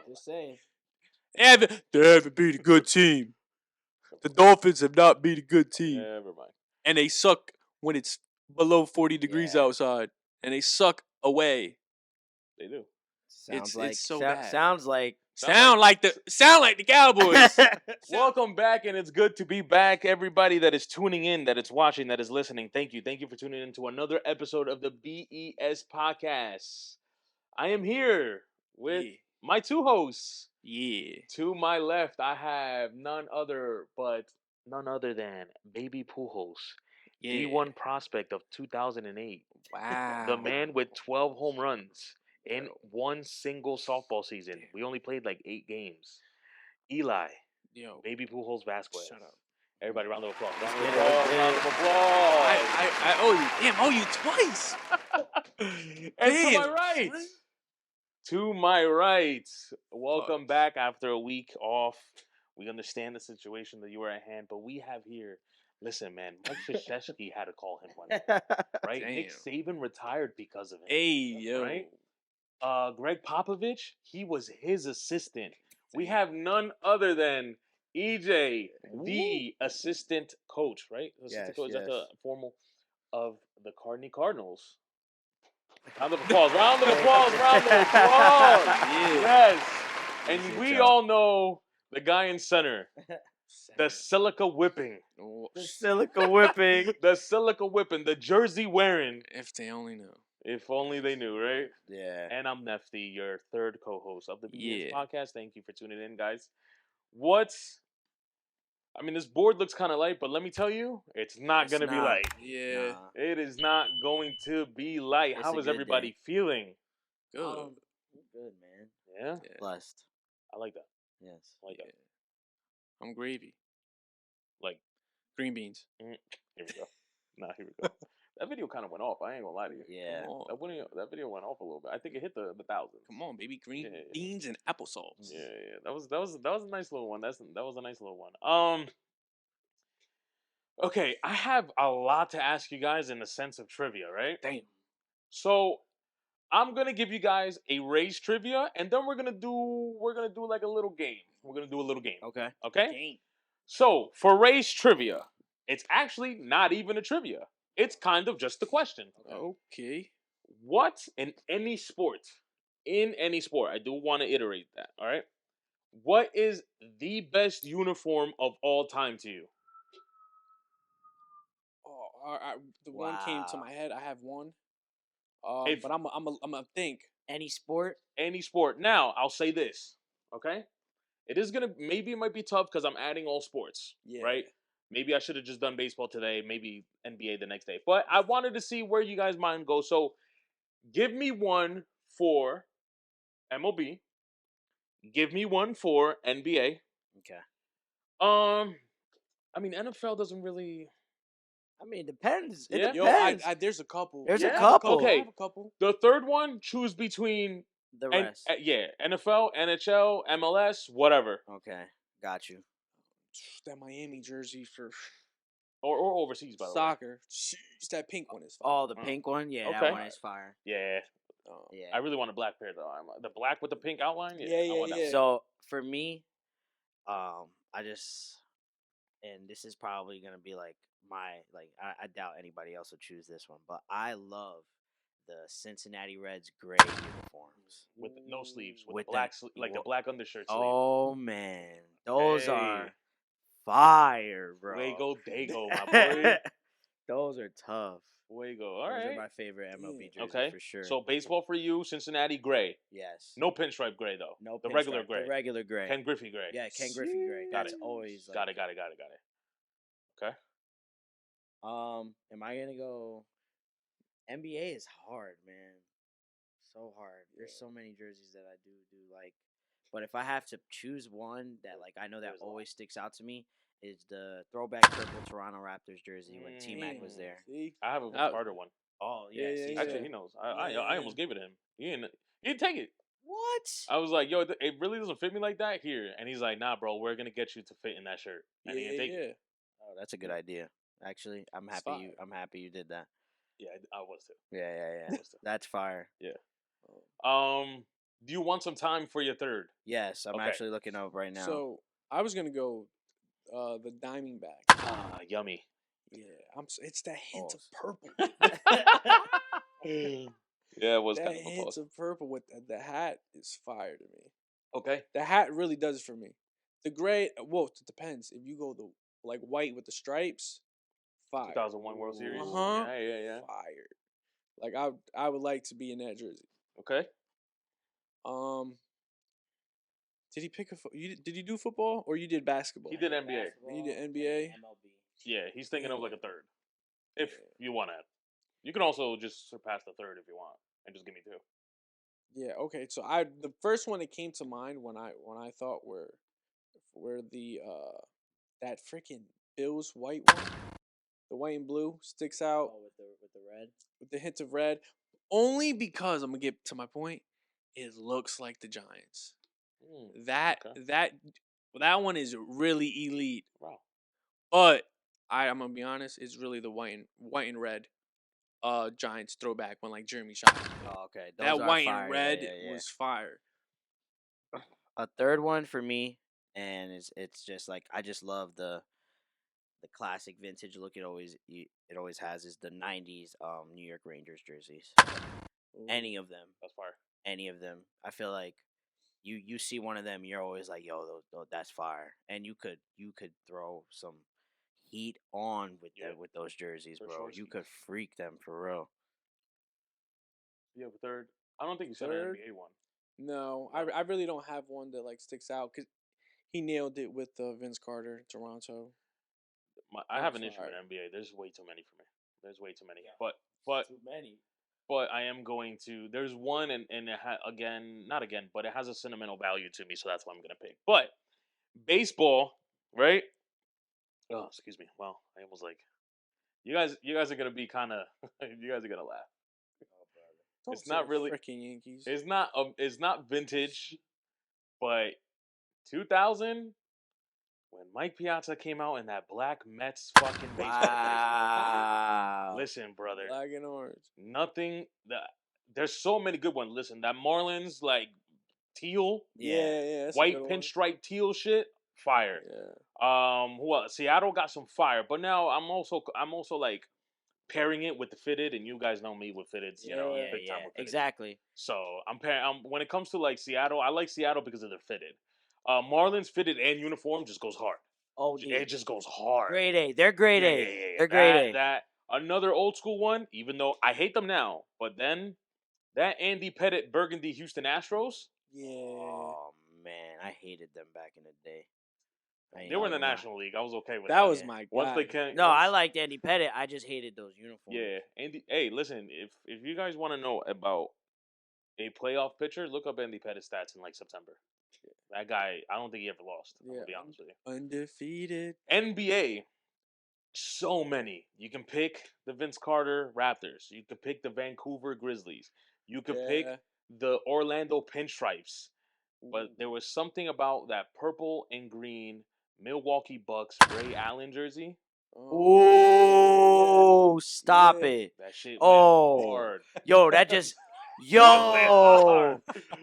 Just saying. They haven't beat a good team. The Dolphins have not beat a good team. Never mind. And they suck when it's below 40 degrees outside. And they suck away. They do. It's so bad. Sounds like the Cowboys. Welcome back, and it's good to be back. Everybody that is tuning in, that is watching, that is listening, thank you. Thank you for tuning in to another episode of the BES Podcast. I am here with my two hosts. Yeah. To my left, I have none other than Baby Pujols, D1 prospect of 2008. Wow. The man with 12 home runs in one single softball season. We only played like 8 games. Eli. Baby Pujols Vasquez. Shut up. Everybody, round of applause. Round of applause. I owe you. Damn, I owe you twice. And to my right. What? To my right. Welcome back after a week off. We understand the situation that you were at hand, but we have here. Listen, man, Mike Krzyzewski had to call him one day, right? Damn. Nick Saban retired because of him. Hey, yo. Right? Greg Popovich, he was his assistant. We have none other than EJ, the assistant coach, right? Assistant coach, that's the formal of the Cardinals. Round of applause. Yes. And we all know the guy in center. The silica whipping. The silica whipping. The jersey wearing. If they only knew. If only they knew, right? Yeah. And I'm Nefty, your third co-host of the BES Podcast. Thank you for tuning in, guys. This board looks kind of light, but let me tell you, it's not going to be light. Yeah. Nah. It is not going to be light. How is everybody feeling? Good. Good, man. Yeah? Blessed. I like that. Yes. I like that. I'm gravy. Like green beans. Here we go. Here we go. That video kind of went off. I ain't gonna lie to you. Yeah. That video went off a little bit. I think it hit the 1,000. Come on, baby. Green beans and applesauce. Yeah. That was a nice little one. That was a nice little one. Okay, I have a lot to ask you guys in the sense of trivia, right? Damn. So I'm gonna give you guys a race trivia, and then we're gonna do like a little game. We're gonna do a little game. Okay. Okay. Game. So for race trivia, it's actually not even a trivia. It's kind of just a question. Okay. What in any sport, I do want to iterate that, all right? What is the best uniform of all time to you? One came to my head. I have one. But I'm gonna think. Any sport? Any sport. Now, I'll say this, okay? Maybe it might be tough because I'm adding all sports, right? Maybe I should have just done baseball today, maybe NBA the next day. But I wanted to see where you guys' mind goes. So give me one for MLB. Give me one for NBA. Okay. NFL doesn't really... it depends. It Yo, depends. there's a couple. There's a couple. Okay. I have a couple. The third one, choose between... The rest. NFL, NHL, MLS, whatever. Okay. Got you. That Miami jersey for or overseas, by the way. Soccer. Jeez, that pink one is fire. Oh, the pink one? Yeah, Okay. that one is fire. Yeah. Yeah. I really want a black pair though. The black with the pink outline. Yeah. So for me, and this is probably gonna be like I doubt anybody else will choose this one, but I love the Cincinnati Reds gray uniforms with no sleeves, with the black the black undershirt sleeve. Oh man, those are fire, bro. Fuego Dago, my boy. Those are tough. Fuego. All right. Those are my favorite MLB jerseys for sure. So baseball for you, Cincinnati gray. Yes. No pinstripe gray though. No, the regular gray. The regular gray. Ken Griffey gray. Yeah, Ken Griffey gray. Got That's it. always Got it. Okay. Am I gonna go? NBA is hard, man. So hard. There's so many jerseys that I do like. But if I have to choose one that I know that always sticks out to me is the throwback purple Toronto Raptors jersey when T-Mac was there. I have a Carter one. Oh yeah. Actually, he knows. I almost gave it to him. He didn't take it. What? I was like, yo, it really doesn't fit me like that here. And he's like, nah, bro, we're gonna get you to fit in that shirt. And he didn't take it. Oh, that's a good idea. Actually, I'm happy you did that. Yeah, I was too. Yeah. That's fire. Yeah. Do you want some time for your third? Yes, I'm actually looking up right now. So I was gonna go the Diamondback. Ah, yummy. Yeah, it's that hint of purple. Yeah, it was that kind of a hint pause. of purple with the hat is fire to me. Okay. The hat really does it for me. The gray, well, it depends. If you go the like white with the stripes, fire. 2001 World Series. Yeah. Fire. Like I would like to be in that jersey. Okay. Did he pick did he do football or you did basketball? He did NBA. You did NBA. MLB. Yeah, he's thinking of like a third. If you want to, you can also just surpass the third if you want, and just give me two. Yeah. Okay. So the first one that came to mind when I thought were the that freaking Bills white one, the white and blue sticks out. Oh, with the red. With the hint of red, only because I'm gonna get to my point. It looks like the Giants. That one is really elite. Wow. But I'm gonna be honest, it's really the white and red Giants throwback when like Jeremy shot. Oh, okay. That white and red was fire. A third one for me, and it's just like I just love the classic vintage look it always has is the 90s New York Rangers jerseys. Ooh. Any of them. That's fire. Any of them. I feel like you see one of them, you're always like, yo, that's fire. And you could throw some heat on with those jerseys, bro. Sure. You could freak them for real. You have a third? I don't think you said an NBA one. No, I really don't have one that like sticks out because he nailed it with Vince Carter, Toronto. I have an issue with NBA. There's way too many for me. There's way too many. Yeah. But too many. But I am going to. There's one, and it not again, but it has a sentimental value to me, so that's why I'm gonna pick. But baseball, right? Oh, excuse me. Well, I almost like you guys are gonna be kind of. You guys are gonna laugh. Don't it's not really freaking Yankees. It's not vintage, but 2000 when Mike Piazza came out in that black Mets fucking baseball. Wow. Listen, brother. Black and orange. Nothing there's so many good ones. Listen, that Marlins like teal. Yeah. White pinstripe teal shit. Fire. Yeah. Who else? Seattle got some fire, but now I'm also like pairing it with the fitted, and you guys know me with fitteds, big time with fitteds. Exactly. So I'm pairing. When it comes to like Seattle, I like Seattle because of their fitted. Marlins fitted and uniform just goes hard. Oh, it just goes hard. Grade A. They're grade A. Yeah. They're grade A. That another old school one. Even though I hate them now, but then that Andy Pettitte Burgundy Houston Astros. Yeah. Oh man, I hated them back in the day. They were in the National League. I was okay with that. That was my guy. Once they can. No, I liked Andy Pettitte. I just hated those uniforms. Yeah, Andy. Hey, listen. If you guys want to know about a playoff pitcher, look up Andy Pettitte's stats in like September. That guy, I don't think he ever lost. Yeah, I'll be honest with you. Undefeated. NBA, so many. You can pick the Vince Carter Raptors. You can pick the Vancouver Grizzlies. You could pick the Orlando Pinstripes. But there was something about that purple and green Milwaukee Bucks Ray Allen jersey. Oh, stop it. That shit went hard. Yo, that just... Yo,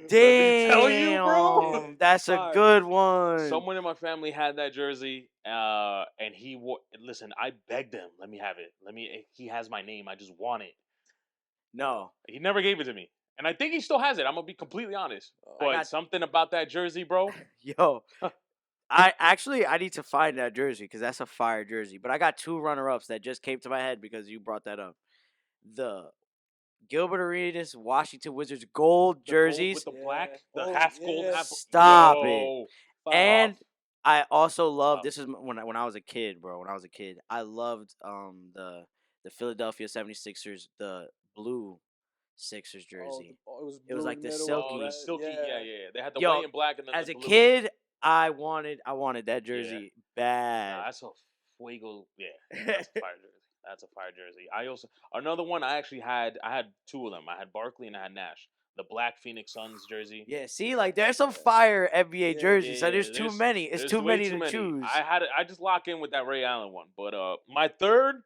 damn, tell you, bro. That's a good one. Someone in my family had that jersey, and he wore. Listen, I begged him, let me have it. He has my name. I just want it. No, he never gave it to me, and I think he still has it. I'm gonna be completely honest, but something about that jersey, bro. Yo, I need to find that jersey because that's a fire jersey. But I got two runner-ups that just came to my head because you brought that up. The Gilbert Arenas Washington Wizards gold jerseys with the black, the half gold, half. Stop it! And I also love this is when I was a kid, bro. When I was a kid, I loved the Philadelphia 76ers, the blue Sixers jersey. It was like the silky, yeah. They had the white and black, and then as the a blue. kid, I wanted that jersey bad. Nah, that's a fuego. Yeah, that's a fire jersey. That's a fire jersey. I also another one. I had two of them. I had Barkley and I had Nash. The black Phoenix Suns jersey. Yeah, see, like there's some fire NBA jerseys. So there's too many. It's too many to choose. I just lock in with that Ray Allen one. But my third,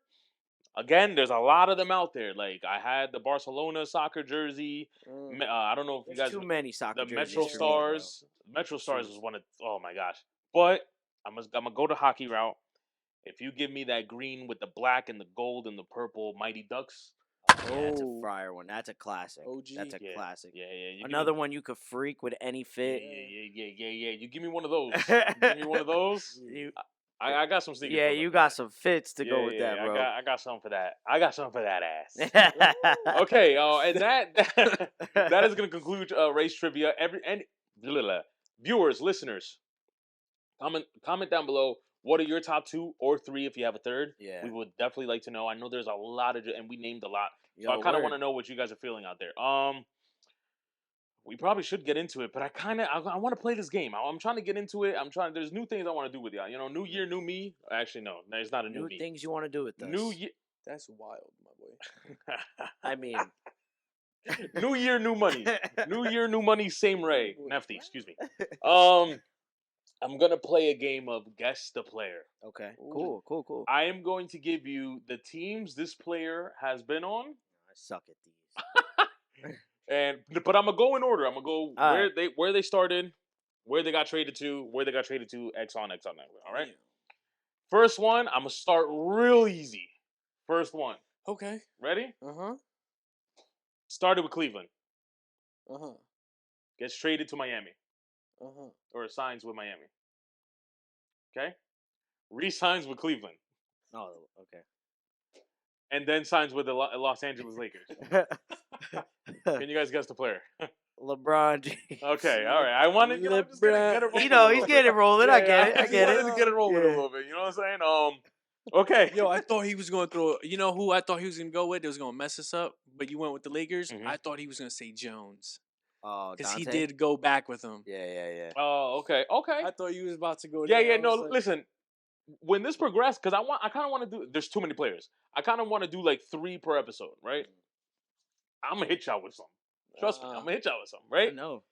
Again, there's a lot of them out there. Like I had the Barcelona soccer jersey. I don't know if you There's guys too many soccer the jerseys Metro for me, bro. Stars. Metro Stars Jeez. was one of oh my gosh. But I'm gonna go the hockey route. If you give me that green with the black and the gold and the purple Mighty Ducks, Yeah, that's a fire one. That's a classic. OG. That's a classic. Yeah. You Another one you could freak with any fit. Yeah. You give me one of those. Give me one of those. I got some sneakers. Yeah, you got some fits to go with that, bro. I got something for that. I got something for that ass. Okay, and that is gonna conclude race trivia. Viewers, listeners, comment down below. What are your top 2 or 3 if you have a third? Yeah, we would definitely like to know. I know there's a lot of, and we named a lot, so Yo, I kind of word. want to know what you guys are feeling out there. We probably should get into it, but I want to play this game. I'm trying to get into it. There's new things I want to do with y'all. You know, new year, new me. Actually, no, it's not a new me. things you want to do with us. New year. That's wild, my boy. I mean, new year, new money. New year, new money. Same Ray. Nefty, excuse me. I'm gonna play a game of guess the player. Okay. Cool. I am going to give you the teams this player has been on. I suck at these. But I'm gonna go in order. I'm gonna go All where they started, where they got traded to, X on. All right. First one, I'm gonna start real easy. First one. Okay. Ready? Uh-huh. Started with Cleveland. Uh-huh. Gets traded to Miami. Uh-huh. Or signs with Miami. Okay? Re-signs with Cleveland. Oh, okay. And then signs with the Los Angeles Lakers. Can you guys guess the player? LeBron James. Okay, all right. I wanted to get it rolling. He's getting it rolling. I get it. I wanted to get it rolling a little bit. You know what I'm saying? Okay. Yo, I thought he was going to throw. You know who I thought he was going to go with? It was going to mess us up. But you went with the Lakers. Mhm. I thought he was going to say Jones. Oh, because he Dante? did go back with him. Yeah. Oh, okay. I thought you was about to go. Yeah. there. No, listen. When this progressed, because I kind of want to do. There's too many players. I kind of want to do like 3 per episode, right? I'm gonna hit y'all with some. Trust me, I'm gonna hit y'all with some, right? No.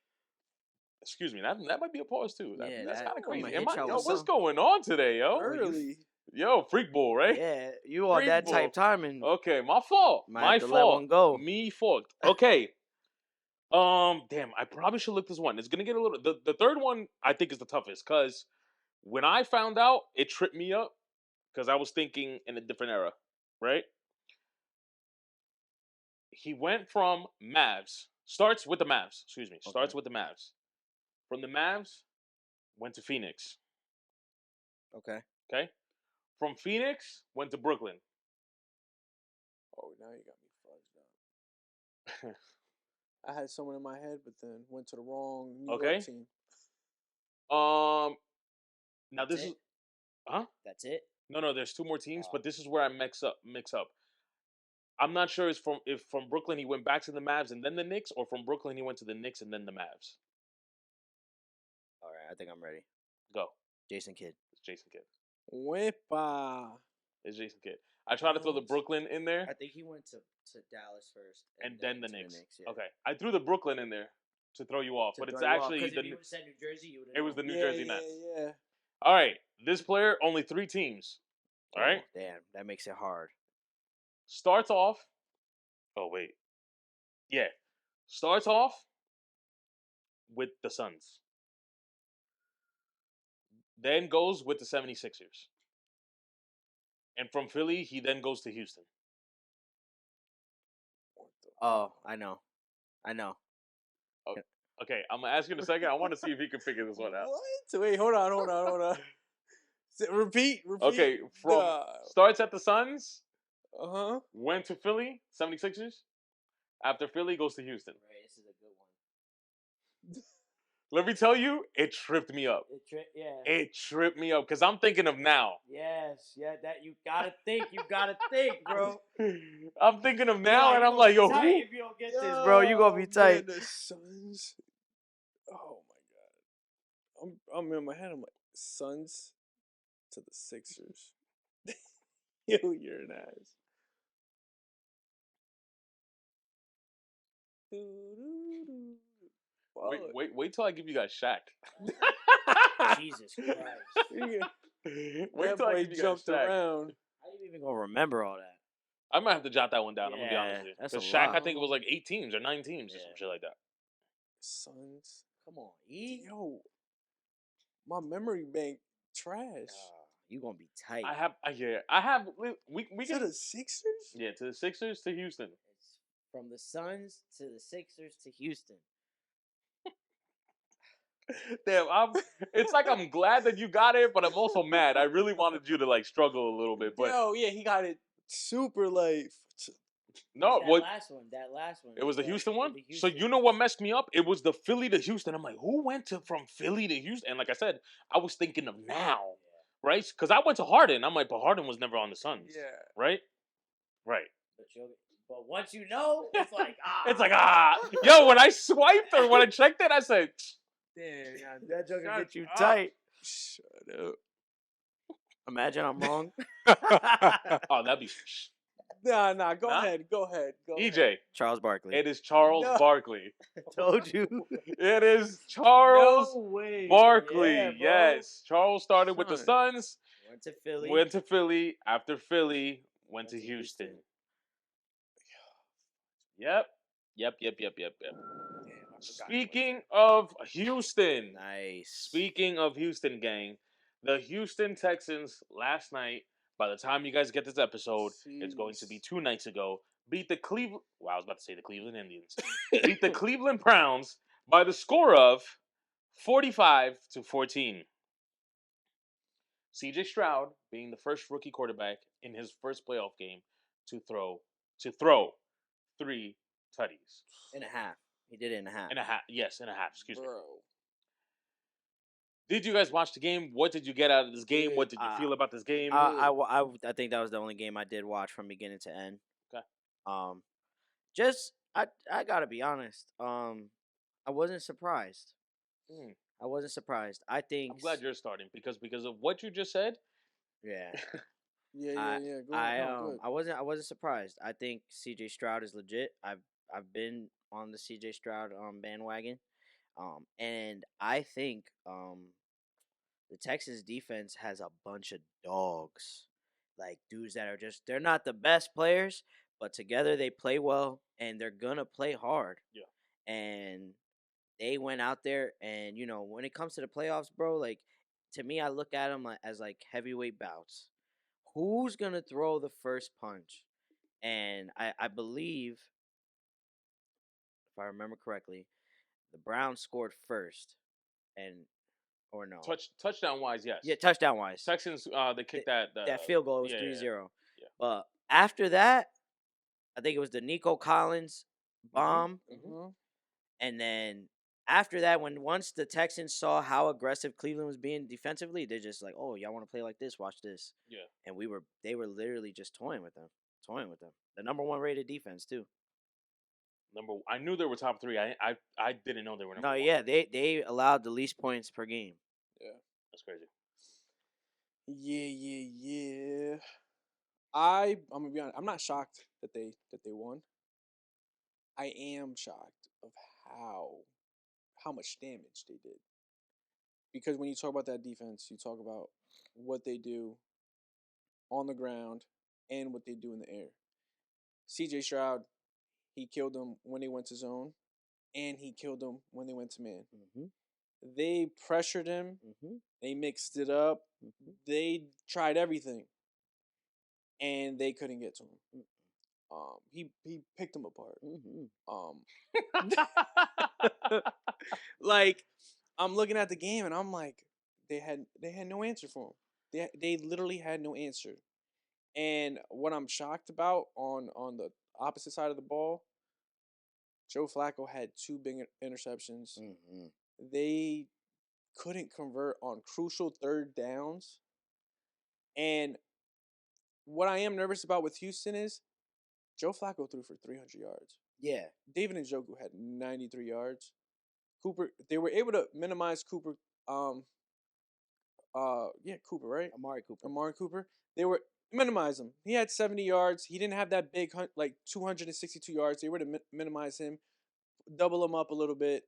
Excuse me, that might be a pause too. That's kind of crazy. What's some. going on today, yo? Early. Yo, freak bull, right? Yeah, you on that type timing. Okay, my fault. My fault. Let one go. Me fault. Okay. Damn, I probably should look this one. It's gonna get a little. The third one I think is the toughest because when I found out, it tripped me up because I was thinking in a different era, right? He went from Mavs. Starts with the Mavs. Excuse me. Starts with the Mavs. From the Mavs, went to Phoenix. Okay. From Phoenix, went to Brooklyn. Oh, now you got me fudged up. I had someone in my head, but then went to the wrong New York team. Now this is, huh? That's it. No. There's 2 more teams, but this is where I mix up. I'm not sure if from Brooklyn he went back to the Mavs and then the Knicks, or from Brooklyn he went to the Knicks and then the Mavs. All right, I think I'm ready. Go. Jason Kidd. It's Jason Kidd. Whippa. It's Jason Kidd. I tried to throw the Brooklyn in there. I think he went to Dallas first, and then the Knicks. Yeah. Okay, I threw the Brooklyn in there to throw you off, but it's actually if you said New Jersey, you would. It was the New Jersey Nets. Yeah. All right, this player only 3 teams. All right. Damn, that makes it hard. Starts off. Oh wait. Yeah. Starts off with the Suns. Then goes with the 76ers. And from Philly, he then goes to Houston. Oh, I know. Okay, I'm going to ask you in a second. I want to see if he can figure this one out. What? Wait, hold on. Repeat. Okay, starts at the Suns. Uh-huh. Went to Philly, 76ers. After Philly, goes to Houston. Right, this is a good one. Let me tell you, it tripped me up. It tripped me up because I'm thinking of now. Yes, that you gotta think, bro. I'm thinking of now, and I'm like, yo, who? If you don't get this, bro, you gonna be tight. Man, the Suns. Oh my god. I'm in my head. I'm like, Suns to the Sixers. Yo, you're an ass. Wait till I give you guys Shaq. Jesus Christ. Wait till I give you guys Shaq. around. How you even gonna remember all that? I might have to jot that one down. I'm gonna be honest Yeah, with you. that's a Because Shaq, I lot. think it was like 8 teams or 9 teams or some Yeah. shit like that. Suns. Come on, E. Yo, my memory bank trash. You gonna be tight. I have. We To can. the Sixers? Yeah, to the Sixers, to Houston. It's from the Suns to the Sixers to Houston. Damn, it's like I'm glad that you got it, but I'm also mad. I really wanted you to like struggle a little bit, but Yo, yeah, he got it super late. no, that what? last one. It was the Houston one. The So Houston. you know what messed me up? It was the Philly to Houston. I'm like, who went from Philly to Houston? And like I said, I was thinking of now, right? Because I went to Harden. I'm like, but Harden was never on the Suns, Yeah. right? Right. But once you know, it's like It's like yo. When I swiped or when I checked it, I said, Damn, that joke will get you up. tight. Shut up. Imagine I'm wrong. oh, that'd be. Nah, go Nah? ahead. EJ, Charles Barkley. it is Charles No. Barkley. Told you. It is Charles No way. Barkley. Yeah, bro. Yes. Charles started with the Son. Suns, Went to Philly. went to Philly. After Philly, went to Houston. Yep. Damn, Speaking of Houston. Nice. Speaking of Houston, gang, the Houston Texans last night, by the time you guys get this episode, it's going to be 2 nights ago, beat the Cleveland... Well, I was about to say the Cleveland Indians. beat the Cleveland Browns by the score of 45-14. CJ Stroud being the first rookie quarterback in his first playoff game to throw 3 tutties. In a half. He did it in a half. In a half. Yes, in a half. Excuse me. Bro. Did you guys watch the game? What did you get out of this game? What did you feel about this game? I think that was the only game I did watch from beginning to end. Okay. I gotta be honest. I wasn't surprised. I wasn't surprised. I think I'm glad you're starting because of what you just said. Yeah. Yeah. Go ahead. I wasn't surprised. I think CJ Stroud is legit. I've been on the CJ Stroud bandwagon. And I think the Texans defense has a bunch of dogs. Like dudes that are they're not the best players, but together they play well and they're gonna play hard. Yeah. And they went out there and when it comes to the playoffs, bro, like to me I look at them as like heavyweight bouts. Who's gonna throw the first punch? And I believe, if I remember correctly, the Browns scored first, or no. Touchdown wise, yes. Yeah, touchdown wise. Texans, they kicked that field goal. It was 3-0. Yeah. But after that, I think it was the Nico Collins bomb. Mm-hmm. And then after that, once the Texans saw how aggressive Cleveland was being defensively, they're just like, oh, y'all want to play like this? Watch this. Yeah. And they were literally just toying with them. The number 1 rated defense too. I knew they were top 3. I didn't know they were number 1. Yeah, they allowed the least points per game. Yeah, that's crazy. Yeah. I'm gonna be honest. I'm not shocked that they won. I am shocked of how much damage they did. Because when you talk about that defense, you talk about what they do on the ground and what they do in the air. CJ Stroud, he killed them when they went to zone, and he killed them when they went to man. Mm-hmm. They pressured him. Mm-hmm. They mixed it up. Mm-hmm. They tried everything, and they couldn't get to him. He picked them apart. Like, I'm looking at the game and I'm like, they had no answer for him. They literally had no answer. And what I'm shocked about on the opposite side of the ball, Joe Flacco had 2 big interceptions. Mm-hmm. They couldn't convert on crucial third downs. And what I am nervous about with Houston is Joe Flacco threw for 300 yards. Yeah. David Njoku had 93 yards. They were able to minimize Cooper. Cooper, right? Amari Cooper. They were minimize him. He had 70 yards. He didn't have that big, 262 yards. They were to minimize him, double him up a little bit.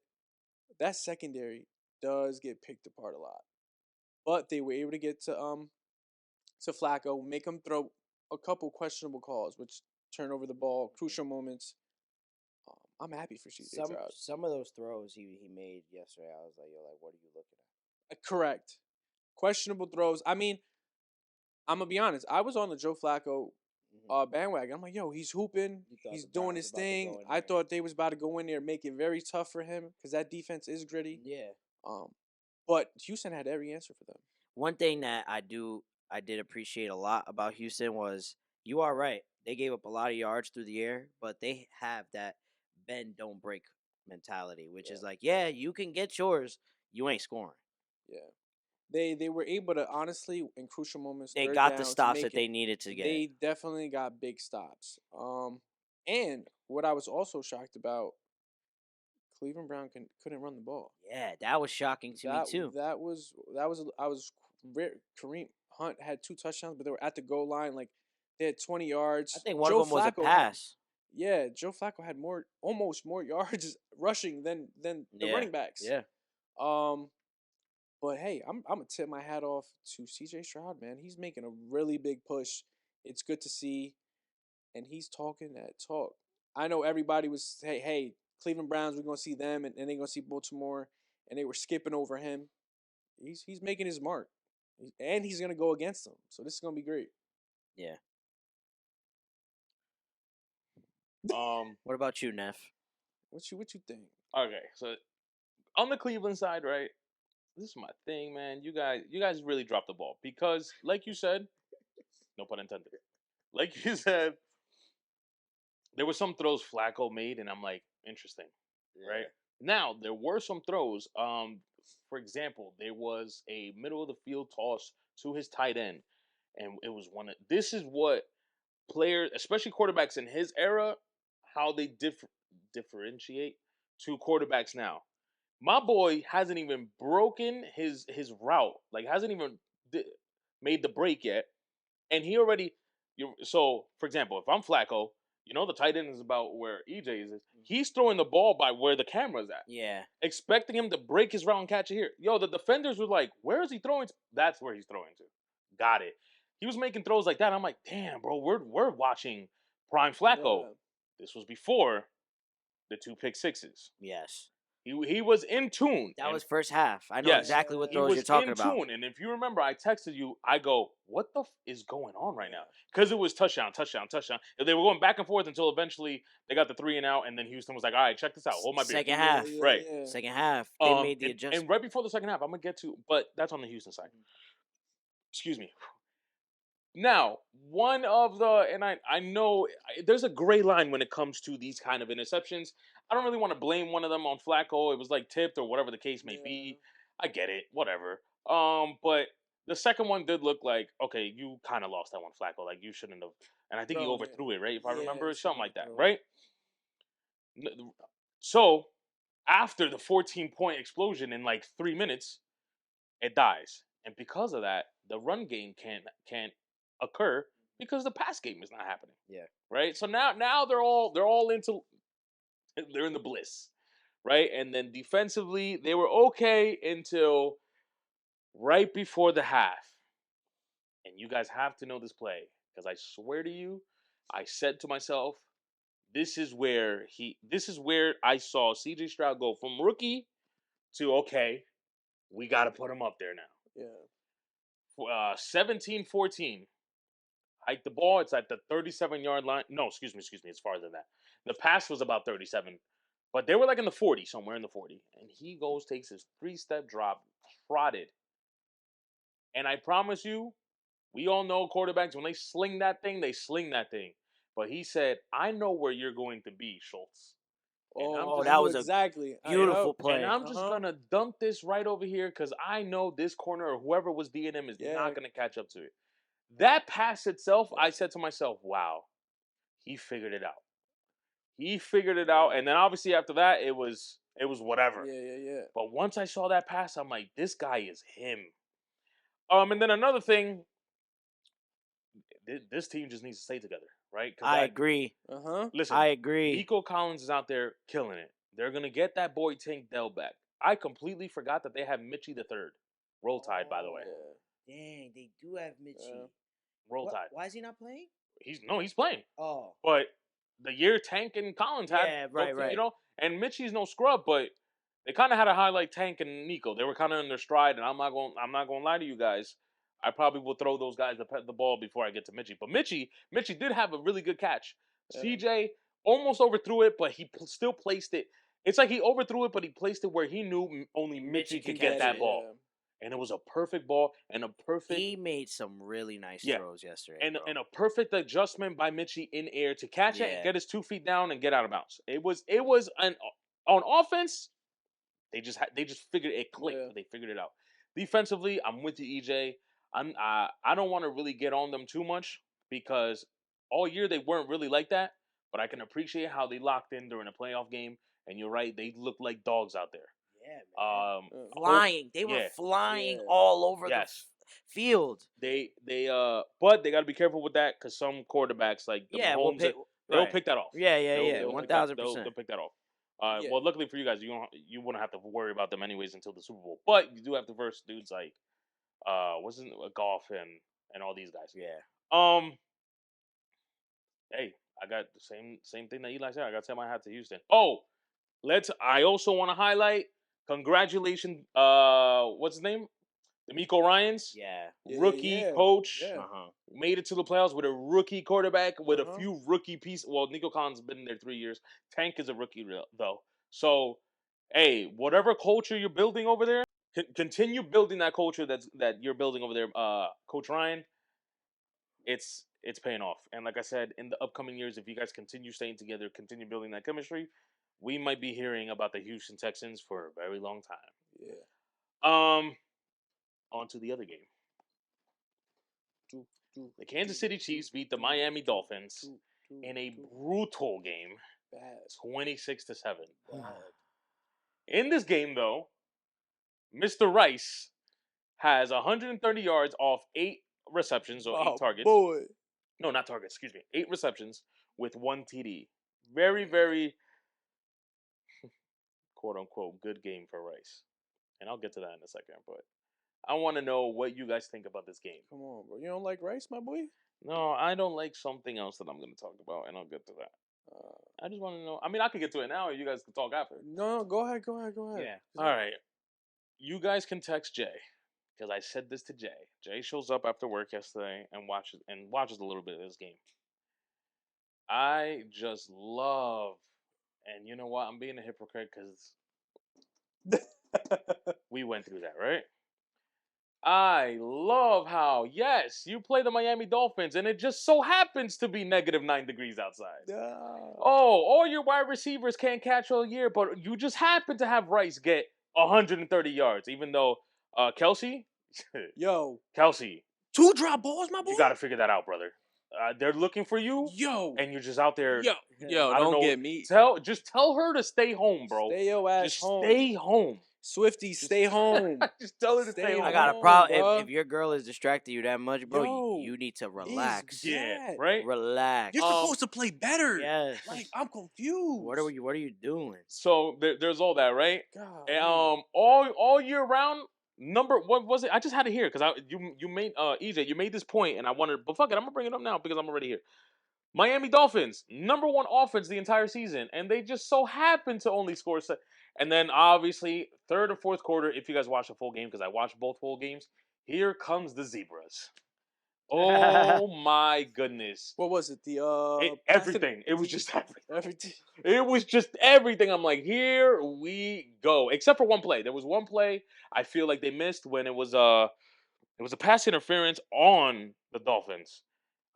That secondary does get picked apart a lot, but they were able to get to Flacco, make him throw a couple questionable calls, which turn over the ball, crucial moments. I'm happy for CJ Stroud. Some of those throws he made yesterday, I was like, yo, like, what are you looking at? Correct. Questionable throws. I mean, I'm gonna be honest. I was on the Joe Flacco bandwagon. I'm like, yo, he's hooping. He's doing his thing. I thought they was about to go in there, make it very tough for him because that defense is gritty. Yeah. But Houston had every answer for them. One thing that I did appreciate a lot about Houston was you are right. They gave up a lot of yards through the air, but they have that bend don't break mentality, which is like, yeah, you can get yours, you ain't scoring. Yeah. They were able to, honestly, in crucial moments, they got the stops that they needed to get. They definitely got big stops. And what I was also shocked about, Cleveland Brown couldn't run the ball. Yeah, that was shocking to me too. Kareem Hunt had 2 touchdowns, but they were at the goal line. Like, they had 20 yards. I think one of them was a pass. Joe Flacco had almost more yards rushing than the running backs. Yeah. But hey, I'm gonna tip my hat off to CJ Stroud, man. He's making a really big push. It's good to see, and he's talking that talk. I know everybody was hey, Cleveland Browns, we're gonna see them, and they're gonna see Baltimore, and they were skipping over him. He's making his mark, and he's gonna go against them. So this is gonna be great. Yeah. What about you, Neff? What you think? Okay, so on the Cleveland side, right? This is my thing, man. You guys really dropped the ball because, like you said, no pun intended. Like you said, there were some throws Flacco made, and I'm like, interesting, right? Now there were some throws. For example, there was a middle of the field toss to his tight end, and it was one of. This is what players, especially quarterbacks in his era, how they differentiate to quarterbacks now. My boy hasn't even broken his route, like hasn't even made the break yet, and he already. So, for example, if I'm Flacco, the tight end is about where EJ is. He's throwing the ball by where the camera's at. Yeah. Expecting him to break his route and catch it here. Yo, the defenders were like, where is he throwing to? That's where he's throwing to. Got it. He was making throws like that. I'm like, damn, bro, we're watching prime Flacco. Yeah. This was before the 2 pick sixes. Yes. He was in tune. That was first half. I know exactly what throws you're talking about. He was in tune. And if you remember, I texted you. I go, what the is going on right now? Because it was touchdown. They were going back and forth until eventually they got the 3 and out. And then Houston was like, all right, check this out. Hold my beer. Second half. Right. Yeah. Second half. They made the adjustment. And right before the second half, I'm going to get to, but that's on the Houston side. Excuse me. Now, one of the, and I know there's a gray line when it comes to these kind of interceptions. I don't really want to blame one of them on Flacco. It was like tipped or whatever the case may be. I get it, whatever. But the second one did look like, okay, you kind of lost that one, Flacco. Like, you shouldn't have. And I think he overthrew it, right? If I remember, something like that, right? So, after the 14-point explosion in like 3 minutes, it dies. And because of that, the run game can't occur because the pass game is not happening. Yeah. Right? So now they're all into they're in the bliss. Right? And then defensively, they were okay until right before the half. And you guys have to know this play because I swear to you, I said to myself, this is where I saw CJ Stroud go from rookie to okay, we got to put him up there now. Yeah. 17-14. Hike the ball. It's at the 37-yard line. No, excuse me. It's farther than that. The pass was about 37, but they were like in the 40, somewhere in the 40. And he takes his 3-step drop, trotted. And I promise you, we all know quarterbacks, when they sling that thing, they sling that thing. But he said, I know where you're going to be, Schultz. That was exactly a beautiful play. And I'm just going to dump this right over here because I know this corner or whoever was D'ing him is not going to catch up to it. That pass itself, I said to myself, wow, he figured it out. And then obviously after that, it was whatever. Yeah. But once I saw that pass, I'm like, this guy is him. And then another thing, this team just needs to stay together, right? I agree. Listen, I agree. Nico Collins is out there killing it. They're going to get that boy Tank Dell back. I completely forgot that they have Mitchie the Third. Roll Tide, by the way. Dang, they do have Mitchie. Roll Tide. Why is he not playing? He's playing. Oh. But the year Tank and Collins had, Yeah, right. you know, and Mitchie's no scrub, but they kind of had to highlight Tank and Nico. They were kind of in their stride, and I'm not going to lie to you guys. I probably will throw those guys the ball before I get to Mitchie. But Mitchie did have a really good catch. Yeah. CJ almost overthrew it, but he still placed it. It's like he overthrew it, but he placed it where he knew only Mitchie could get that ball. Yeah. And it was a perfect ball and a perfect. He made some really nice throws yesterday, and a perfect adjustment by Mitchie in air to catch it, get his 2 feet down, and get out of bounds. It was on offense. They just figured it clicked. Yeah. They figured it out. Defensively, I'm with you, EJ. I don't want to really get on them too much because all year they weren't really like that. But I can appreciate how they locked in during a playoff game. And you're right, they looked like dogs out there. Yeah, man. Flying. They were flying all over the field. But they got to be careful with that because some quarterbacks like the Mahomes, they'll pick that off. Yeah, 1000%. They'll pick that off. Well, luckily for you guys, you wouldn't have to worry about them anyways until the Super Bowl. But you do have to verse dudes like wasn't Golf and all these guys. Yeah. Hey, I got the same thing that Eli said. I got to tell my hat to Houston. Oh, I also want to highlight. Congratulations, what's his name? D'Amico Ryans. Yeah. Rookie coach. Yeah. Made it to the playoffs with a rookie quarterback with a few rookie pieces. Well, Nico Collins has been there 3 years. Tank is a rookie though. So, hey, whatever culture you're building over there, continue building that culture that you're building over there, Coach Ryan. It's paying off. And like I said, in the upcoming years, if you guys continue staying together, continue building that chemistry, we might be hearing about the Houston Texans for a very long time. Yeah. On to the other game. The Kansas City Chiefs beat the Miami Dolphins in a brutal game, 26-7. In this game, though, Mr. Rice has 130 yards off 8 receptions or 8 targets. Boy. No, not targets. Excuse me. 8 receptions with 1 TD. Very, very quote unquote good game for Rice, and I'll get to that in a second. But I want to know what you guys think about this game. Come on, bro. You don't like Rice, my boy? No, I don't like something else that I'm going to talk about, and I'll get to that. I just want to know. I mean, I could get to it now, or you guys can talk after. No, go ahead. Yeah. All right. You guys can text Jay, because I said this to Jay. Jay shows up after work yesterday and watches a little bit of this game. I just love, and you know what? I'm being a hypocrite because we went through that, right? I love how, yes, you play the Miami Dolphins, and it just so happens to be -9 degrees outside. No. Oh, all your wide receivers can't catch all year, but you just happen to have Rice get 130 yards, even though Kelsey, Kelsey, 2 drop balls, my boy. you got to figure that out, brother. They're looking for you, and you're just out there. I don't know. Get me. Just tell her to stay home, bro. Stay your ass just home. Stay home. Swifty, stay home. Just tell her to stay home. I got a problem. If your girl is distracting you that much, bro, you need to relax. Yeah, right? Relax. You're supposed to play better. Yes. Like, I'm confused. What are you doing? So there's all that, right? God. And, all year round, what was it? I just had it here because you made EJ, you made this point, and I wanted, but fuck it, I'm gonna bring it up now because I'm already here. Miami Dolphins, #1 offense the entire season, and they just so happen to only score. And then obviously 3rd and 4th quarter, if you guys watch the full game, because I watched both full games, here comes the Zebras. Oh my goodness! What was it? Everything. It was just everything. Everything. It was just everything. I'm like, here we go. Except for one play. There was one play I feel like they missed when it was a pass interference on the Dolphins.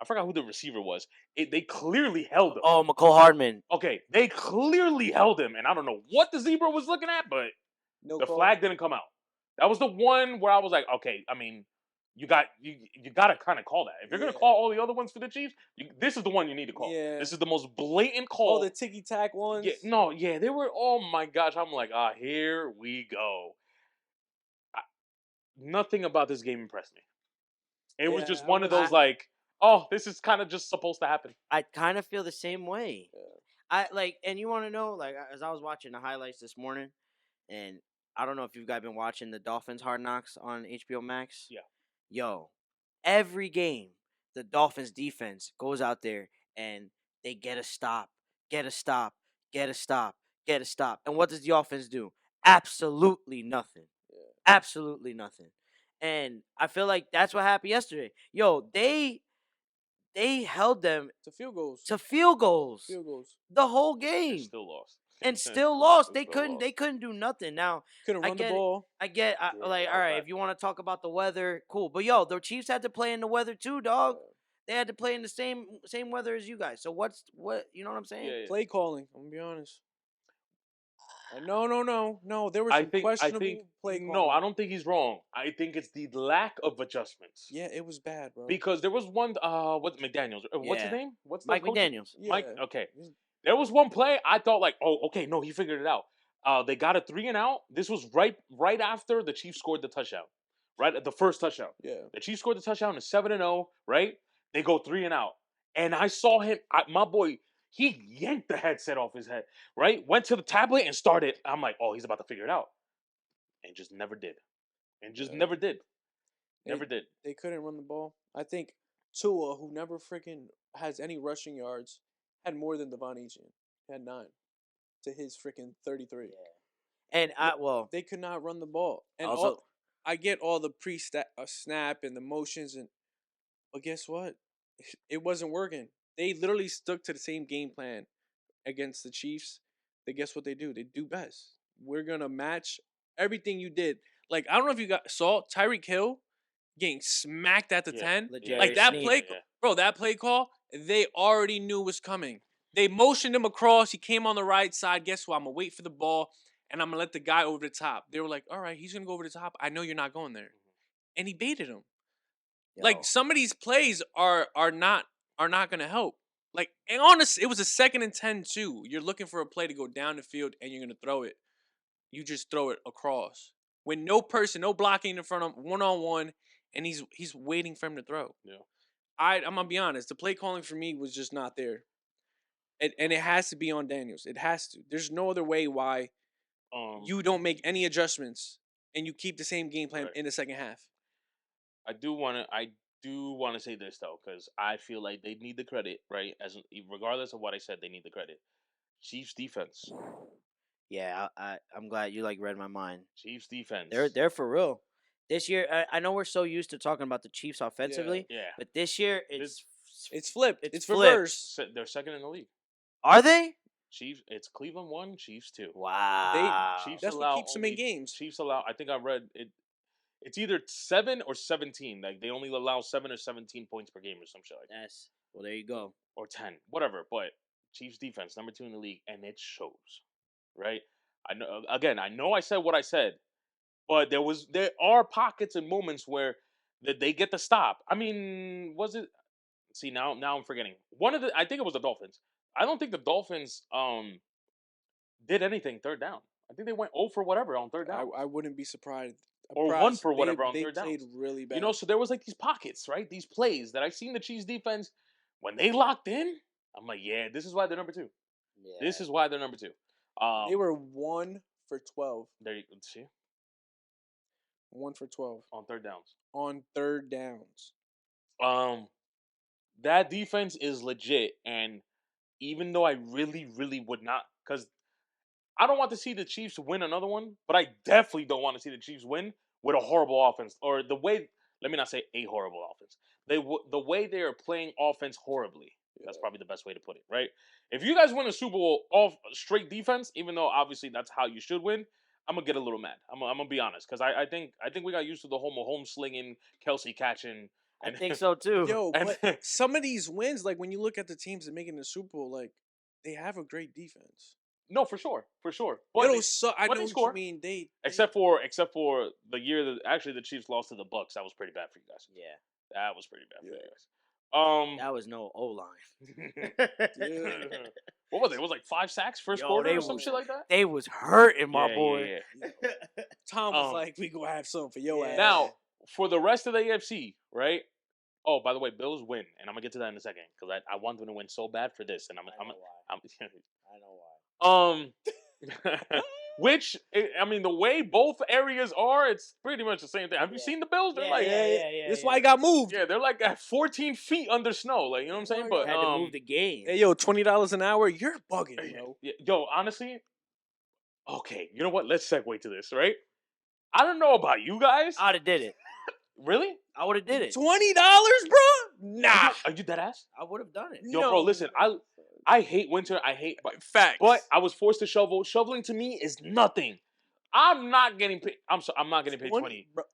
I forgot who the receiver was. They clearly held him. Oh, McCole Hardman. Okay, they clearly held him, and I don't know what the Zebra was looking at, but the flag didn't come out. That was the one where I was like, okay, I mean, you got to kind of call that. If you're going to call all the other ones for the Chiefs, this is the one you need to call. Yeah. This is the most blatant call. Oh, the ticky-tack ones? Yeah, they were, oh my gosh, I'm like, here we go. Nothing about this game impressed me. It was just one of those this is kind of just supposed to happen. I kind of feel the same way. Yeah. And you want to know, as I was watching the highlights this morning, and I don't know if you guys been watching the Dolphins Hard Knocks on HBO Max. Yeah. Yo, every game, the Dolphins defense goes out there and they get a stop, get a stop, get a stop, get a stop. And what does the offense do? Absolutely nothing. Absolutely nothing. And I feel like that's what happened yesterday. Yo, they held them to field goals. Field goals. The whole game. And still lost. And still lost. They Still couldn't. lost. They couldn't do nothing. Now Couldn't run the ball. I get. Yeah, like, all right, if you want to talk about the weather, cool. But yo, the Chiefs had to play in the weather too, dog. They had to play in the same weather as you guys. So what? You know what I'm saying? Yeah. Play calling. I'm gonna be honest. No. There was questionable play calling. No, I don't think he's wrong. I think it's the lack of adjustments. Yeah, it was bad, bro. Because there was one. What's McDaniels? What's his name? What's Mike McDaniels? Yeah. Mike. Okay. There was one play I thought like, oh, okay, no, he figured it out. They got a 3-and-out. This was right after the Chiefs scored the touchdown. Right at the first touchdown. Yeah. The Chiefs scored the touchdown. It's 7-0. Right. They go 3-and-out, and I saw him. My boy. He yanked the headset off his head, right? Went to the tablet and started. I'm like, oh, he's about to figure it out. And just never did. Never did. Never did. They couldn't run the ball. I think Tua, who never freaking has any rushing yards, had more than Devon Etienne. Had 9 to his freaking 33. Yeah. And they could not run the ball. And also, I get all the snap and the motions, but guess what? It wasn't working. They literally stuck to the same game plan against the Chiefs. Then guess what they do? They do best. We're gonna match everything you did. Like, I don't know if you saw Tyreek Hill getting smacked at the 10. Like that play, bro. That play call, they already knew was coming. They motioned him across. He came on the right side. Guess what? I'm gonna wait for the ball and I'm gonna let the guy over the top. They were like, all right, he's gonna go over the top. I know you're not going there, and he baited him. Yo. Like, some of these plays are not gonna help. Like, and honestly, it was a 2nd and 10 too. You're looking for a play to go down the field, and you're gonna throw it. You just throw it across with no blocking in front of him, 1-on-1, and he's waiting for him to throw. Yeah. I'm gonna be honest. The play calling for me was just not there, and it has to be on Daniels. It has to. There's no other way why you don't make any adjustments and you keep the same game plan in the second half. I do want to say this though, because I feel like they need the credit, right? As regardless of what I said, they need the credit. Chiefs defense. Yeah, I'm glad you read my mind. Chiefs defense. They're for real. This year, I know we're so used to talking about the Chiefs offensively, but this year it's flipped. It's flipped. reversed. They're second in the league. Are they? Chiefs. It's Cleveland 1, Chiefs 2. Wow. Chiefs that's what keeps them in games. Chiefs allow. I think I read it. It's either 7 or 17. Like, they only allow 7 or 17 points per game or some shit like that. Yes. Well, there you go. Or 10, whatever. But Chiefs defense, number 2 in the league, and it shows, right? I know. Again, I know I said what I said, but there are pockets and moments where they get the stop. I mean, was it? See, now I'm forgetting. I think it was the Dolphins. I don't think the Dolphins did anything third down. I think they went 0 for whatever on third down. I wouldn't be surprised. Or 1 for whatever on third down. They played really bad. You know, so there was these pockets, right? These plays that I've seen the Chiefs defense, when they locked in, I'm like, yeah, this is why they're number 2. Yeah. This is why they're number 2. They were 1 for 12. There you see. 1 for 12 on third downs. On third downs. That defense is legit, and even though I really, really would not, because I don't want to see the Chiefs win another one, but I definitely don't want to see the Chiefs win with a horrible offense, or the way. Let me not say a horrible offense. The way they are playing offense horribly. Yeah. That's probably the best way to put it, right? If you guys win a Super Bowl off straight defense, even though obviously that's how you should win, I'm gonna get a little mad. I'm gonna be honest, because I think we got used to the whole Mahomes slinging, Kelsey catching. I think so too. Yo, but some of these wins, like when you look at the teams that make it in the Super Bowl, like they have a great defense. No, for sure. But I know what you mean. They except for the year that actually the Chiefs lost to the Bucs. That was pretty bad for you guys. Yeah, that was pretty bad for you guys. That was no O-line. What was it? It was like 5 sacks first quarter or some shit like that? They was hurting my boy. Yeah. Tom was like, we gonna have something for your ass. Now, for the rest of the AFC, right? Oh, by the way, Bills win, and I'm gonna get to that in a second because I want them to win so bad for this, and I know why. Which, I mean, the way both areas are, it's pretty much the same thing. Have you seen the Bills? They're That's why I got moved. Yeah, they're like at 14 feet under snow. Like, you know what I'm saying? But had to move the game. Hey, yo, $20 an hour, you're bugging, yo. Yo, honestly, okay, you know what? Let's segue to this, right? I don't know about you guys. I'd have did it. Really? I would have did it. $20, bro? Nah. Are you dead ass? I would have done it. Yo, bro, listen, I hate winter. I hate facts. But I was forced to shovel. Shoveling to me is nothing. I'm not getting paid. I'm not getting paid 20. Bro.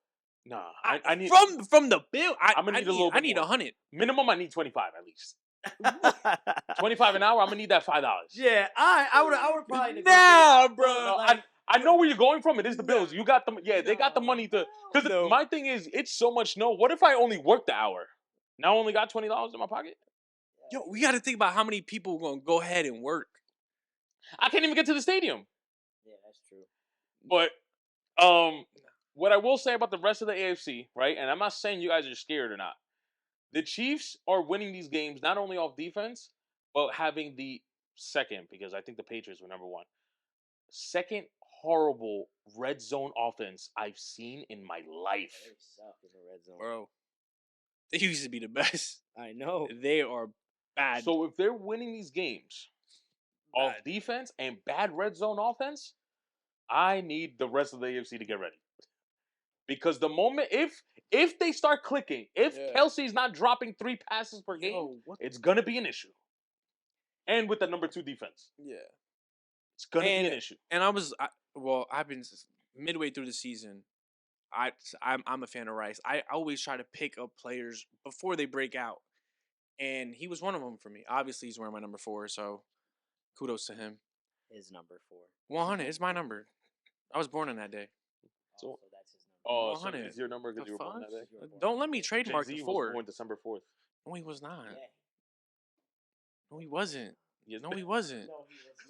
Nah, I need from the bill. I'm gonna need a little bit I need more. 100 minimum. I need 25 at least. 25 an hour. I'm gonna need that $5. Yeah, I would probably. Nah, bro. No, I know where you're going from. It is the Bills. You got them. Yeah, they got the money to. Because my thing is, it's so much snow. What if I only worked the hour? Now I only got $20 in my pocket. Yo, we got to think about how many people are gonna go ahead and work. I can't even get to the stadium. Yeah, that's true. But what I will say about the rest of the AFC, right? And I'm not saying you guys are scared or not. The Chiefs are winning these games not only off defense, but having the second, because I think the Patriots were number one, second horrible red zone offense I've seen in my life. They suck in the red zone, Bro, they used to be the best. I know. They are bad. So if they're winning these games off defense and bad red zone offense, I need the rest of the AFC to get ready. Because the moment, if they start clicking, if Kelsey's not dropping 3 passes per game, it's going to be an issue. And with the number 2 defense. Yeah. It's going to be an issue. And I've been midway through the season. I'm a fan of Rice. I always try to pick up players before they break out. And he was one of them for me. Obviously, he's wearing my number 4, so kudos to him. His number 4. 100 is my number. I was born on that day. So that's his number. Oh, 100. so it's your number because you were born that day? Don't let me trademark the Jay-Z 4. was born December 4th. No, he was not. Yeah. No, he wasn't. Yes, No, he wasn't.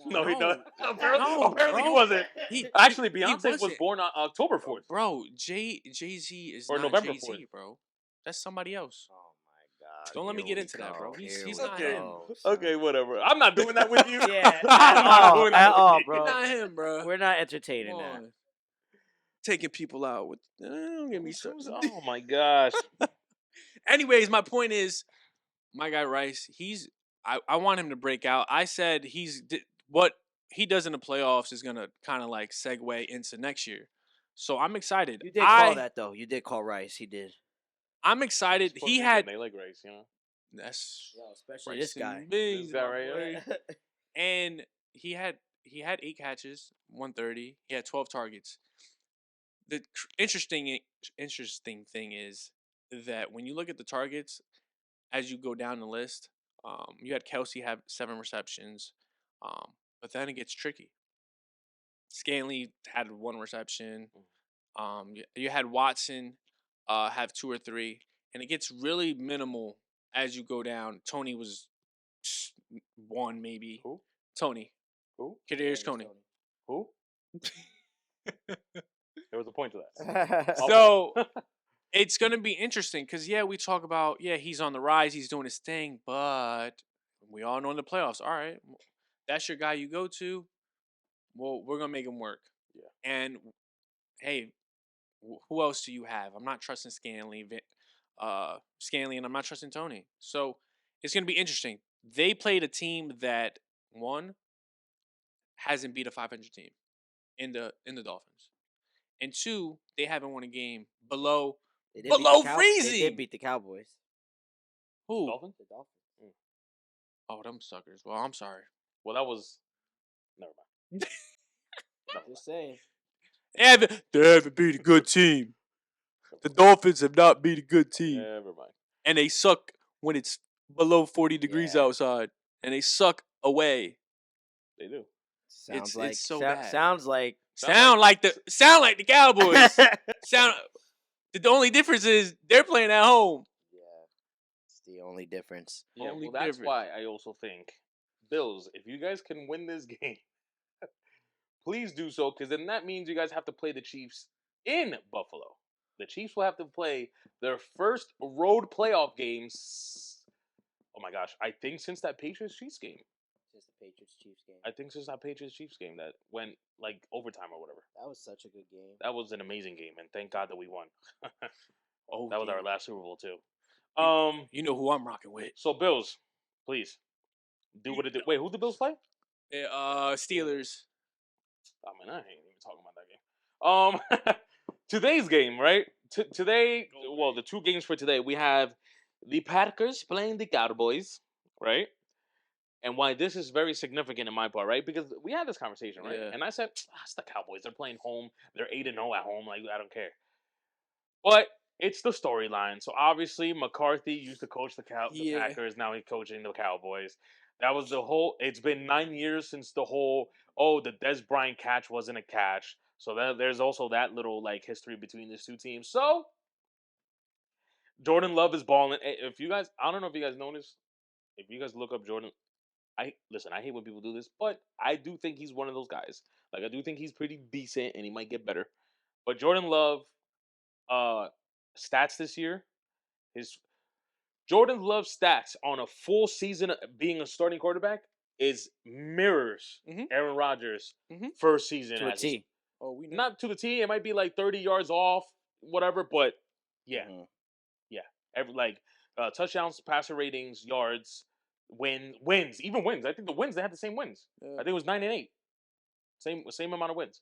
No, he No. doesn't. No, Apparently he bro. wasn't. He- Actually, he Beyonce was wasn't. born on October 4th. Bro, Jay-Z is Or not November Jay-Z, 4th. bro. That's somebody else. Oh my god. Don't let me Here get we into that, go. bro. He's Here not we him. go, son. Okay, whatever. I'm not doing that with you. Yeah, I'm not doing that at with all, you. bro. Not him, bro. We're not entertaining Come that. on. Taking people out with don't get me started. Oh my gosh. Anyways, my point is, my guy Rice, I want him to break out. I said what he does in the playoffs is gonna kind of like segue into next year. So I'm excited. You did call that though. You did call Rice. He did. I'm excited. Puerto He Rican, had they like rice, you know. that's Especially Rice this guy. and beans, This guy right my here. boy. And he had 8 catches, 130. He had 12 targets. The interesting thing is that when you look at the targets, as you go down the list, you had Kelsey have 7 receptions, but then it gets tricky. Scanley had 1 reception. You had Watson have 2 or 3, and it gets really minimal as you go down. Tony was 1 maybe. Who? Tony. Who? Kadarius Tony. Who? There was a point to that. So it's going to be interesting because, we talk about, he's on the rise. He's doing his thing. But we all know in the playoffs, all right, that's your guy you go to. Well, we're going to make him work. Yeah. And, hey, who else do you have? I'm not trusting Scanley, and I'm not trusting Tony. So it's going to be interesting. They played a team that, 1, hasn't beat a 500 team in the Dolphins. And 2, they haven't won a game below freezing. They did beat the Cowboys. Who? Dolphins? The Dolphins. Oh, them suckers. Well, I'm sorry. Well, that was. Never mind. Just saying. They haven't beat a good team. The Dolphins have not beat a good team. Never mind. And they suck when it's below 40 degrees outside. And they suck away. They do. Sounds It's so bad. Sounds like Sound like the Cowboys. The only difference is they're playing at home. Yeah, it's the only difference. Yeah, Only well, that's difference. why I also think, Bills, if you guys can win this game, please do so, because then that means you guys have to play the Chiefs in Buffalo. The Chiefs will have to play their first road playoff games. Oh my gosh, I think since that Patriots-Chiefs game. Patriots-Chiefs game. I think since that Patriots-Chiefs game that went like overtime or whatever. That was such a good game. That was an amazing game, and thank God that we won. Oh, that was yeah. our last Super Bowl too. You know who I'm rocking with. So Bills, please do what it did. Wait, who the Bills play? Steelers. I mean, I ain't even talking about that game. Today's game, right? Today, well, the two games for today, we have the Packers playing the Cowboys, right? And why this is very significant in my part, right? Because we had this conversation, right? Yeah. And I said, it's the Cowboys. They're playing home. They're 8-0 at home. Like, I don't care. But it's the storyline. So obviously, McCarthy used to coach the Packers. Now he's coaching the Cowboys. That was the whole. It's been 9 years since the whole. Oh, the Des Bryant catch wasn't a catch. So there's also that little like history between these two teams. So Jordan Love is balling. If you guys, I don't know if you guys noticed. If you guys look up Jordan, I hate when people do this, but I do think he's one of those guys. Like I do think he's pretty decent, and he might get better. But Jordan Love, stats this year, his Jordan Love's stats on a full season being a starting quarterback is mirrors Aaron Rodgers' first season To a as T. Oh, we know. not to the T. It might be like 30 yards off, whatever. But yeah, every touchdowns, passer ratings, yards, wins, even wins. I think the wins they had the same wins. Yeah. I think it was 9-8, same amount of wins.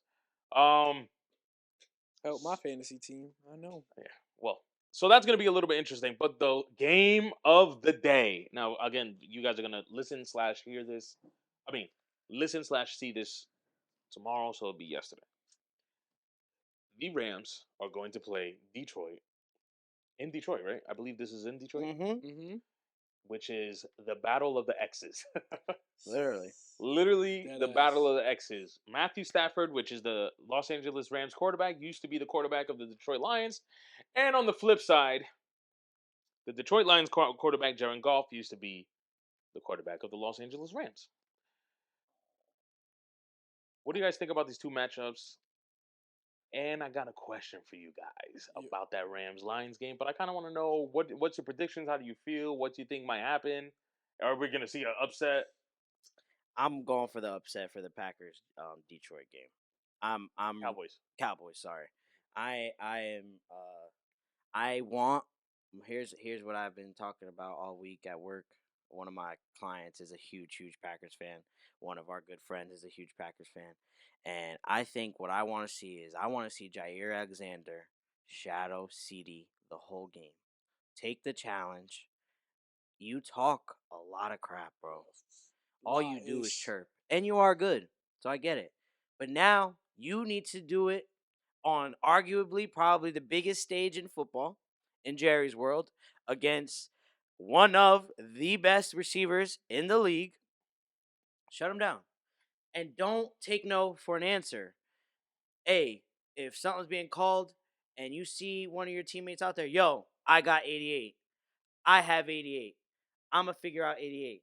Help my fantasy team. I know. Yeah, well. So that's going to be a little bit interesting. But the game of the day. Now, again, you guys are going to listen/hear this. I mean, listen/see this tomorrow, so it'll be yesterday. The Rams are going to play Detroit. In Detroit, right? I believe this is in Detroit. Which is the Battle of the X's. Literally the Battle of the X's. Matthew Stafford, which is the Los Angeles Rams quarterback, used to be the quarterback of the Detroit Lions. And on the flip side, the Detroit Lions quarterback, Jared Goff, used to be the quarterback of the Los Angeles Rams. What do you guys think about these two matchups? And I got a question for you guys about that Rams-Lions game. But I kind of want to know, what's your predictions? How do you feel? What do you think might happen? Are we going to see an upset? I'm going for the upset for the Packers Detroit game. I'm Cowboys, sorry. I want here's what I've been talking about all week at work. One of my clients is a huge Packers fan. One of our good friends is a huge Packers fan. And I think what I want to see is Jair Alexander shadow CD the whole game. Take the challenge. You talk a lot of crap, bro. All you do is chirp. And you are good. So I get it. But now you need to do it on arguably probably the biggest stage in football, in Jerry's world, against one of the best receivers in the league. Shut him down. And don't take no for an answer. Hey, if something's being called and you see one of your teammates out there, yo, I got 88. I have 88. I'm going to figure out 88.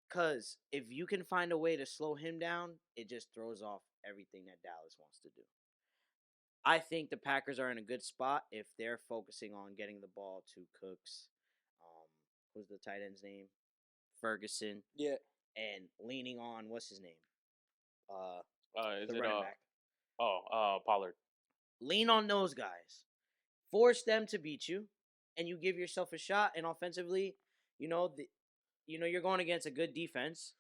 Because if you can find a way to slow him down, it just throws off everything that Dallas wants to do. I think the Packers are in a good spot if they're focusing on getting the ball to Cooks. Who's the tight end's name? Ferguson. Yeah. And leaning on, what's his name? The running back. Pollard. Lean on those guys. Force them to beat you, and you give yourself a shot. And offensively, you're going against a good defense.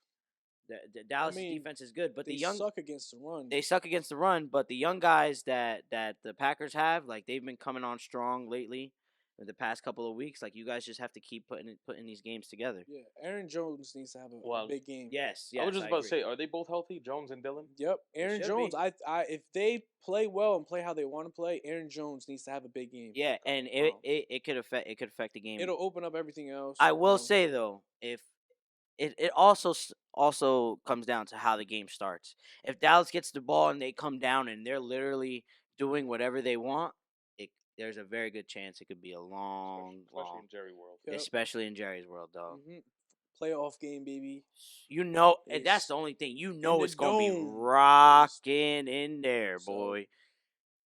The Dallas defense is good, but they suck against the run. They suck against the run, but the young guys that the Packers have, like they've been coming on strong lately. In the past couple of weeks, like you guys just have to keep putting these games together. Yeah, Aaron Jones needs to have a big game. Yes, I was just about to say, are they both healthy, Jones and Dillon? Yep, Aaron Jones. If they play well and play how they want to play, Aaron Jones needs to have a big game. Yeah, and it could affect the game. It'll open up everything else. I will say though, if it also comes down to how the game starts. If Dallas gets the ball and they come down and they're literally doing whatever they want, there's a very good chance it could be a long, especially in Jerry's world. Yep. Especially in Jerry's world, dog. Playoff game, baby. And that's the only thing. It's gonna be rocking in there, boy.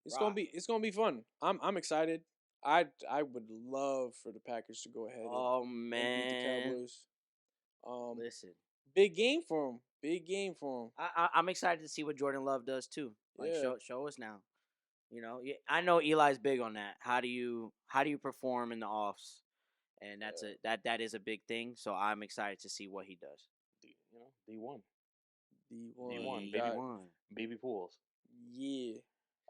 It's gonna be fun. I'm excited. I would love for the Packers to go ahead. And beat the Cowboys. Listen, Big game for him. Big game for him. I'm excited to see what Jordan Love does too. Like Yeah. show us now. You know, I know Eli's big on that. How do you perform in the offs? And that is a big thing. So I'm excited to see what he does. D1. D1. D1. Baby pools. Yeah.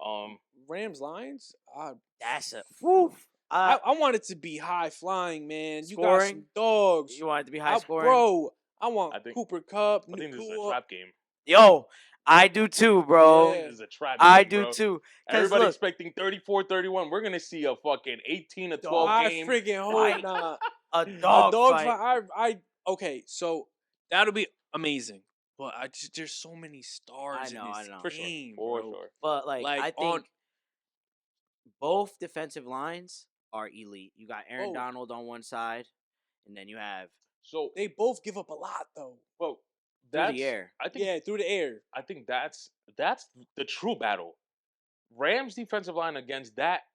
Um, Rams Lions. That's a woof. I want it to be high flying, man. You got Scoring? some dogs. You want it to be high scoring, bro. I want I think- Cooper Kupp. I think this is a Nakua. trap game. Yo, I do too, bro. I think this is a trap I game, do bro. too. Because Everybody look, expecting 34-31. We're gonna see a fucking 18-12 I game. freaking Fight. hope not. a dog fight. fight. Okay, so that'll be amazing. But there's so many stars I know, in I this know. For sure. game, For bro. sure. But like I on- think both defensive lines are elite. You got Aaron Oh. Donald on one side, and then you have So, They both give up a lot, though. well, through that's the air. I think Yeah, through the air. I think that's the true battle. Rams defensive line against that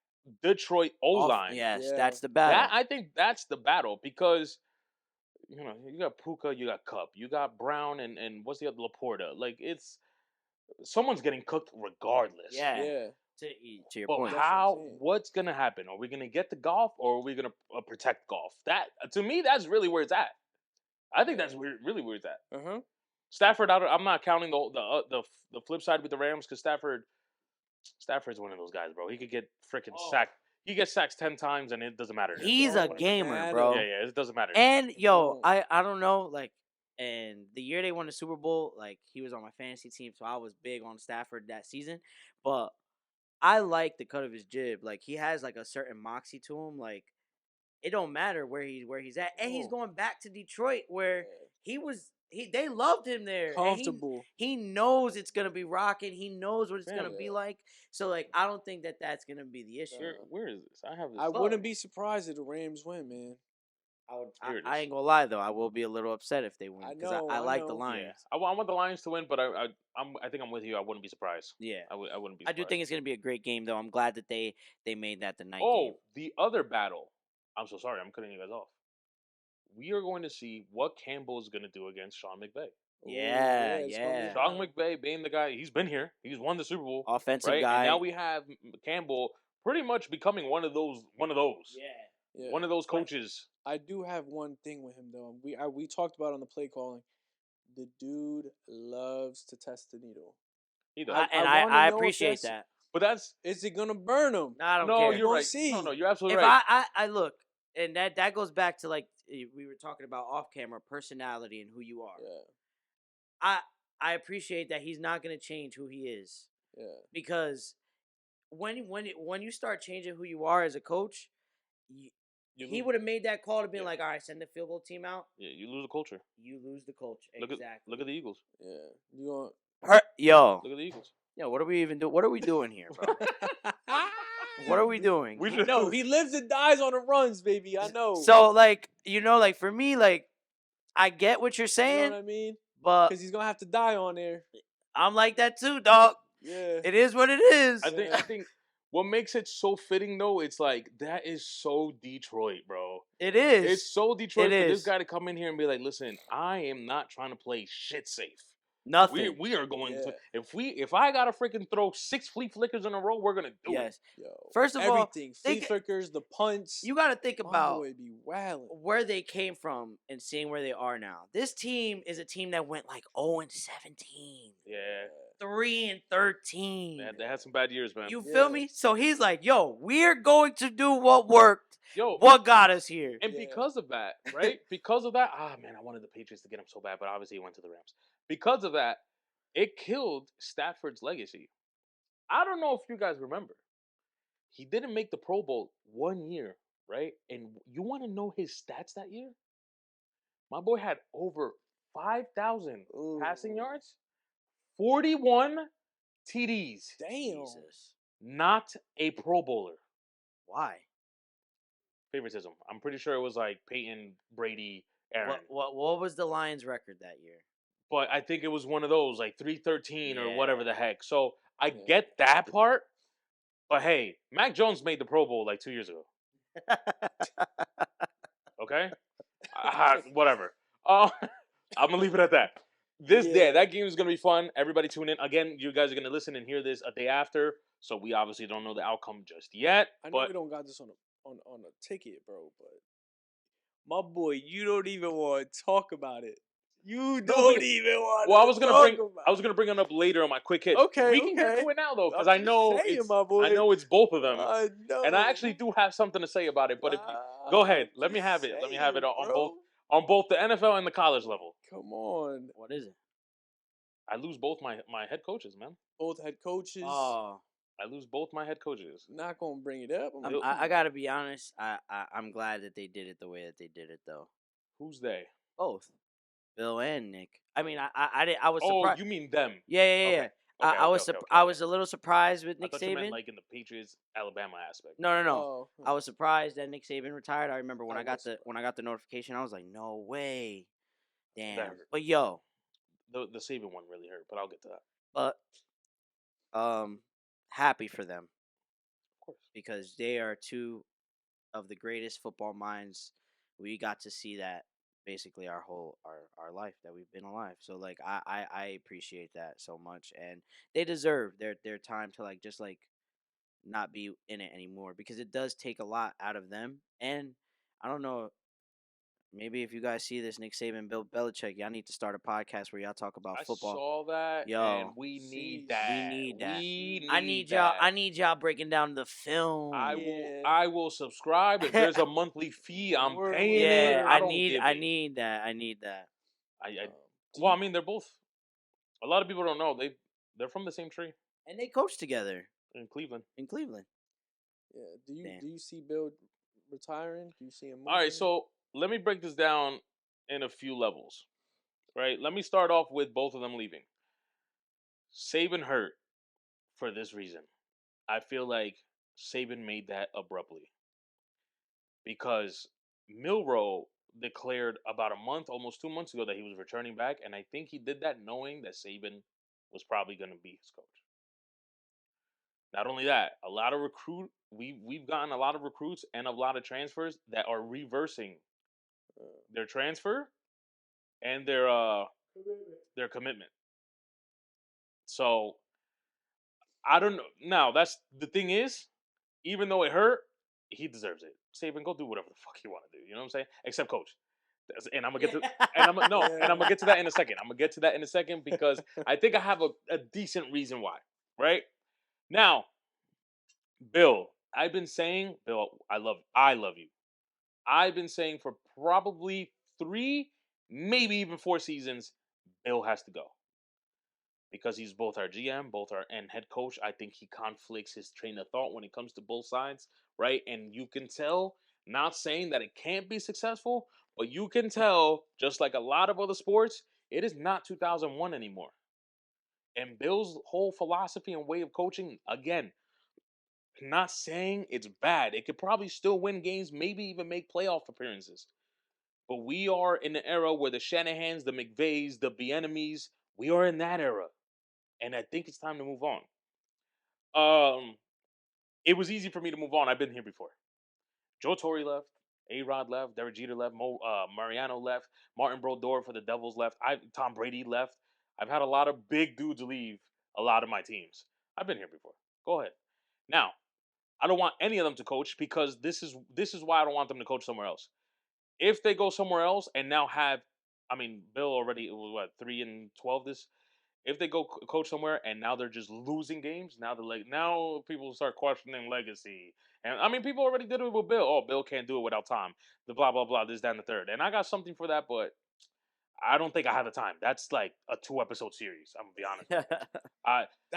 Detroit O line. Yes, Yeah. that's the battle. That I think that's the battle because you got Puka, you got Cup, you got Brown, and what's the other Laporta? Like it's someone's getting cooked regardless. Yeah. Yeah. To your But point. That's what I'm saying. what's gonna happen? Are we gonna get the golf, or are we gonna protect golf? That to me, that's really where it's at. I think that's really where it's at. Uh-huh. Stafford, I'm not counting the flip side with the Rams because Stafford's one of those guys, bro. He could get freaking sacked. He gets sacked 10 times and it doesn't matter. He's a Don't gamer, matter. bro. Yeah, it doesn't matter. And yo, Don't. I don't know, like, and the year they won the Super Bowl, like he was on my fantasy team, so I was big on Stafford that season. But I like the cut of his jib. Like he has like a certain moxie to him. Like it don't matter where he's at, and he's No. going back to Detroit where Yeah. they loved him there. and Comfortable. he knows it's gonna be rocking. He knows what it's gonna Yeah. be like. So like I don't think that's gonna be the issue. Where is this? I have this. I wouldn't be surprised if the Rams win, man. Here it I is. ain't gonna lie though. I will be a little upset if they win I because know, I I like the know. Lions. I want the Lions to win, but I think I'm with you. I wouldn't be surprised. Yeah. I wouldn't be. I do surprised. think it's gonna be a great game though. I'm glad that they made that the night Oh, game. the other battle. I'm so sorry. I'm cutting you guys off. We are going to see what Campbell is going to do against Sean McVay. Yeah, it's gonna be yeah. Sean McVay being the guy, he's been here. He's won the Super Bowl. Offensive right? guy. And now we have Campbell pretty much becoming one of those. Yeah. One of those coaches. I do have one thing with him though. We talked about on the play calling. The dude loves to test the needle. He does. I wanna I know if appreciate that's- that. But that's Is it gonna burn him? No, I don't no, care. you're We'll right. see. No, you're absolutely If right. I look, and that goes back to like we were talking about off camera personality and who you are. Yeah. I appreciate that he's not gonna change who he is Yeah. because when you start changing who you are as a coach, he would have made that call to be like, all right, send the field goal team out. Yeah, you lose the culture. You lose the coach. Look Exactly. at the Eagles. Yeah. You going Yo, Look at the Eagles. what are we even doing? What are we doing here, bro? What are we doing? We I should know he lives and dies on the runs, baby. I know. So like like for me, like I get what you're you know saying, what I mean? but Because he's gonna have to die on there. I'm like that too, dog. Yeah. It is what it is. I think what makes it so fitting though, it's like that is so Detroit, bro. It is. It's so Detroit It for is. this guy to come in here and be like, listen, I am not trying to play shit safe. Nothing. We are going to Yeah. if I gotta freaking throw 6 flea flickers in a row, we're gonna do it. Yes. Yo. First of all, everything. Flea think- flickers, the punts. You got to think My about boy be wildin'. where they came from and seeing where they are now. This team is a team that went like 0-17, Yeah. 3-13. They had some bad years, man. You Yeah. feel me? So he's like, "Yo, we're going to do what worked. Yo, What got us here?" and Yeah. because of that, right? Because of that, man, I wanted the Patriots to get him so bad, but obviously he went to the Rams. Because of that, it killed Stafford's legacy. I don't know if you guys remember. He didn't make the Pro Bowl 1 year, right? And you want to know his stats that year? My boy had over 5,000 passing Ooh. yards, 41 TDs. Damn. Jesus. Not a Pro Bowler. Why? Favoritism. I'm pretty sure it was like Peyton, Brady, Aaron. What was the Lions' record that year? But I think it was one of those, like 313 or whatever the Yeah. heck. So I Yeah. get that part. But hey, Mac Jones made the Pro Bowl like 2 years ago. Okay? Whatever. I'm gonna leave it at that. That game is gonna be fun. Everybody tune in. Again, you guys are gonna listen and hear this a day after, so we obviously don't know the outcome just yet. I know we don't got this on a ticket, bro, but my boy, you don't even want to talk about it. You don't even want to talk about it. I was gonna bring it up later on my quick hits. Okay, we can get to it now though, because I'm I know just saying, it's my boy. I know it's both of them, I know. and I actually do have something to say about it. But if you, go ahead, let me have it. Let me have it on both the NFL and the college level. Come on. What is it? I lose both my head coaches, man. Both head coaches. Oh, I lose both my head coaches. Not gonna bring it up. I gotta be honest. I'm glad that they did it the way that they did it, though. Who's they? Both, Bill and Nick. I mean, I was surprised. Oh, you mean them? Yeah. Okay. I was a little surprised with Nick I thought you Saban. meant like in the Patriots Alabama aspect. No. Oh. I was surprised that Nick Saban retired. I remember when I got the notification, I was like, no way, damn. But yo, the Saban one really hurt, but I'll get to that. But happy for them, of course, because they are two of the greatest football minds. We got to see that basically our life that we've been alive. So like I appreciate that so much, and they deserve their time to like just like not be in it anymore, because it does take a lot out of them. And I don't know, maybe if you guys see this, Nick Saban, Bill Belichek, y'all need to start a podcast where y'all talk about football. I saw that. Yo, and we need that. I need y'all breaking down the film. I will subscribe. If there's a monthly fee, I'm paying it. I need that. Well, I mean, they're both. A lot of people don't know they're from the same tree, and they coach together in Cleveland. Yeah. Do you see Bill retiring? Do you see him moving? All right, so let me break this down in a few levels. Right? Let me start off with both of them leaving. Saban hurt for this reason. I feel like Saban made that abruptly, because Milroe declared about a month, almost 2 months ago, that he was returning back, and I think he did that knowing that Saban was probably going to be his coach. Not only that, we've gotten a lot of recruits and a lot of transfers that are reversing their transfer and their commitment. So I don't know. Now that's the thing is, even though it hurt, he deserves it. Saban, go do whatever the fuck you want to do. You know what I'm saying? Except coach. And I'm gonna get to I'm gonna get to that in a second. I'm gonna get to that in a second, because I think I have a decent reason why. Right? Now, Bill, I've been saying, Bill, I love you. I've been saying for probably 3, maybe even 4 seasons, Bill has to go. Because he's both our GM, and head coach. I think he conflicts his train of thought when it comes to both sides, right? And you can tell, not saying that it can't be successful, but you can tell, just like a lot of other sports, it is not 2001 anymore. And Bill's whole philosophy and way of coaching, again, not saying it's bad. It could probably still win games, maybe even make playoff appearances. But we are in the era where the Shanahans, the McVays, the Bieniemys, we are in that era. And I think it's time to move on. It was easy for me to move on. I've been here before. Joe Torre left. A-Rod left. Derek Jeter left. Mariano left. Martin Brodeur for the Devils left. Tom Brady left. I've had a lot of big dudes leave a lot of my teams. I've been here before. Go ahead. Now, I don't want any of them to coach, because this is why I don't want them to coach somewhere else. If they go somewhere else and now Bill already was 3-12 this. If they go coach somewhere and now they're just losing games, now people start questioning legacy. And people already did it with Bill. Oh, Bill can't do it without time. The blah blah blah. This, that, and the third. And I got something for that, but I don't think I have the time. That's like a 2-episode series. I'm gonna be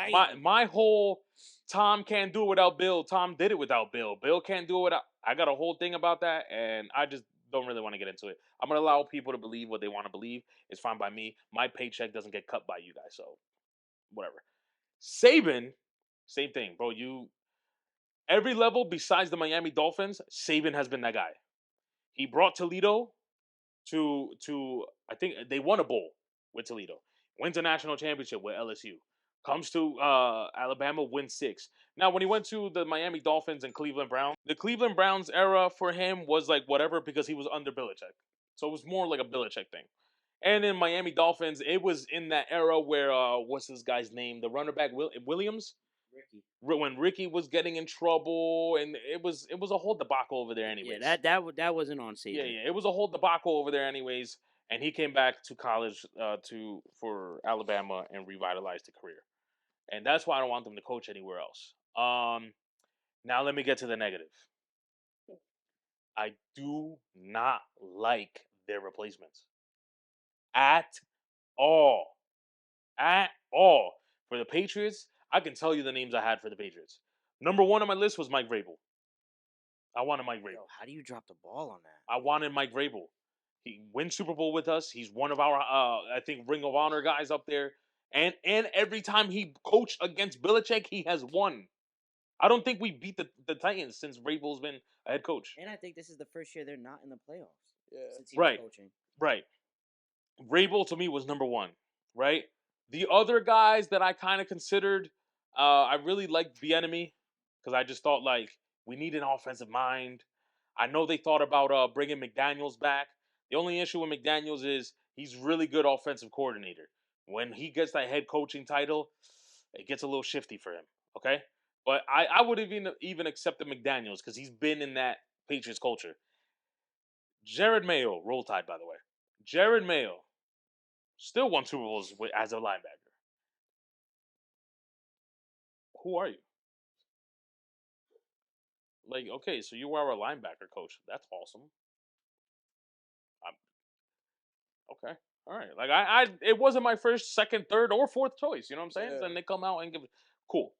honest. My whole Tom can't do it without Bill. Tom did it without Bill. Bill can't do it without. I got a whole thing about that, and I just don't really want to get into it. I'm gonna allow people to believe what they want to believe. It's fine by me. My paycheck doesn't get cut by you guys, so whatever. Saban, same thing, bro. Every level besides the Miami Dolphins, Saban has been that guy. He brought Toledo to I think they won a bowl with Toledo. Wins a national championship with LSU. Comes to Alabama, wins 6. Now, when he went to the Miami Dolphins and Cleveland Browns, the Cleveland Browns era for him was like whatever, because he was under Belichek. So it was more like a Belichek thing. And in Miami Dolphins, it was in that era where what's this guy's name? The runner back Williams. Ricky. When Ricky was getting in trouble, and it was a whole debacle over there, anyways. Yeah, that wasn't on Saban. Yeah, it was a whole debacle over there, anyways. And he came back to college for Alabama and revitalized the career. And that's why I don't want them to coach anywhere else. Now let me get to the negative. I do not like their replacements at all. At all. For the Patriots, I can tell you the names I had for the Patriots. Number 1 on my list was Mike Vrabel. I wanted Mike Vrabel. Yo, how do you drop the ball on that? I wanted Mike Vrabel. He wins Super Bowl with us. He's one of our, I think, Ring of Honor guys up there. And every time he coached against Belichek, he has won. I don't think we beat the Titans since Vrabel's been a head coach. And I think this is the first year they're not in the playoffs. Yeah. Since he was coaching. Right. Vrabel to me was number 1. Right. The other guys that I kind of considered, I really liked Bieniemy because I just thought like we need an offensive mind. I know they thought about bringing McDaniels back. The only issue with McDaniels is he's really good offensive coordinator. When he gets that head coaching title, it gets a little shifty for him. Okay, but I would have even accepted McDaniels because he's been in that Patriots culture. Jared Mayo, Roll Tide, by the way. Jared Mayo still won Super Bowls as a linebacker. Who are you? Like, okay, so you are a linebacker coach. That's awesome. Okay. All right. Like it wasn't my first, second, third, or fourth choice. You know what I'm saying? Yeah. Then they come out and give it cool.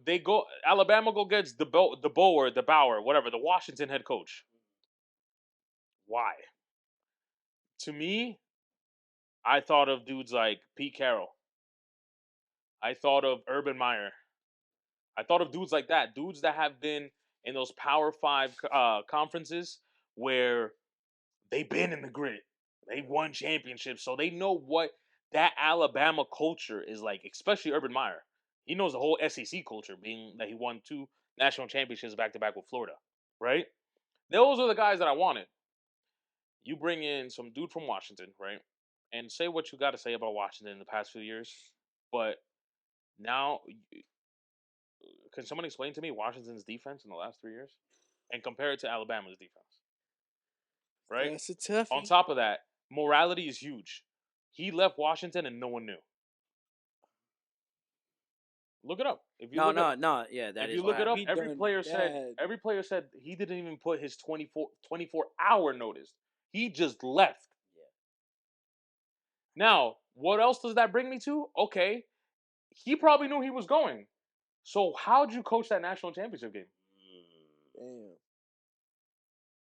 They go Alabama gets the Bauer, whatever, the Washington head coach. Why? To me, I thought of dudes like Pete Carroll. I thought of Urban Meyer. I thought of dudes like that, dudes that have been in those Power 5 conferences where they've been in the grit. They won championships, so they know what that Alabama culture is like, especially Urban Meyer. He knows the whole SEC culture, being that he won 2 national championships back-to-back with Florida, right? Those are the guys that I wanted. You bring in some dude from Washington, right? And say what you got to say about Washington in the past few years, but now, can someone explain to me Washington's defense in the last 3 years and compare it to Alabama's defense? Right? That's a toughie. On top of that, morality is huge. He left Washington and no one knew. Look it up. If you Yeah, that if is. you look it up, He every done player bad. said he didn't even put his 24-hour notice. He just left. Yeah. Now, what else does that bring me to? Okay, he probably knew he was going. So how'd you coach that national championship game? Damn.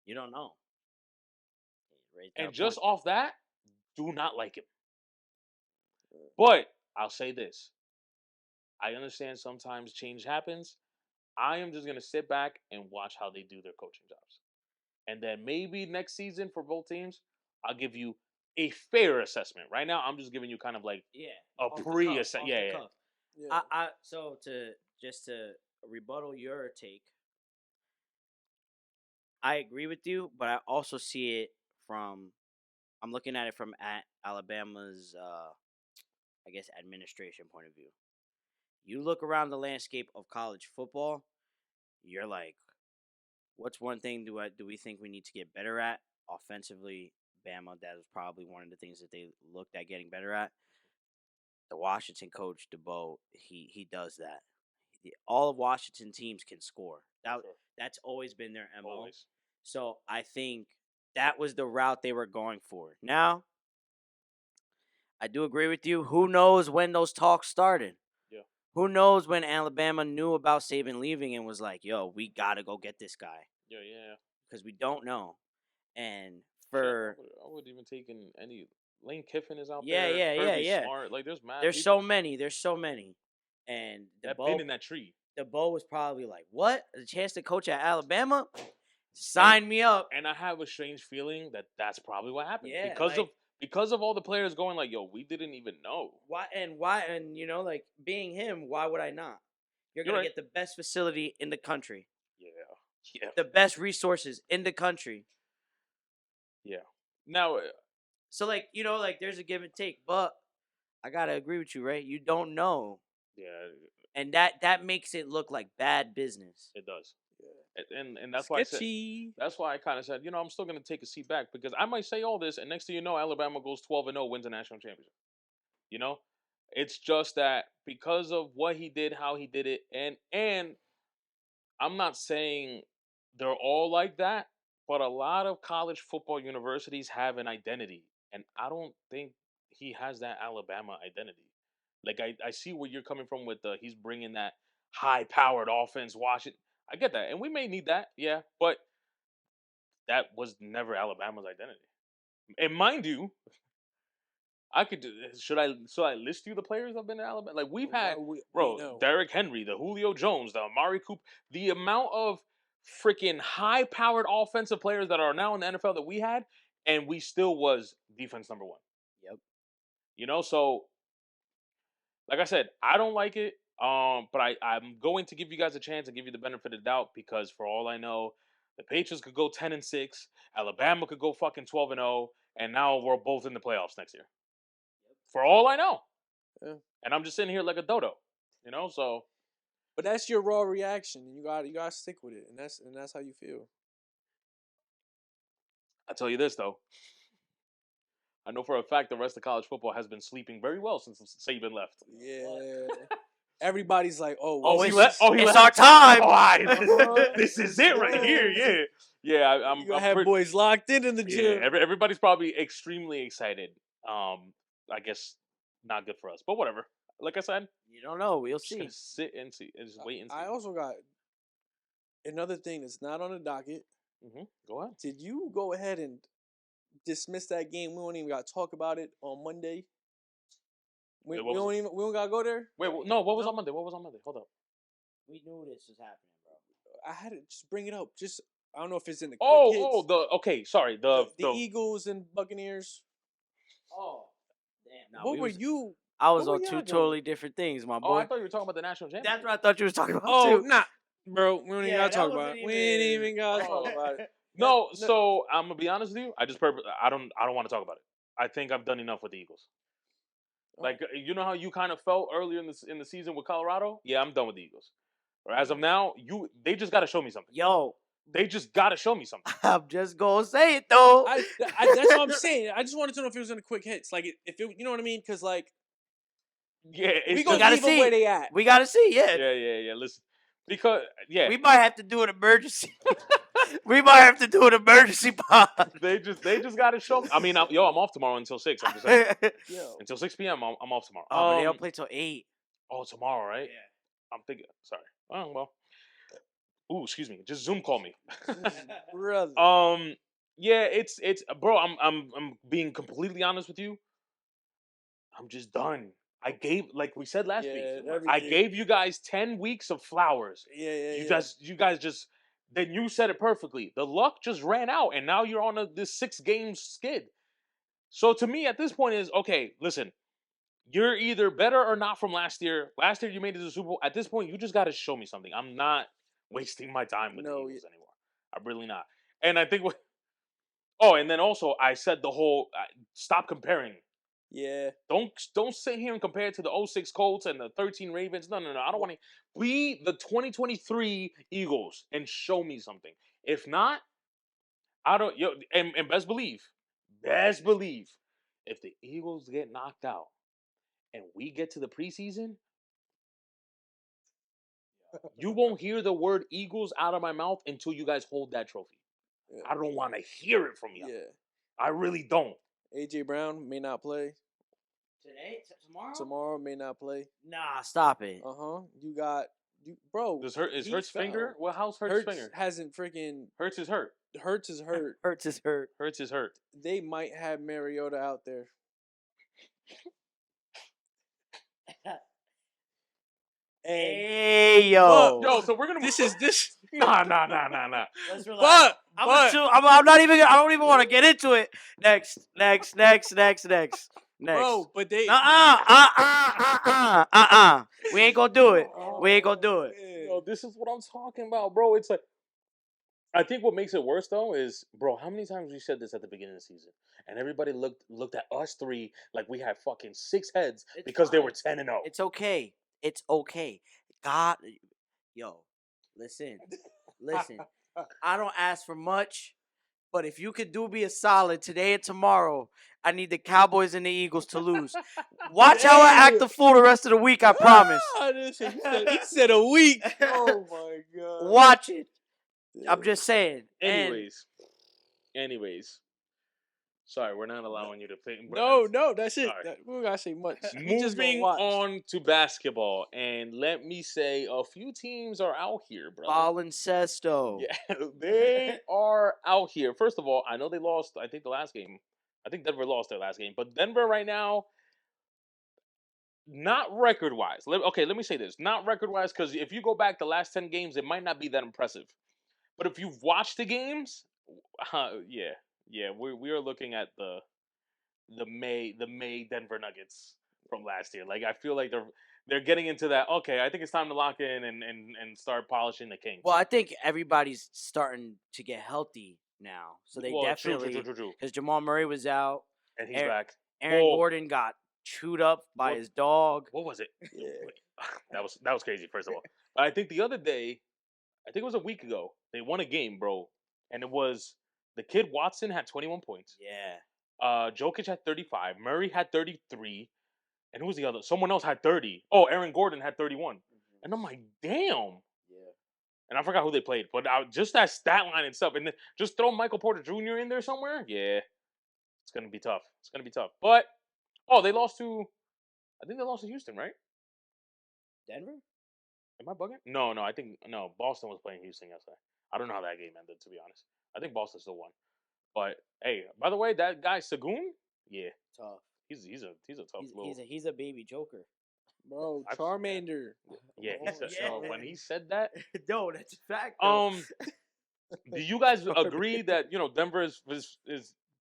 You don't know. And just off that, do not like him. But I'll say this. I understand sometimes change happens. I am just going to sit back and watch how they do their coaching jobs. And then maybe next season for both teams, I'll give you a fair assessment. Right now, I'm just giving you kind of like a pre-assessment. Yeah. So to rebuttal your take, I agree with you, but I also see it I'm looking at it from Alabama's, I guess, administration point of view. You look around the landscape of college football, you're like, what's one thing do we think we need to get better at? Offensively, Bama, that was probably one of the things that they looked at getting better at. The Washington coach, DeBow, he does that. All of Washington teams can score. That's always been their MO. Always. So I think that was the route they were going for. Now, I do agree with you. Who knows when those talks started? Yeah. Who knows when Alabama knew about Saban leaving and was like, yo, we got to go get this guy. Yeah. Because we don't know. And I would even take in any. Lane Kiffin is out yeah, there. Yeah. Smart. Like, there's mad There's people. so many. And that been in that tree. DeBow was probably like, what? A chance to coach at Alabama? Sign me up. And I have a strange feeling that that's probably what happened. Yeah, because of all the players going like, yo, we didn't even know. Why, and like, being him, why would I not? You're going to get the best facility in the country. Yeah. The best resources in the country. Yeah. Now, So like there's a give and take, but I gotta agree with you, right? You don't know, Yeah, and that makes it look like bad business. it does. And that's why I said. Sketchy. That's why I kind of said, I'm still going to take a seat back because I might say all this, and next thing you know, Alabama goes 12-0, wins a national championship. You know, it's just that because of what he did, how he did it, and I'm not saying they're all like that, but a lot of college football universities have an identity, and I don't think he has that Alabama identity. Like I see where you're coming from with he's bringing that high-powered offense. Washington, I get that, and we may need that, yeah, but that was never Alabama's identity. And mind you, I could do. Should I list you the players that've been in Alabama? Like we've had, Derrick Henry, the Julio Jones, the Amari Cooper, the amount of freaking high-powered offensive players that are now in the NFL that we had, and we still was defense number one. Yep. So like I said, I don't like it. But I'm going to give you guys a chance and give you the benefit of the doubt because for all I know, the Patriots could go 10-6, Alabama could go fucking 12-0, and now we're both in the playoffs next year. For all I know. Yeah. And I'm just sitting here like a dodo. So but that's your raw reaction, and you gotta stick with it, and that's how you feel. I tell you this though. I know for a fact the rest of college football has been sleeping very well since Saban left. Yeah. Everybody's like, it's our time. This is it right here. Yeah. I'm have boys locked in the gym. Yeah, everybody's probably extremely excited. I guess not good for us, but whatever. Like I said, you don't know. We'll see. Just sit and see, and just wait and see. I also got another thing that's not on the docket. Mm-hmm. Go ahead. Did you go ahead and dismiss that game? We don't even got to talk about it on Monday. We don't gotta go there. Wait, no. What was on Monday? Hold up. We knew this was happening, bro. I had to just bring it up. Just I don't know if it's in the sorry the Eagles and Buccaneers. Oh, damn! What were you? I was on two totally different things, my boy. Oh, I thought you were talking about the national championship. That's what I thought you were talking about. Oh, nah, bro. We don't even gotta talk about it. We ain't even gotta talk about it. No, so I'm gonna be honest with you. I don't want to talk about it. I think I've done enough with the Eagles. Like you know how you kind of felt earlier in the season with Colorado? Yeah, I'm done with the Eagles. Or as of now, they just got to show me something. Yo, they just got to show me something. I'm just gonna say it though. That's what I'm saying. I just wanted to know if it was in the quick hits, like if it, you know what I mean? Because like, yeah, we gonna leave them where they at. We gotta see, yeah. Yeah. Listen, because we might have to do an emergency. We might have to do an emergency pod. They just got to show me. I mean, I'm off tomorrow until 6. I'm just saying. Until 6 p.m. I'm off tomorrow. Oh, but they don't play till 8. Oh, tomorrow, right? Yeah. I'm thinking. Sorry. Oh well. Ooh, excuse me. Just Zoom call me. Brother. Yeah, it's bro. I'm being completely honest with you. I'm just done. I gave, like we said last week, I gave you guys 10 weeks of flowers. Yeah. You guys just. Then you said it perfectly. The luck just ran out, and now you're on this 6-game skid. So to me, at this point, is okay. Listen, you're either better or not from last year. Last year you made it to the Super Bowl. At this point, you just got to show me something. I'm not wasting my time with the Eagles anymore. I'm really not. And I think and then also I said the whole stop comparing. Yeah. Don't sit here and compare it to the 06 Colts and the 13 Ravens. No. I don't want to be the 2023 Eagles and show me something. If not, I don't. And best believe, if the Eagles get knocked out and we get to the preseason, you won't hear the word Eagles out of my mouth until you guys hold that trophy. Yeah. I don't want to hear it from you. Yeah. I really don't. A.J. Brown may not play. Today? Tomorrow? Tomorrow may not play. Nah, stop it. Bro. Is Hurts' finger? Well, how's Hurts' finger? Hasn't freaking. Hurts is hurt. Hurts is hurt. Hurts is hurt. Hurts is hurt. They might have Mariota out there. Hey yo, so we're gonna. This. Nah. Let's relax. I'm not even. I don't even want to get into it. Next. Bro, but they. We ain't gonna do it. Yo, this is what I'm talking about, bro. It's like I think what makes it worse though is, bro, how many times we said this at the beginning of the season, and everybody looked at us three like we had fucking 6 heads It's because they fine. were 10-0. It's okay. It's okay. God, yo, listen. I don't ask for much, but if you could do me a solid today and tomorrow, I need the Cowboys and the Eagles to lose. Watch how I act the fool the rest of the week. I promise. He said a week. Oh my god. Watch it. I'm just saying. Anyways. Sorry, we're not allowing you to pick. No, that's it. Sorry. We don't gotta say much. Moving on to basketball, and let me say a few teams are out here, brother. Baloncesto. Yeah, they are out here. First of all, I know they lost, I think, the last game. I think Denver lost their last game. But Denver right now, not record-wise. Let me say this. Not record-wise, because if you go back the last 10 games, it might not be that impressive. But if you've watched the games, yeah, we are looking at the May Denver Nuggets from last year. Like I feel like they're getting into that. Okay, I think it's time to lock in and start polishing the Kings. Well, I think everybody's starting to get healthy now, so they definitely true. because Jamal Murray was out And he's back. Aaron Gordon got chewed up by his dog. What was it? Yeah. That was crazy. First of all, but I think the other day, I think it was a week ago, they won a game, bro, and it was the kid Watson had 21 points. Yeah. Jokic had 35. Murray had 33. And who was the other? Someone else had 30. Oh, Aaron Gordon had 31. Mm-hmm. And I'm like, damn. Yeah. And I forgot who they played. But just that stat line itself. And then just throw Michael Porter Jr. in there somewhere. Yeah. It's going to be tough. But, they lost to, I think they lost to Houston, right? Denver? Am I bugging? No, Boston was playing Houston yesterday. I don't know how that game ended, to be honest. I think Boston still won. But, hey, by the way, that guy, Sagoon, yeah. Tough. He's a tough little. He's a baby joker, bro. Charmander. Yeah, when he said that, no, that's a fact. Though. Do you guys agree that Denver is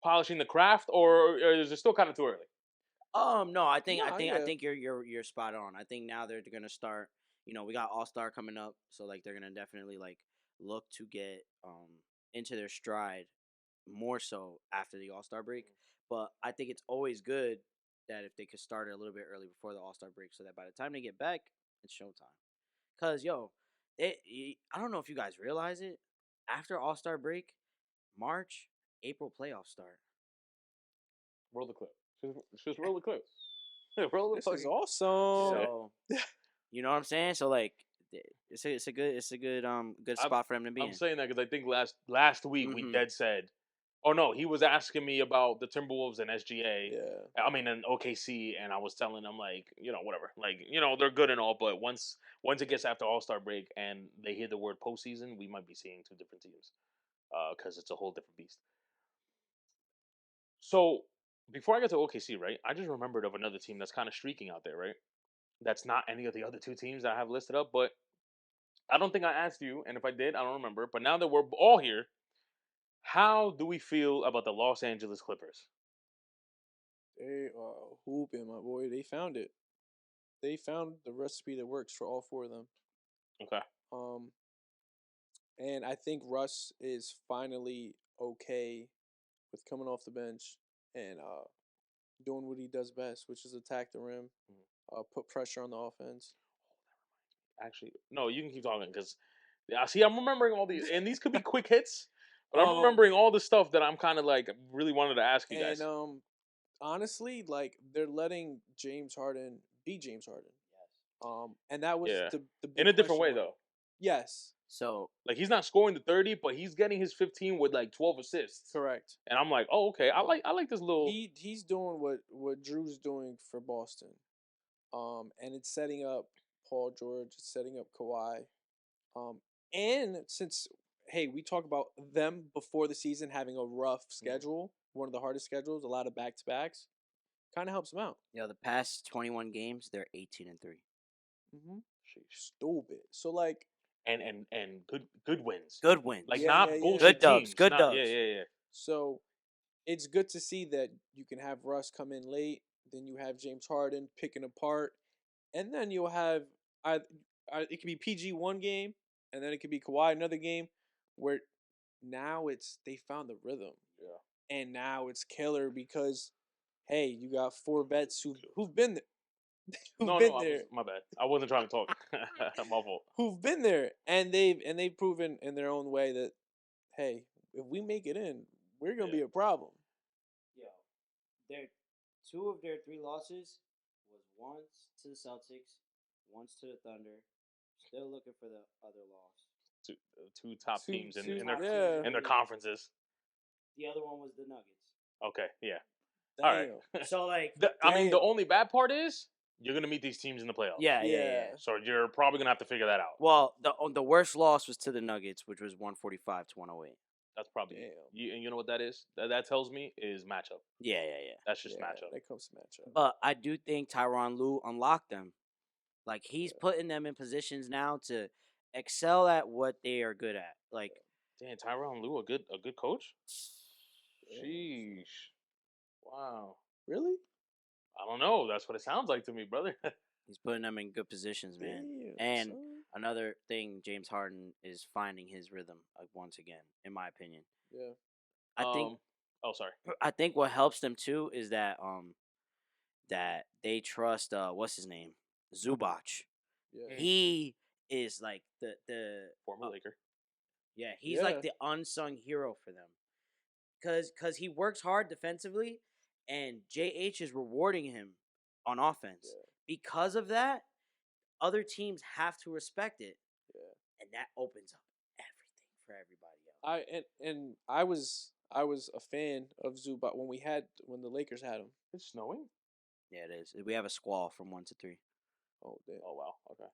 polishing the craft, or is it still kind of too early? No, I think you're spot on. I think now they're gonna start. We got All-Star coming up, so like they're gonna definitely like look to get into their stride more so after the All-Star break. But I think it's always good that if they could start it a little bit early before the All-Star break, so that by the time they get back, it's showtime. Cause I don't know if you guys realize it. After All-Star break, March, April playoffs start. Roll the clip. Just roll the clip. Roll the This is awesome. So, you know what I'm saying? So like, it's a good spot for them to be in. I'm saying that because I think last week we dead said. Oh no, he was asking me about the Timberwolves and SGA. Yeah. I mean, and OKC, and I was telling him like, whatever, like, they're good and all, but once it gets after All-Star break and they hear the word postseason, we might be seeing two different teams, because it's a whole different beast. So before I get to OKC, right, I just remembered of another team that's kind of streaking out there, right? That's not any of the other two teams that I have listed up, but I don't think I asked you, and if I did, I don't remember. But now that we're all here. How do we feel about the Los Angeles Clippers? They are hooping, my boy. They found it. They found the recipe that works for all four of them. Okay. And I think Russ is finally okay with coming off the bench and doing what he does best, which is attack the rim, put pressure on the offense. Actually, no, you can keep talking because I'm remembering all these, and these could be quick hits. But I'm remembering all the stuff that I'm kind of like really wanted to ask you guys. And honestly, like they're letting James Harden be James Harden. Yes. And that was the big in a different way though. Yes. So like he's not scoring the 30, but he's getting his 15 with like 12 assists. Correct. And I'm like, oh okay, I like this little. He's doing what Drew's doing for Boston. And it's setting up Paul George. It's setting up Kawhi. And since. Hey, we talk about them before the season having a rough schedule, one of the hardest schedules, a lot of back-to-backs. Kind of helps them out. The past 21 games, they're 18-3. Mm-hmm. Stupid. So like, and good wins. Good wins. Like not Good bullshit dubs. Teams. Good dubs. Yeah. So it's good to see that you can have Russ come in late, then you have James Harden picking apart, and then you'll have it could be PG one game, and then it could be Kawhi another game. Where now they found the rhythm. Yeah. And now it's killer because, hey, you got 4 vets who've been there. My bad. I wasn't trying to talk. My fault. Who've been there, and they've proven in their own way that, hey, if we make it in, we're gonna be a problem. Yo, their 2 of their 3 losses was once to the Celtics, once to the Thunder. Still looking for the other loss. Two top teams in their conferences. The other one was the Nuggets. Okay, yeah. Damn. All right. So like, I mean, the only bad part is you're gonna meet these teams in the playoffs. yeah. So you're probably gonna have to figure that out. Well, the worst loss was to the Nuggets, which was 145 to 108. That's probably and you know what that is? That tells me is matchup. Yeah. That's just matchup. That comes to matchup. But I do think Tyronn Lue unlocked them. Like he's putting them in positions now to excel at what they are good at. Like, damn, Tyronn Lue, a good coach. Sheesh. Wow. Really? I don't know. That's what it sounds like to me, brother. he's putting them in good positions, man. Damn, And son. another thing, James Harden is finding his rhythm once again, in my opinion. Yeah. I think. Oh, sorry. I think what helps them too is that that they trust what's his name, Zubac. Yeah. He is like the Former Laker. Yeah, he's like the unsung hero for them. Cause he works hard defensively, and JH is rewarding him on offense. Yeah. Because of that, other teams have to respect it. Yeah. And that opens up everything for everybody else. I was a fan of Zubac when the Lakers had him. It's snowing? Yeah, it is. We have a squall from 1 to 3. Oh damn. Oh wow. Okay.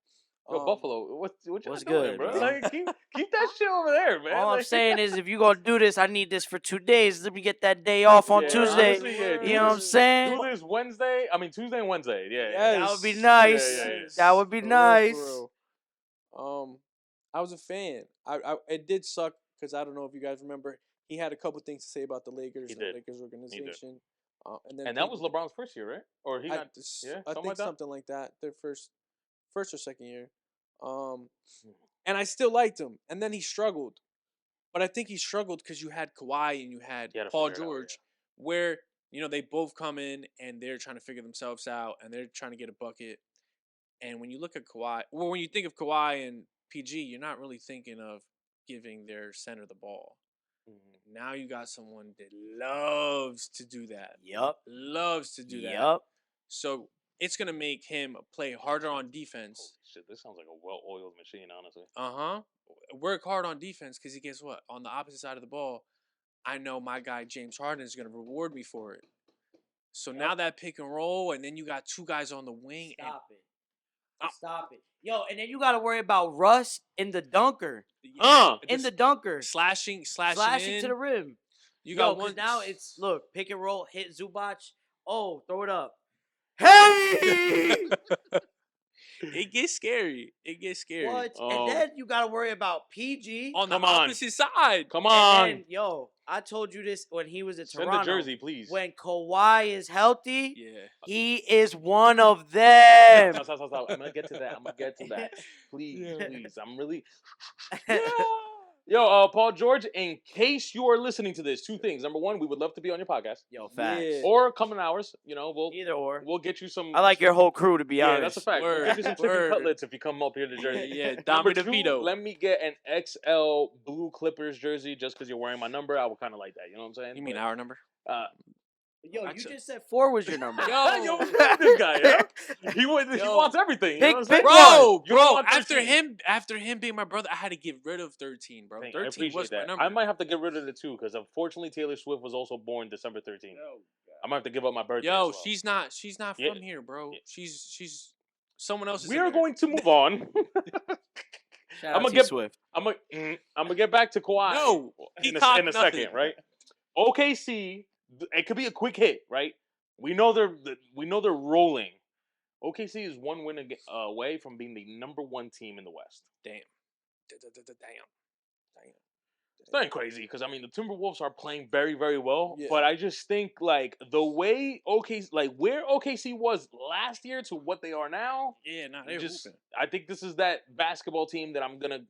Yo, Buffalo, what you what's doing, good, bro? bro? Like, keep that shit over there, man. All I'm Like, saying is, if you gonna do this, I need this for 2 days. Let me get that day off on Tuesday. honestly, You know what I'm saying? Do this Wednesday. I mean Tuesday and Wednesday. Yeah. Yes. That would be nice. Yeah. That would be For nice. real, for real. I was a fan. I it did suck because I don't know if you guys remember. He had a couple things to say about the Lakers, He did. Lakers organization. And that was LeBron's first year, right? Or he got I think something like that. Their first or second year. And I still liked him. And then he struggled. But I think he struggled because you had Kawhi and you had Paul George, where, they both come in and they're trying to figure themselves out and they're trying to get a bucket. And when you look at Kawhi, when you think of Kawhi and PG, you're not really thinking of giving their center the ball. Mm-hmm. Now you got someone that loves to do that. Yup. Loves to do that. Yup. So it's going to make him play harder on defense. Holy shit, this sounds like a well-oiled machine, honestly. Work hard on defense because guess what? On the opposite side of the ball, I know my guy James Harden is going to reward me for it. So now that pick and roll, and then you got 2 guys on the wing. Stop it. Yo, and then you got to worry about Russ in the dunker. In the dunker. Slashing in. To the rim. You got one. Now it's, look, pick and roll, hit Zubac. Oh, throw it up. Hey! It gets scary. What? And then you got to worry about PG. On the opposite side. Come on. And then, I told you this when he was in Toronto. Send the jersey, please. When Kawhi is healthy, he is one of them. Stop. I'm going to get to that. Please. I'm really... Yo, Paul George, in case you are listening to this, 2 things. Number 1, we would love to be on your podcast. Yo, facts. Yeah. Or come in ours. We'll either or. We'll get you some. I like your whole crew, to be honest. Yeah, that's a fact. We'll get you some chicken cutlets if you come up here to Jersey. Yeah, Number 2, DeVito. let me get an XL Blue Clippers jersey just because you're wearing my number. I would kind of like that. You know what I'm saying? You mean our number? Yo, you just said 4 was your number. Yo, this guy, he wants everything. Big bro. After him being my brother, I had to get rid of 13, bro. 13 was my number. I might have to get rid of the 2 because unfortunately Taylor Swift was also born December 13th. I might have to give up my birthday. Yo, as well. she's not from here, bro. Yeah. She's someone else's. We are going to move on. I'm gonna get Swift. I'm gonna get back to Kawhi. No, in a second, right? OKC. It could be a quick hit, right? We know they're rolling. OKC is 1 win away from being the number 1 team in the West. Damn. It's not crazy because the Timberwolves are playing very, very well. Yeah. But I just think the way where OKC was last year to what they are now. Yeah, they're hooping. I think this is that basketball team that I'm gonna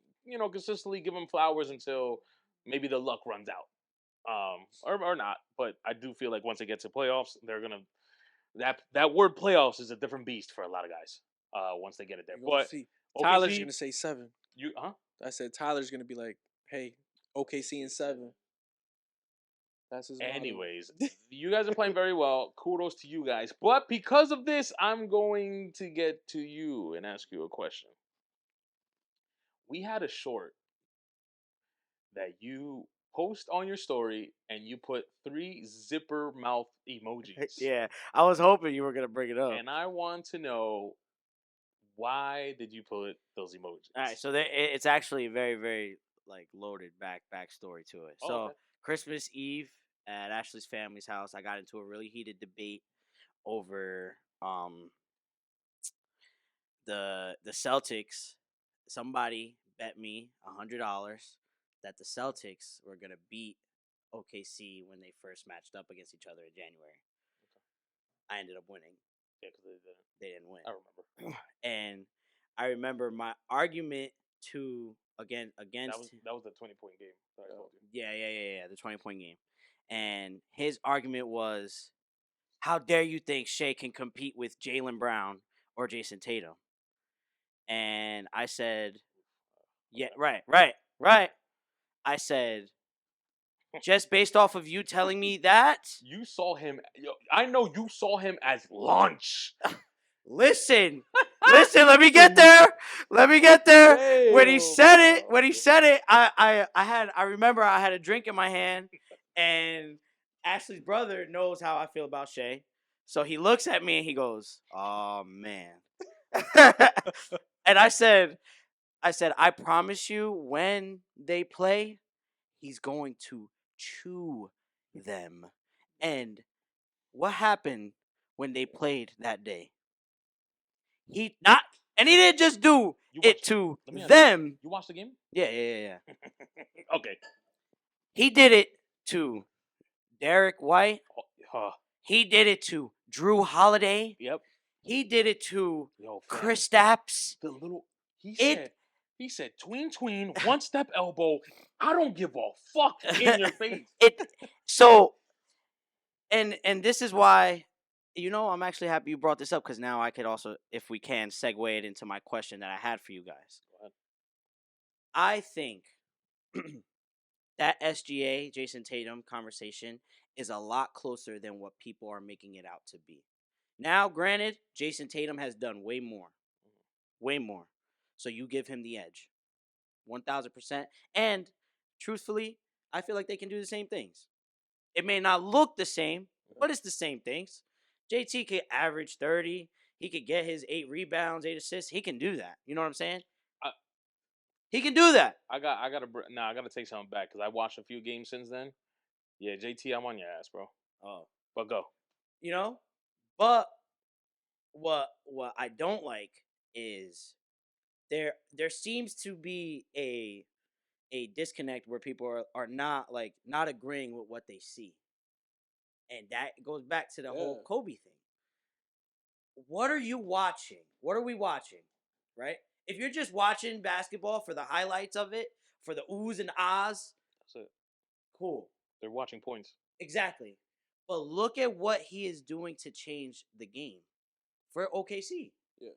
consistently give them flowers until maybe the luck runs out. Or not. But I do feel like once it gets to playoffs, they're gonna that word playoffs is a different beast for a lot of guys. Once they get it there, but see. OKC, Tyler's gonna say 7. Huh? I said Tyler's gonna be like, "Hey, OKC in 7." That's his motto. Anyways, you guys are playing very well. Kudos to you guys. But because of this, I'm going to get to you and ask you a question. We had a short that you post on your story and you put 3 zipper mouth emojis. Yeah, I was hoping you were gonna bring it up. And I want to know, why did you put those emojis? All right, so it's actually very, very like loaded backstory to it. So okay. Christmas Eve at Ashley's family's house, I got into a really heated debate over the Celtics. Somebody bet me $100 that the Celtics were gonna beat OKC when they first matched up against each other in January. I ended up winning. Yeah, because they didn't win. I remember. And I remember my argument against that was the 20-point game that I told you. Yeah, the 20-point game. And his argument was, how dare you think Shea can compete with Jaylen Brown or Jayson Tatum? And I said, yeah, right. I said, just based off of you telling me that? You saw him. I know you saw him as lunch. Listen, let me get there. Hey, When he said it, I remember I had a drink in my hand, and Ashley's brother knows how I feel about Shea. So he looks at me and he goes, "Oh man." And I said, I promise you, when they play, he's going to chew them. And what happened when they played that day? He didn't just do it to them. You watched the game? Yeah. Okay. He did it to Derek White. He did it to Drew Holiday. Yep. He did it to Chris Stapps. He said, tween, one step elbow. I don't give a fuck in your face. And this is why, I'm actually happy you brought this up, because now I could also, if we can, segue it into my question that I had for you guys. Go ahead. I think that SGA, Jayson Tatum conversation is a lot closer than what people are making it out to be. Now, granted, Jayson Tatum has done way more. So you give him the edge. 1,000%. And truthfully, I feel like they can do the same things. It may not look the same, but it's the same things. JT could average 30. He could get his 8 rebounds, 8 assists. He can do that. You know what I'm saying? He can do that. I gotta take something back, because I watched a few games since then. Yeah, JT, I'm on your ass, bro. Oh, but go. But what I don't like is there seems to be a disconnect where people are not agreeing with what they see. And that goes back to the whole Kobe thing. What are you watching? What are we watching? Right? If you're just watching basketball for the highlights of it, for the oohs and ahs, that's it. Cool. They're watching points. Exactly. But look at what he is doing to change the game for OKC. Yeah.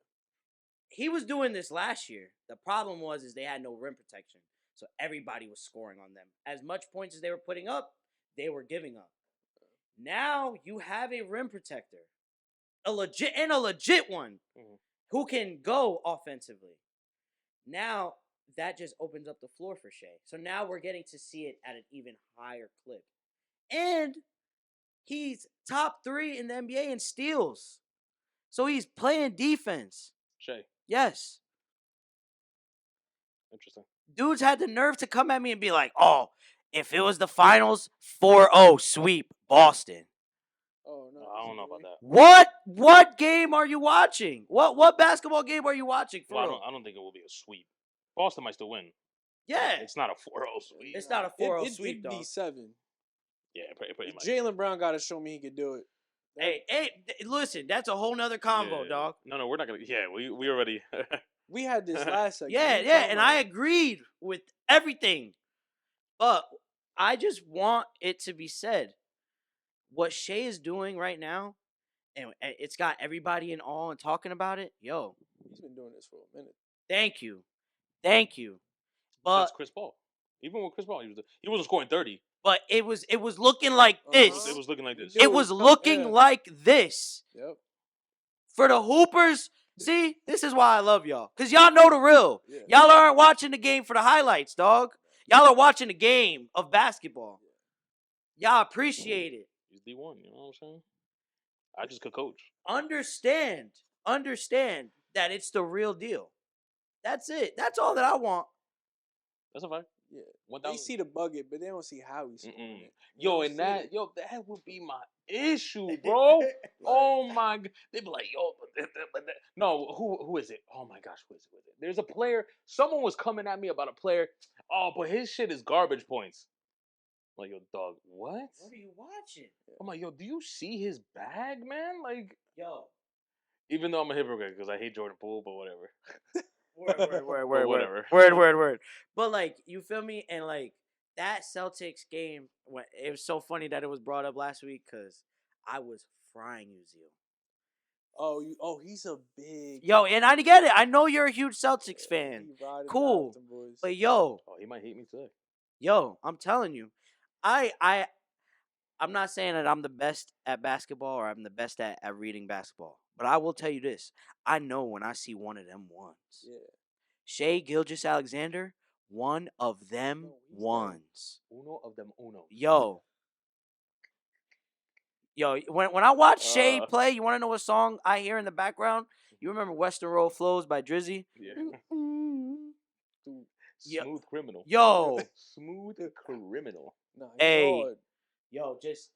He was doing this last year. The problem was they had no rim protection. So everybody was scoring on them. As much points as they were putting up, they were giving up. Now you have a rim protector. A legit one. Mm-hmm. Who can go offensively. Now that just opens up the floor for Shea. So now we're getting to see it at an even higher clip. And he's top 3 in the NBA in steals. So he's playing defense. Shea. Yes. Interesting. Dudes had the nerve to come at me and be like, oh, if it was the finals, 4-0 sweep Boston. Oh, no. I don't know about that. What game are you watching? What basketball game are you watching? I don't think it will be a sweep. Boston might still win. Yeah. It's not a 4-0 sweep. It's not a 4-0 sweep, though. It'd be 7. Yeah, pretty much. Jaylen Brown got to show me he could do it. Hey, listen, that's a whole nother convo, dog. No, we're not going to. Yeah, we already. We had this last segment. Yeah, and I agreed with everything. But I just want it to be said. What Shea is doing right now, and it's got everybody in awe and talking about it. Yo, He's been doing this for a minute. thank you. Since But Chris Paul. Even with Chris Paul, he wasn't scoring 30. but it was looking like this. It was looking like this. It was looking like this. Yep. For the Hoopers, see, this is why I love y'all. Because y'all know the real. Yeah. Y'all aren't watching the game for the highlights, dog. Y'all are watching the game of basketball. Y'all appreciate it. He's D1, you know what I'm saying? I just could coach. Understand that it's the real deal. That's it. That's all that I want. That's a fact. Yeah. 1,000. They see the bucket, but they don't see how he's scoring it. Yo, and that would be my issue, bro. Oh my god. They'd be like, yo, no, who is it? Oh my gosh, who is it? There's a player. Someone was coming at me about a player. Oh, but his shit is garbage points. I'm like, yo, dog, what? What are you watching? I'm like, yo, do you see his bag, man? Like, Yo. even though I'm a hypocrite because I hate Jordan Poole, but whatever. Word. But like, you feel me? And like that Celtics game, it was so funny that it was brought up last week because I was frying you, Zeal. Oh, he's a big. Yo, and I get it. I know you're a huge Celtics fan. Cool. But yo, Oh, he might hate me today. yo, I'm telling you, I'm not saying that I'm the best at basketball or I'm the best at reading basketball. But I will tell you this. I know when I see one of them ones. Yeah. Shea Gilgeous-Alexander, one of them ones. Uno of them uno. Yo, when I watch Shea play, you want to know what song I hear in the background? You remember Western Road Flows by Drizzy? Yeah. Yo. Smooth criminal. Yo. Smooth criminal. Nah, Hey. hard. Yo, just,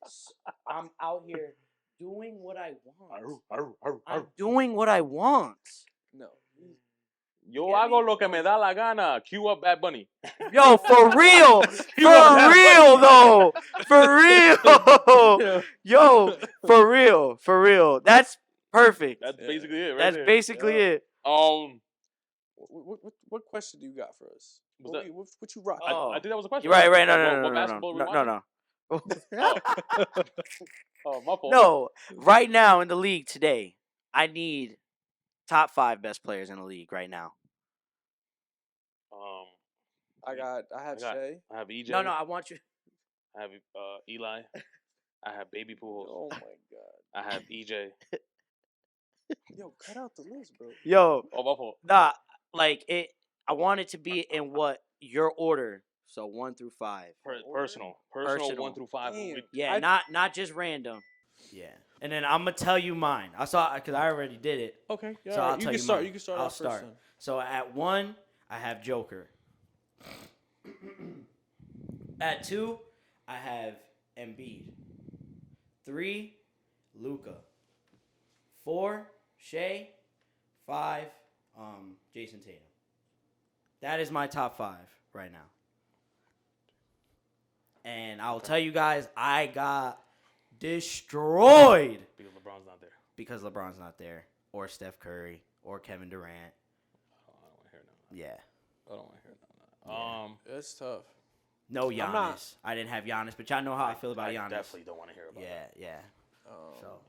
I'm out here doing what I want. Arr. I'm doing what I want. No. Yo Get hago me? lo que me da la gana. Cue up Bad Bunny. Yo, for real. You want that though. For real. Yo, for real. That's perfect. That's basically it, right That's there. basically it. What question do you got for us? Was What, that- we- what you rock? Oh. I think that was a question. You're right. What basketball we watching? No. Oh, my fault. No, right now in the league today, I need top 5 best players in the league right now. I have Shea. I have EJ. No, I want you. I have Eli. I have Baby Pools. Oh my god. I have EJ. Yo, cut out the list, bro. Yo, Oh, my fault. nah, like it. I want it to be in what your order. So 1 through 5. Personal 1 through 5. Damn. Yeah, not just random. Yeah, and then I'm gonna tell you mine. Because I already did it. Okay. Yeah, So I'll tell you can you start. mine. You can start. I'll off first, start. then. So at 1, I have Joker. At 2, I have Embiid. 3, Luka. 4, Shea. 5, Jayson Tatum. That is my top 5 right now. And I'll tell you guys, I got destroyed Because LeBron's not there. or Steph Curry, or Kevin Durant. Oh, I don't want to hear none of that. Yeah. I don't want to hear none of that. That's tough. No I'm Giannis. not- I didn't have Giannis, but y'all know how I feel about I Giannis. definitely don't want to hear about that. Yeah. So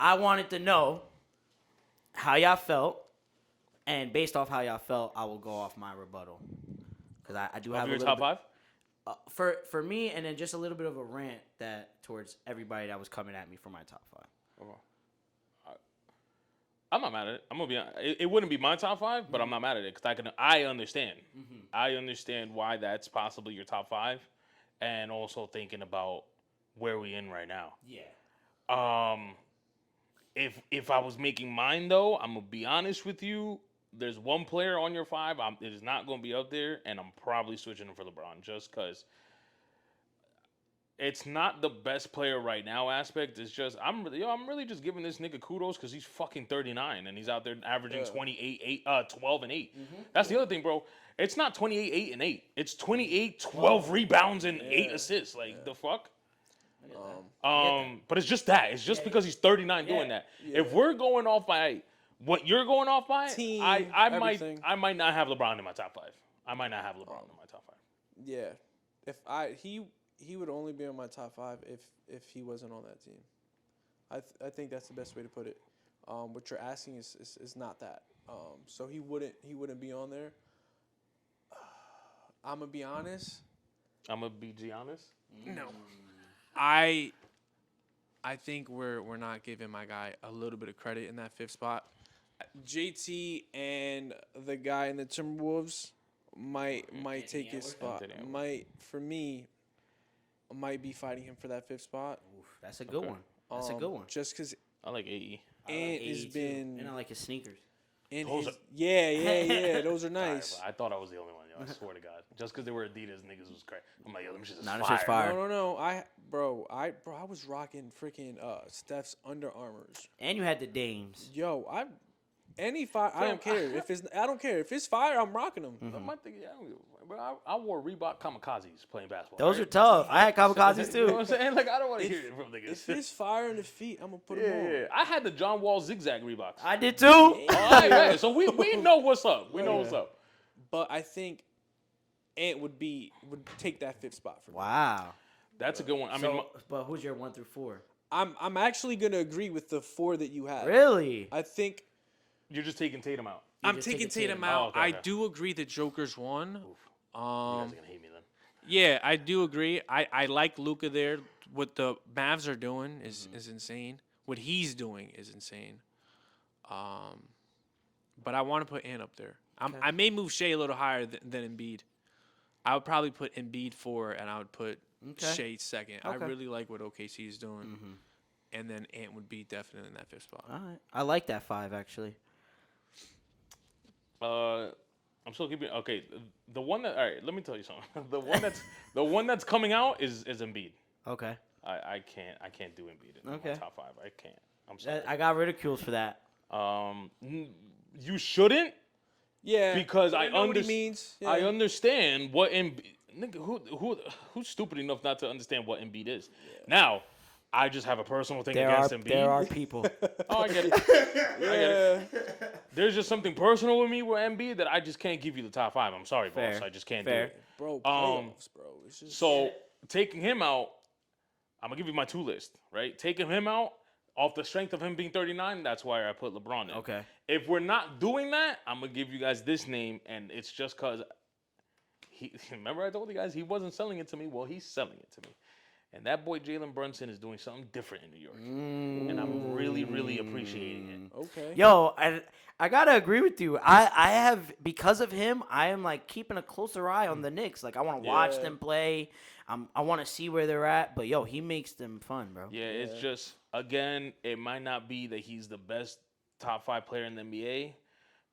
I wanted to know how y'all felt, and based off how y'all felt, I will go off my rebuttal because I do have Of a your little top bit, 5? for me, and then just a little bit of a rant that towards everybody that was coming at me for my top 5. I'm not mad at it. I'm gonna be honest. It wouldn't be my top 5, but I'm not mad at it because I understand. I understand why that's possibly your top 5, and also thinking about where we in right now. Yeah. If I was making mine though, I'm gonna be honest with you. There's one player on your 5. It is not gonna be up there, and I'm probably switching him for LeBron just because. It's not the best player right now aspect. It's just I'm really just giving this nigga kudos because he's fucking 39 and he's out there averaging 12 and 8. That's the other thing, bro. It's not 28, 8 and 8. It's 28, 12 rebounds and 8 assists. Like the fuck. But it's just that. It's just because he's 39 doing that. Yeah. If we're going off by what you're going off by, Team, I everything. might not have LeBron in my top 5. I might not have LeBron in my top 5. Yeah. he would only be on my top 5 if he wasn't on that team. I think that's the best way to put it. What you're asking is not that. So he wouldn't be on there. I'm gonna be honest. I'm gonna be honest. No. I think we're not giving my guy a little bit of credit in that 5th spot. JT and the guy in the Timberwolves might take his spot. Might be fighting him for that 5th spot. Oof, that's a good one. That's a good one. Just because I like AE. Ant has been. And I like his sneakers. Yeah. Those are nice. Sorry, I thought I was the only one. Yo, I swear to God. Just because they were Adidas, niggas was crazy. I'm like, yo, them shit is Nah, fire. shit's fire. No. I was rocking freaking Steph's Under Armours. And you had the Dames. Yo, any fire. I don't care if it's fire. I'm rocking them. Mm-hmm. My thing, I wore Reebok Kamikazes playing basketball. Those are tough. I had Kamikazes too. You know what I'm saying? Like, I don't want to hear it from niggas. If it's fire in the feet, I'm gonna put them on. Yeah. I had the John Wall zigzag Reeboks. I did too. All right. So we know what's up. We know what's up. But I think Ant would take that 5th spot for me. Wow. That's a good one. But who's your 1 through 4? I'm actually gonna agree with the 4 that you have. Really? I think you're just taking Tatum out. I'm taking Tatum out. Oh, okay. I do agree that Joker's 1. Oof. You guys are gonna hate me then. Yeah, I do agree. I like Luka there. What the Mavs are doing is insane. What he's doing is insane. But I want to put Ant up there. Okay. I may move Shea a little higher than Embiid. I would probably put Embiid 4, and I would put Shea 2nd. I really like what OKC is doing. Mm-hmm. And then Ant would be definitely in that 5th spot. All right. I like that 5, actually. I'm still keeping the one that. All right, let me tell you something. the one that's coming out is Embiid. Okay. I can't do Embiid in my top 5. I can't. I'm sorry. I got ridiculed for that. You shouldn't. Yeah. Because I know what he means. Yeah. I understand what Embiid. Nigga, who's stupid enough not to understand what Embiid is? Yeah. Now, I just have a personal thing against Embiid. There are people. Oh, I get it. I get it. There's just something personal with me with Embiid that I just can't give you the top 5. I'm sorry, boss. I just can't do it. Bro, playoffs, bro. It's just... So, taking him out, I'm going to give you my 2 list, right? Taking him out, off the strength of him being 39, that's why I put LeBron in. Okay. If we're not doing that, I'm going to give you guys this name, and it's just because remember I told you guys he wasn't selling it to me? Well, he's selling it to me. And that boy Jalen Brunson is doing something different in New York. And I'm really, really appreciating it. Okay. Yo, I got to agree with you. I have, because of him, I am like keeping a closer eye on the Knicks. Like, I want to watch them play. I want to see where they're at. But, yo, he makes them fun, bro. Yeah, it's just, again, it might not be that he's the best top 5 player in the NBA.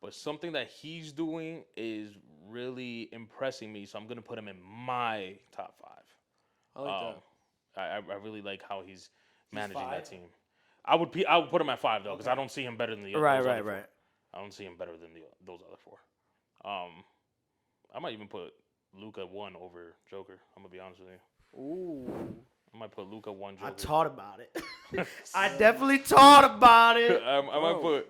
But something that he's doing is really impressing me. So I'm going to put him in my top 5. I like that. I really like how he's managing that team. I would put him at 5 though, because I don't see him better than the right. I don't see him better than those other 4. I might even put Luka 1 over Joker. I'm gonna be honest with you. Ooh. I might put Luka 1 Joker. I thought about it. I definitely thought about it. I might put.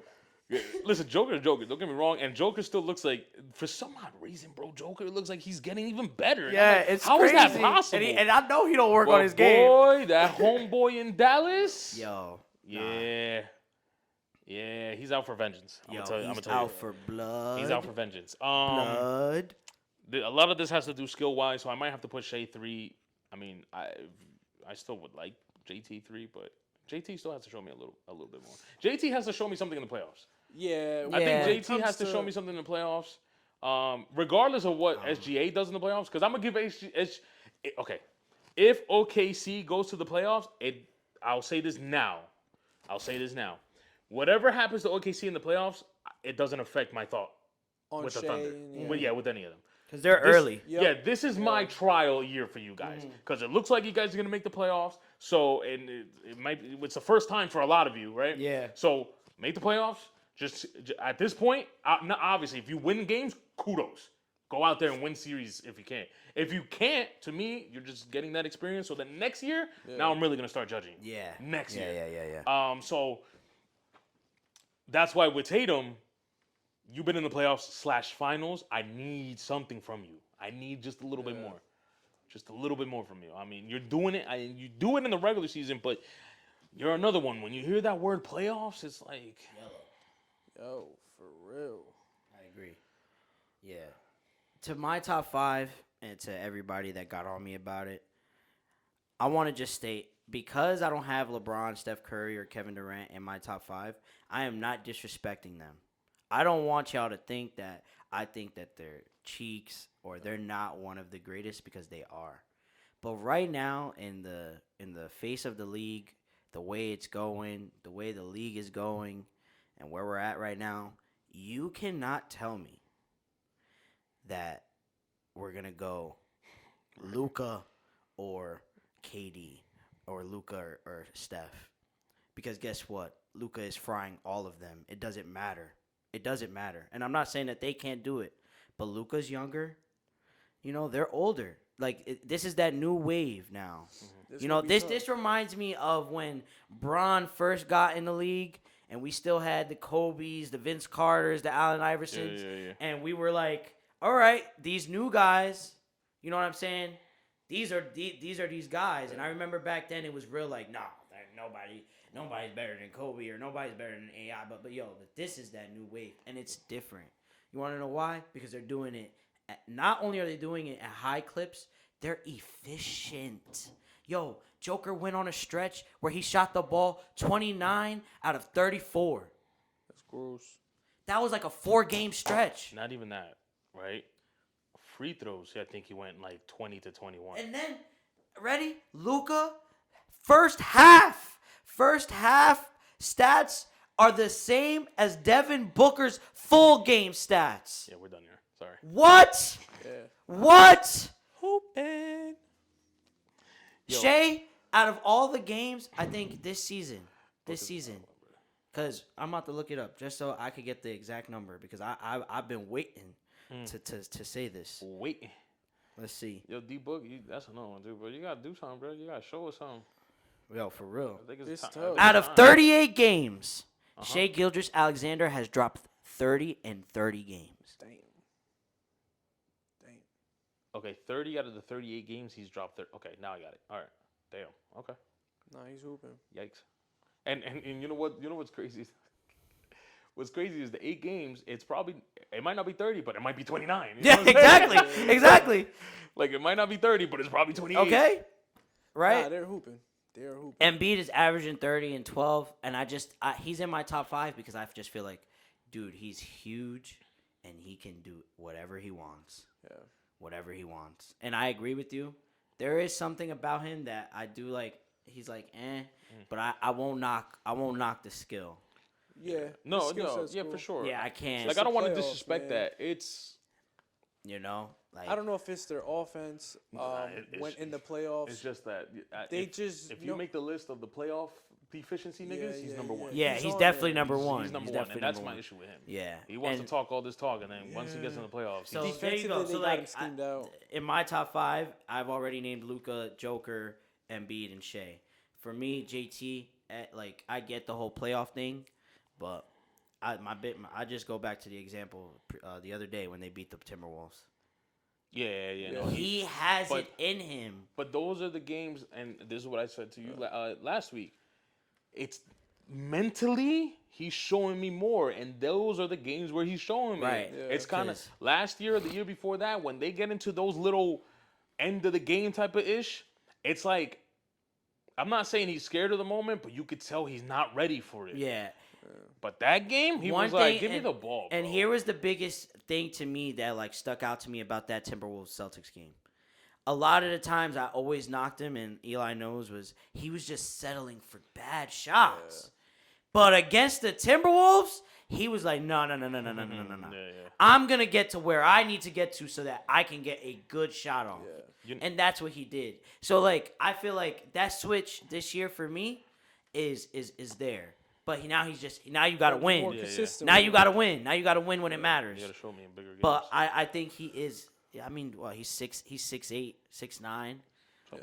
Listen, Joker is Joker. Don't get me wrong. And Joker still looks like, for some odd reason, bro, Joker looks like he's getting even better. Yeah, like, it's how crazy. How is that possible? And I know he don't work on his game. Boy, that homeboy in Dallas. Yo. Yeah. Yeah, he's out for vengeance. He's out for blood. He's out for vengeance. Blood. A lot of this has to do skill-wise, so I might have to put Shea 3. I mean, I still would like JT 3, but JT still has to show me a little bit more. JT has to show me something in the playoffs. Yeah. I think JT has to show me something in the playoffs. Regardless of what SGA does in the playoffs, because I'm going to give okay. If OKC goes to the playoffs, I'll say this now. Whatever happens to OKC in the playoffs, it doesn't affect my thought with the Thunder. With any of them. Because they're early. Yeah, this is my trial year for you guys. Because it looks like you guys are going to make the playoffs. So, and it's the first time for a lot of you, right? Yeah. So, make the playoffs. Just at this point, obviously, if you win games, kudos. Go out there and win series if you can. If you can't, to me, you're just getting that experience. So then next year, now I'm really going to start judging you. Yeah. Next year. Yeah. So that's why with Tatum, you've been in the playoffs /finals. I need something from you. I need just a little bit more. just a little bit more from you. I mean, you're doing it. You do it in the regular season, but you're another one. When you hear that word playoffs, it's like Yo, for real. I agree. Yeah. To my top 5 and to everybody that got on me about it, I want to just state, because I don't have LeBron, Steph Curry, or Kevin Durant in my top 5, I am not disrespecting them. I don't want y'all to think that I think that they're cheeks or they're not one of the greatest, because they are. But right now, in the face of the league, the way it's going, the way the league is going, and where we're at right now, you cannot tell me that we're gonna go Luka or KD or Luka or Steph, because guess what? Luka is frying all of them. It doesn't matter. It doesn't matter. And I'm not saying that they can't do it, but Luka's younger. You know, they're older. Like, this is that new wave now. This You know, gonna be this reminds me of when Bron first got in the league, and we still had the Kobe's, the Vince Carters, the Allen Iversons, and we were like, all right, these new guys, you know what I'm saying? These are these guys. And I remember back then it was real like, nah, nobody's better than Kobe or nobody's better than AI. But this is that new wave, and it's different. You want to know why? Because they're doing it. Not only are they doing it at high clips, they're efficient. Yo, Joker went on a stretch where he shot the ball 29 out of 34. That's gross. That was like a 4-game stretch. Not even that, right? Free throws, I think he went like 20 to 21. And then, ready? Luka, first half stats are the same as Devin Booker's full game stats. Yeah, we're done here. Sorry. What? Yeah. What? Hoopin'. Shea, out of all the games, I think this season, because I'm about to look it up just so I could get the exact number, because I've been waiting to say this. Wait. Let's see. Yo, D-Book, that's another one, dude, bro. You got to do something, bro. You got to show us something. Yo, for real. I think It's time. tough. Out of 38 games, Shea Gilgeous-Alexander has dropped 30 in 30 games. Damn. Okay, 30 out of the 38 games, he's dropped 30. Okay, now I got it. All right. Damn. Okay. Nah, he's hooping. Yikes. And you know what? You know what's crazy? What's crazy is the 8 games, it might not be 30, but it might be 29. You know what I'm saying? Exactly. Like, it might not be 30, but it's probably 28. Okay, right? Nah, they're hooping. Embiid is averaging 30 and 12, and he's in my top 5 because I just feel like, dude, he's huge, and he can do whatever he wants. Yeah. Whatever he wants. And I agree with you. There is something about him that I do like. He's like, but I won't knock the skill. Yeah. No, cool. for sure. Yeah, I can't. Like, I don't want to playoffs, disrespect man. that. It's, like, I don't know if it's their offense when in the playoffs. it's just that if you know, make the list of the playoff efficiency niggas, he's number one. Yeah, he's on definitely there. number one. He's number one, and definitely that's number my one. issue with him. Yeah. He wants to talk all this talk, and then once he gets in the playoffs, So he's there you go. Defensively, So they got him like, schemed out. in my top 5, I've already named Luka, Joker, Embiid, and Shea. For me, JT, I get the whole playoff thing, but I just go back to the example the other day when they beat the Timberwolves. Yeah. No, He has it in him. But those are the games, and this is what I said to you last week. It's mentally he's showing me more, and those are the games where he's showing me. Right. Yeah. It's kind of last year or the year before that, when they get into those little end of the game type of ish, it's like, I'm not saying he's scared of the moment, but you could tell he's not ready for it. Yeah. But that game, he was like, give me the ball, bro. And here was the biggest thing to me that stuck out to me about that Timberwolves-Celtics game. A lot of the times I always knocked him, and Eli knows, he was just settling for bad shots. Yeah. But against the Timberwolves, he was like, no. Yeah. I'm going to get to where I need to get to so that I can get a good shot off. Yeah. And that's what he did. So, I feel like that switch this year for me is there. But now you got to win. Now you got to win. Now you got to win when it matters. You got to show me in bigger games. But I think he is. I mean, he's 6'8", 6'9". Something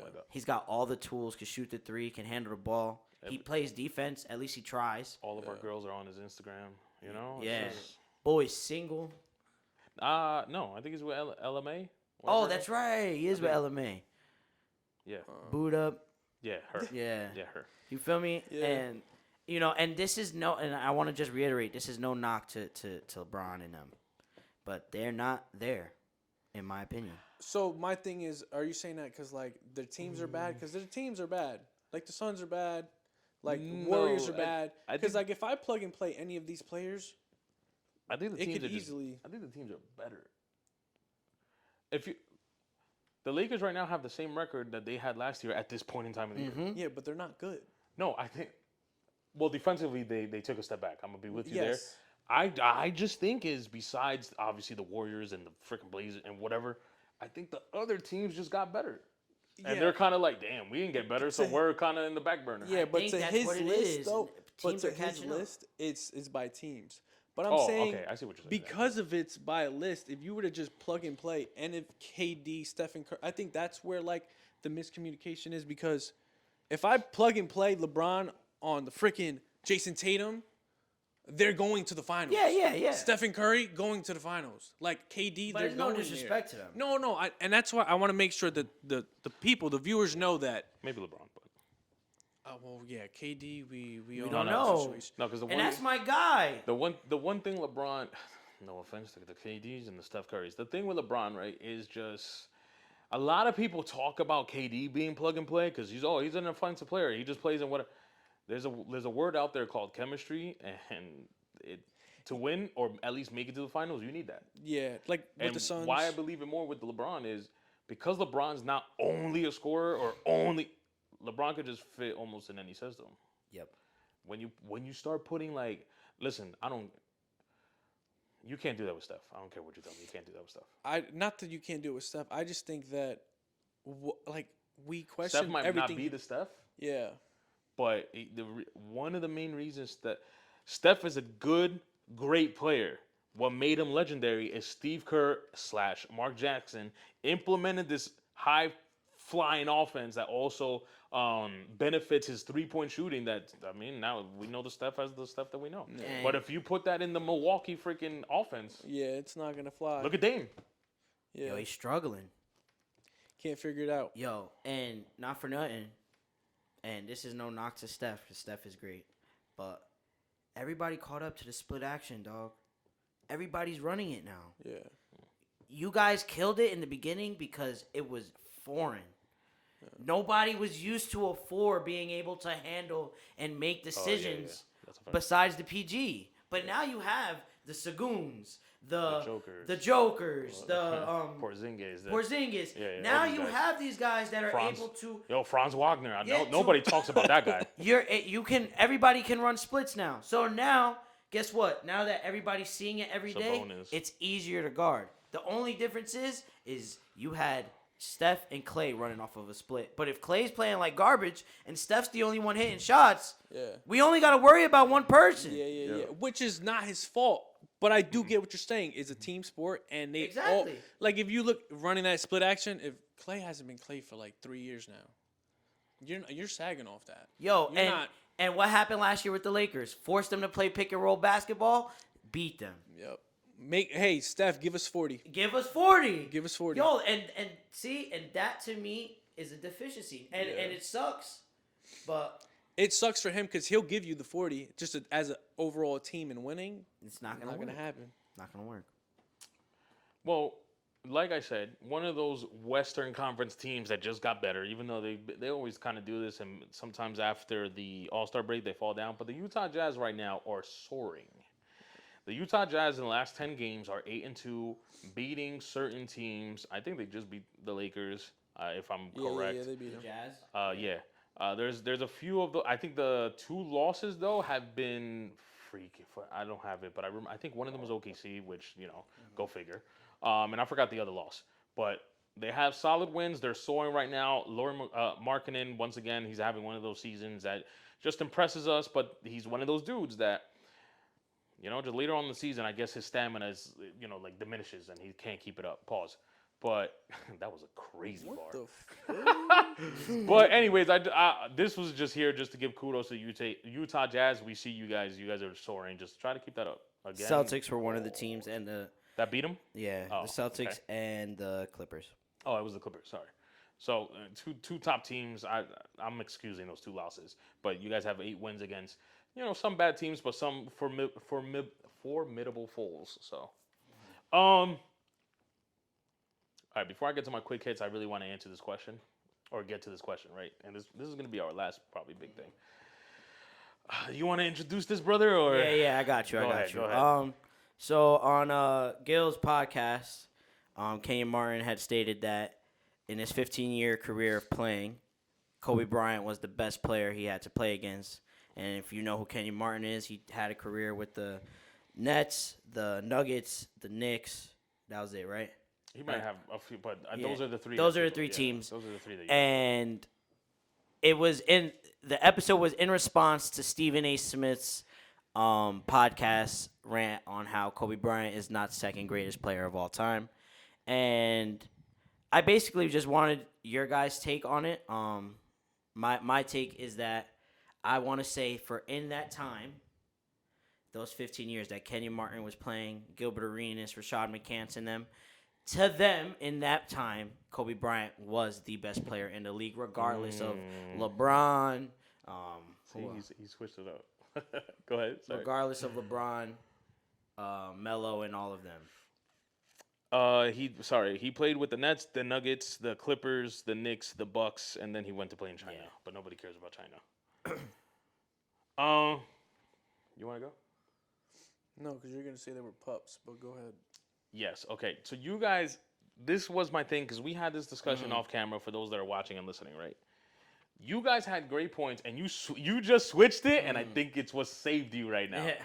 like that. He's got all the tools. Can shoot the three. Can handle the ball. He plays defense. At least he tries. All of our girls are on his Instagram. You know. Yeah. Boy's single. No, I think he's with LMA. Oh, that's right. He is with LMA. Yeah. Booed up. Yeah, her. Yeah. Yeah, her. You feel me? Yeah. And and this is and I want to just reiterate, this is no knock to LeBron and them, but they're not there, in my opinion. So my thing is, are you saying that because like their teams are bad? Because their teams are bad. Like the Suns are bad. Like Warriors are bad. Because like if I plug and play any of these players, I think the it teams could are easily. I think the teams are better. The Lakers right now have the same record that they had last year at this point in time of the year. Yeah, but they're not good. No, I think. Well, defensively, they took a step back. I'm gonna be with you there. Yes. I just think is besides obviously the Warriors and the freaking Blazers and whatever, I think the other teams just got better. And they're kind of like, damn, we didn't get better, so we're kind of in the back burner. Yeah, but think to that's his what it list is. though, but Teams to are his catching up. list, it's by teams. But I'm saying, okay, I see what you're saying. because of it's by a list, if you were to just plug and play, and if KD, Stephen Curry, I think that's where like the miscommunication is, because if I plug and play LeBron on the freaking Jayson Tatum, they're going to the finals. Yeah. Stephen Curry going to the finals. Like KD, But they're there's no going disrespect there. to them. No, and that's why I want to make sure that the people, the viewers, know that. Maybe LeBron, but Well, yeah, KD, we don't all know. situation. no, because And that's my guy. the one thing LeBron, no offense to the KDs and the Steph Currys, the thing with LeBron, right, is just a lot of people talk about KD being plug and play because he's an offensive player. He just plays in what. There's a word out there called chemistry, and to win or at least make it to the finals, you need that. Yeah, like with And the Suns. why I believe it more with LeBron is because LeBron's not only a scorer or LeBron could just fit almost in any system. Yep. When you start putting listen, you can't do that with Steph. I don't care what you tell me. You can't do that with Steph. Not that you can't do it with Steph. I just think that, we question Steph might everything. not be the Steph, Yeah. but one of the main reasons that Steph is a great player. What made him legendary is Steve Kerr / Mark Jackson implemented this high-flying offense that also benefits his three-point shooting. Now we know the Steph as the Steph that we know. Yeah. But if you put that in the Milwaukee freaking offense, Yeah, it's not gonna fly. look at Dame. Yeah, Yo, he's struggling. can't figure it out. Yo, and not for nothing, and this is no knock to Steph, because Steph is great, but everybody caught up to the split action, dog. Everybody's running it now. Yeah. You guys killed it in the beginning because it was foreign. Yeah. Nobody was used to a 4 being able to handle and make decisions besides the PG. But now you have the Sagoons, the Jokers, the Porzingis. Yeah, now you have these guys that are able to. Franz Wagner. Nobody talks about that guy. Everybody can run splits now. So now, guess what? Now that everybody's seeing it every day, it's easier to guard. The only difference is you had Steph and Clay running off of a split. But if Clay's playing like garbage and Steph's the only one hitting shots, we only got to worry about one person. Yeah. Which is not his fault. But I do get what you're saying. It's a team sport, and they all, like, if you look running that split action, if Clay hasn't been Clay for like 3 years now, you're sagging off that. Yo, and what happened last year with the Lakers? Forced them to play pick and roll basketball, beat them. Yep. Hey, Steph, give us 40. Give us 40. Give us 40. Yo, and that to me is a deficiency, and it sucks, but. It sucks for him because he'll give you the 40 just as an overall team and winning. It's not going to happen. Not going to work. Well, like I said, one of those Western Conference teams that just got better, even though they always kind of do this, and sometimes after the All-Star break they fall down. But the Utah Jazz right now are soaring. The Utah Jazz in the last 10 games are 8-2, beating certain teams. I think they just beat the Lakers, if I'm correct. Yeah, they beat them. Jazz? Yeah. There's a few of the. I think the 2 losses though have been freaky. I don't have it, but I think one of them was OKC, which go figure. And I forgot the other loss, but they have solid wins. They're soaring right now. Lauri Markkanen, once again, he's having one of those seasons that just impresses us. But he's one of those dudes that just later on in the season, I guess his stamina is diminishes and he can't keep it up. Pause. But that was a crazy bar. But anyways, this was just here just to give kudos to Utah Jazz. We see you guys. You guys are soaring. Just try to keep that up. Again, Celtics were one of the teams, and that beat them. the Celtics and the Clippers. Oh, it was the Clippers. Sorry. So two top teams. I'm excusing those 2 losses, but you guys have 8 wins against some bad teams, but some formidable foes. So, all right. Before I get to my quick hits, I really want to answer this question, or get to this question, right? And this is going to be our last probably big thing. You want to introduce this, brother, or Yeah, I got you. Go ahead. So on Gil's podcast, Kenyon Martin had stated that in his 15-year career of playing, Kobe Bryant was the best player he had to play against. And if you know who Kenyon Martin is, he had a career with the Nets, the Nuggets, the Knicks. That was it, right? He might have a few, but those are the 3. Those are the 3 teams. Those are the 3 that you and it was the episode was in response to Stephen A. Smith's podcast rant on how Kobe Bryant is not second greatest player of all time. And I basically just wanted your guys' take on it. My take is that I want to say for in that time, those 15 years that Kenyon Martin was playing, Gilbert Arenas, Rashad McCants, and them, to them in that time, Kobe Bryant was the best player in the league, regardless of LeBron. He switched it up. Go ahead. Sorry. Regardless of LeBron, Melo, and all of them. He played with the Nets, the Nuggets, the Clippers, the Knicks, the Bucks, and then he went to play in China. Yeah. But nobody cares about China. You want to go? No, because you're gonna say they were pups. But go ahead. Yes. Okay. So you guys, this was my thing because we had this discussion off camera for those that are watching and listening, right? You guys had great points, and you just switched it, and I think it's what saved you right now. Yeah.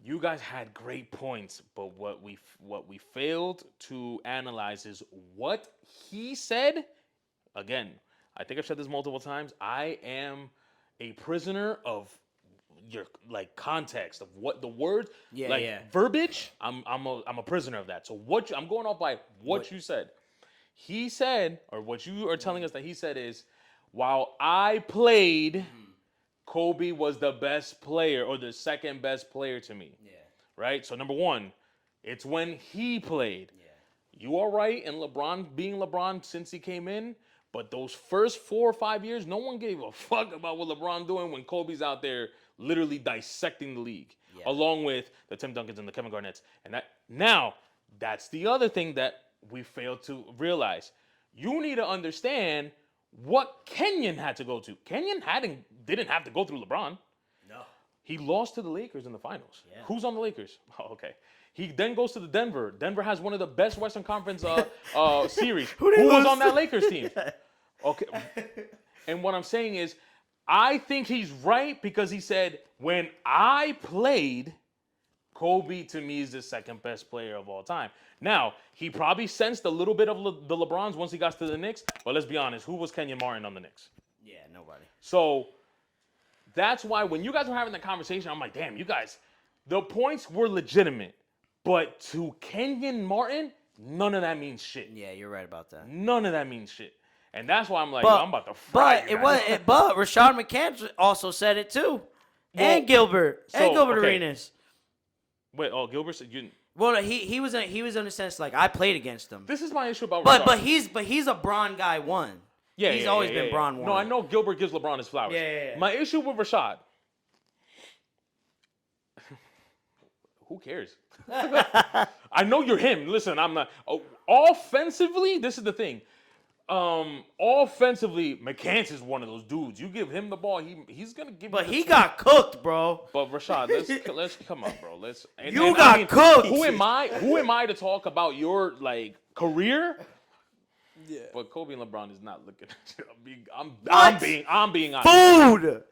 You guys had great points, but what we failed to analyze is what he said. Again, I think I've said this multiple times. I am a prisoner of your context of what the words, verbiage. I'm a prisoner of that. So I'm going off by what you said. He said, or what you are telling us that he said is, while I played, Kobe was the best player or the second best player to me. Yeah. Right? So number one, it's when he played. Yeah. You are right in LeBron being LeBron since he came in, but those first 4 or 5 years, no one gave a fuck about what LeBron doing when Kobe's out there literally dissecting the league, along with the Tim Duncans and the Kevin Garnetts. And that's the other thing that we failed to realize. You need to understand what Kenyon had to go to. Kenyon didn't have to go through LeBron. No. He lost to the Lakers in the finals. Yeah. Who's on the Lakers? Oh, okay. He then goes to the Denver. Denver has one of the best Western Conference series. Who was on that Lakers team? Okay. And what I'm saying is, I think he's right because he said, when I played, Kobe to me is the second best player of all time. Now, he probably sensed a little bit of the LeBrons once he got to the Knicks, but let's be honest, who was Kenyon Martin on the Knicks? Yeah, nobody. So that's why when you guys were having that conversation, I'm like, damn, you guys, the points were legitimate. But to Kenyon Martin, none of that means shit. Yeah, you're right about that. None of that means shit. And that's why I'm like, I'm about to fry you guys. But Rashad McCants also said it too. And Gilbert. Arenas. Wait, Gilbert said you didn't. Well, he was in the sense like I played against him. This is my issue about Rashad. But he's a Bron guy one. Yeah, he's always been Bron one. No, I know Gilbert gives LeBron his flowers. Yeah. My issue with Rashad. Who cares? I know you're him. Listen, I'm not. Offensively, this is the thing. Offensively, McCants is one of those dudes. You give him the ball, he's gonna give. But he got cooked, bro. But Rashad, let's come on, bro. Cooked. Who am I to talk about your career? Yeah. But Kobe and LeBron is not looking. I'm being honest. Food.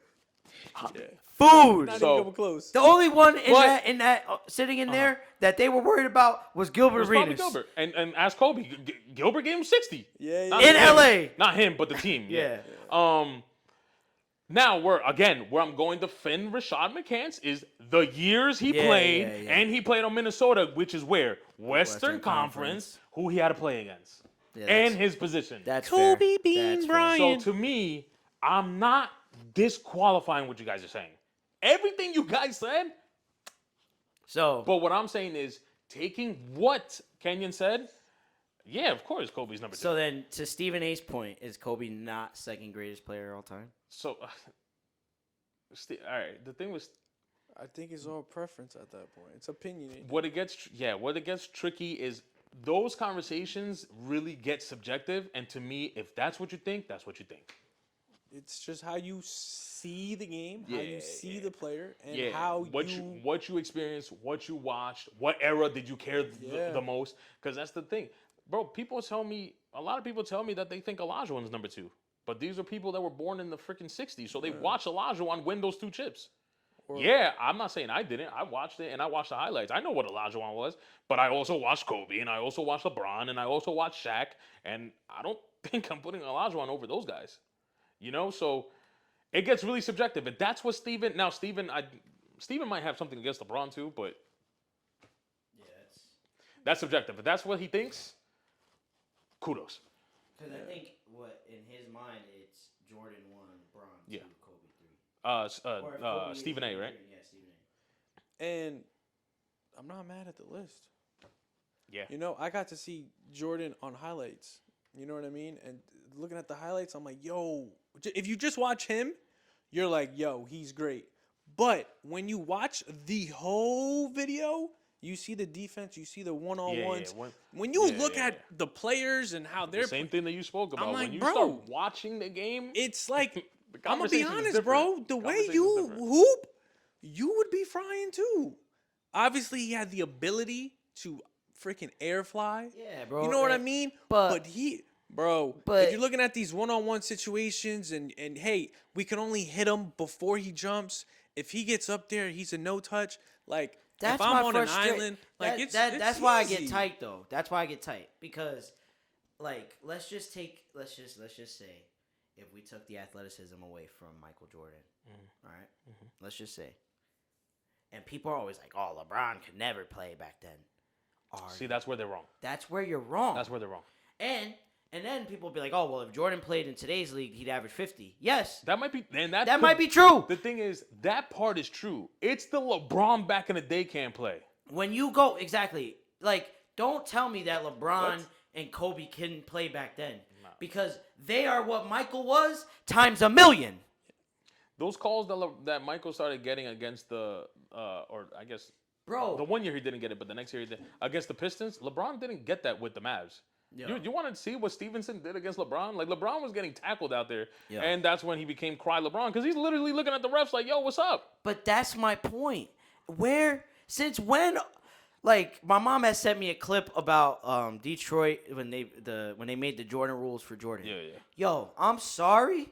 Food. Not even close. The only one in that sitting in there that they were worried about was Gilbert Arenas. Gilbert. And ask Kobe. Gilbert gave him 60. Yeah. In LA. Not him, but the team. Yeah. Now where I'm going to defend Rashad McCants is the years he played, and he played on Minnesota, which is where Western Conference, who he had to play against, and his position. That's Kobe being Bryant. So to me, I'm not disqualifying what you guys are saying. Everything you guys said. So, but what I'm saying is taking what Kenyon said Yeah, of course, Kobe's number 2. So then, to Stephen A's point, is Kobe not second greatest player of all time? So, all right. The thing was, I think it's all preference at that point. It's opinionated. what it gets tricky is those conversations really get subjective. And to me, if that's what you think, that's what you think. It's just how you see the game, how you see the player, and what you experienced, what you watched, what era did you care the most? Because that's the thing, bro. A lot of people tell me that they think Olajuwon's number 2, but these are people that were born in the freaking '60s, so they watched Olajuwon win those 2 chips. I'm not saying I didn't. I watched it and I watched the highlights. I know what Olajuwon was, but I also watched Kobe and I also watched LeBron and I also watched Shaq, and I don't think I'm putting Olajuwon over those guys. So it gets really subjective, and that's what Steven might have something against LeBron too, but that's subjective. If that's what he thinks, kudos. Because I think in his mind it's Jordan 1, LeBron 2, Kobe 3. Stephen A, right? Yeah, Stephen A. And I'm not mad at the list. Yeah. I got to see Jordan on highlights. You know what I mean? And looking at the highlights, I'm like, yo, if you just watch him, you're like, yo, he's great. But when you watch the whole video, you see the defense, you see the one-on-ones. When you look at the players and how they're... The same thing that you spoke about. I'm like, when you bro, start watching the game... It's like, I'm going to be conversation is honest, different. bro. The way you hoop, you would be frying too. Obviously, he had the ability to freaking air fly. Yeah, bro. You know what I mean? But if you're looking at these one-on-one situations and hey, we can only hit him before he jumps. If he gets up there, he's a no-touch. Like, that's if I'm on an frustration. island, like it's that's easy. why I get tight though. That's why I get tight because, like, let's just say if we took the athleticism away from Michael Jordan, all right? Let's just say, and people are always like, "Oh, LeBron could never play back then." See, that's where they're wrong. That's where you're wrong. That's where they're wrong. And then people will be like, "Oh, well, if Jordan played in today's league, he'd average 50." Yes, that might be, and that might be true. The thing is, that part is true. It's the LeBron back in the day can't play. When you go exactly, like, don't tell me that LeBron and Kobe couldn't play back then because they are what Michael was times a million. Those calls that Michael started getting against the, or I guess, bro, the one year he didn't get it, but the next year he did against the Pistons. LeBron didn't get that with the Mavs. You want to see what Stevenson did against LeBron? Like, LeBron was getting tackled out there, and that's when he became Cry LeBron because he's literally looking at the refs like, "Yo, what's up?" But that's my point. Since when? Like, my mom has sent me a clip about Detroit when they made the Jordan rules for Jordan. Yeah. Yo, I'm sorry.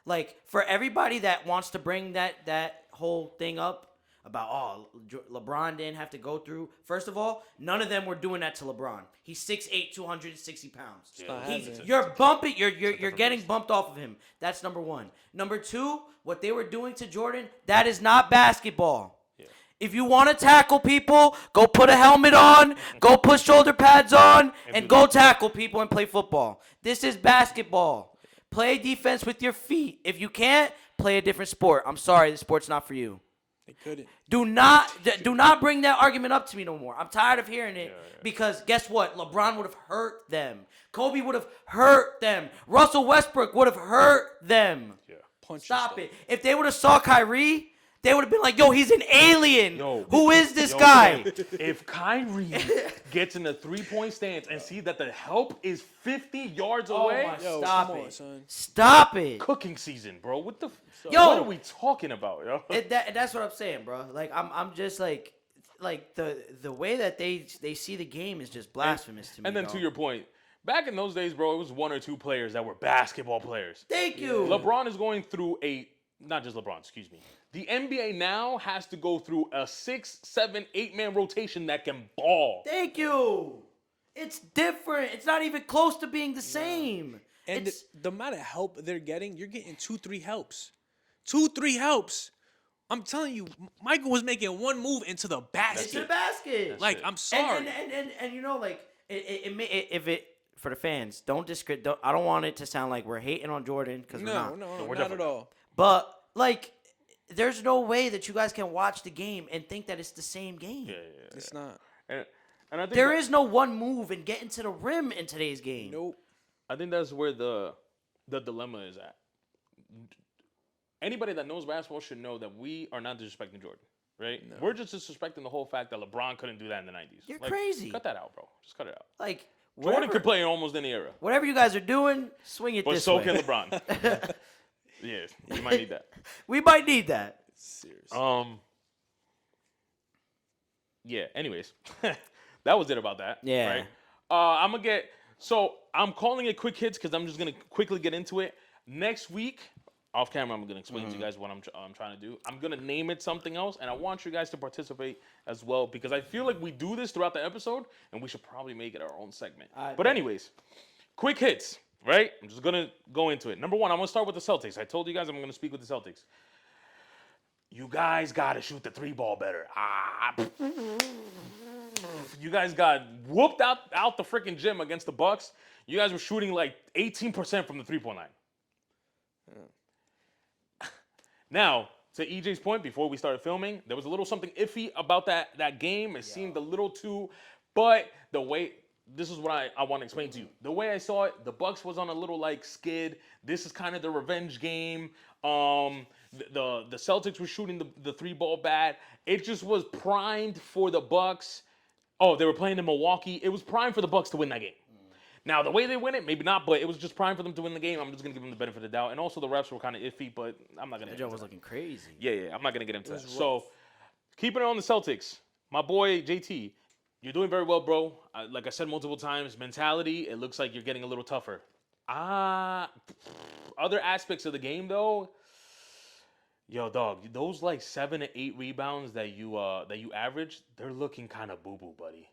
Like, for everybody that wants to bring that whole thing up about, LeBron didn't have to go through. First of all, none of them were doing that to LeBron. He's 6'8", 260 pounds. You're bumping. You're getting bumped off of him. That's number one. Number two, what they were doing to Jordan, that is not basketball. Yeah. If you want to tackle people, go put a helmet on, go put shoulder pads on, and go tackle people and play football. This is basketball. Play defense with your feet. If you can't, play a different sport. I'm sorry, this sport's not for you. They couldn't. Do not bring that argument up to me no more. I'm tired of hearing it because guess what? LeBron would have hurt them. Kobe would have hurt them. Russell Westbrook would have hurt them. Yeah. Stop it. If they would have saw Kyrie, they would have been like, "Yo, he's an alien. Who is this guy?" If Kyrie gets in a 3-point stance and see that the help is 50 yards away, stop it, son. Stop it. Cooking season, bro. What what are we talking about, yo? That's what I'm saying, bro. Like, I'm just like the way that they see the game is just blasphemous to me. And then to your point, back in those days, bro, it was 1 or 2 players that were basketball players. Thank you. LeBron is going through not just LeBron, excuse me. The NBA now has to go through a 6, 7, 8-man rotation that can ball. Thank you. It's different. It's not even close to being the same. And the amount of help they're getting, you're getting 2-3 helps. 2-3 helps. I'm telling you, Michael was making one move into the basket. Into the basket. Like, I'm sorry. And you know, like, for the fans, I don't want it to sound like we're hating on Jordan because we're not. No, not at all. But, like, there's no way that you guys can watch the game and think that it's the same game. Yeah. It's not. And I think There is no one move and getting to the rim in today's game. Nope. I think that's where the dilemma is at. Anybody that knows basketball should know that we are not disrespecting Jordan, right? No. We're just disrespecting the whole fact that LeBron couldn't do that in the 90s. You're crazy. Cut that out, bro. Just cut it out. Like, Jordan could play in almost any era. Whatever you guys are doing, swing it But this so way. can LeBron. Yeah, you might need that. We might need that. Seriously. Yeah, anyways. That was it about that. Yeah. Right? I'm calling it quick hits because I'm just going to quickly get into it. Next week, off camera, I'm going to explain to you guys what I'm trying to do. I'm going to name it something else, and I want you guys to participate as well because I feel like we do this throughout the episode, and we should probably make it our own segment. But anyways, quick hits, right? I'm just going to go into it. Number one, I'm going to start with the Celtics. I told you guys I'm going to speak with the Celtics. You guys got to shoot the 3-ball better. You guys got whooped out the freaking gym against the Bucks. You guys were shooting like 18% from the 3-point line. Now, to EJ's point, before we started filming, there was a little something iffy about that game. It seemed a little too, but the way, this is what I want to explain to you. The way I saw it, the Bucks was on a little like skid. This is kind of the revenge game. The Celtics were shooting the 3-ball bad. It just was primed for the Bucks. Oh, they were playing in Milwaukee. It was primed for the Bucks to win that game. Now, the way they win it, maybe not, but it was just prime for them to win the game. I'm just going to give them the benefit of the doubt. And also, the refs were kind of iffy, but I'm not going to get into that. was looking crazy. Yeah, I'm not going to get into that. So, keeping it on the Celtics, my boy, JT, you're doing very well, bro. Like I said multiple times, mentality, it looks like you're getting a little tougher. Other aspects of the game, though, yo, dog, those like 7 to 8 rebounds that you average, they're looking kind of boo-boo, buddy.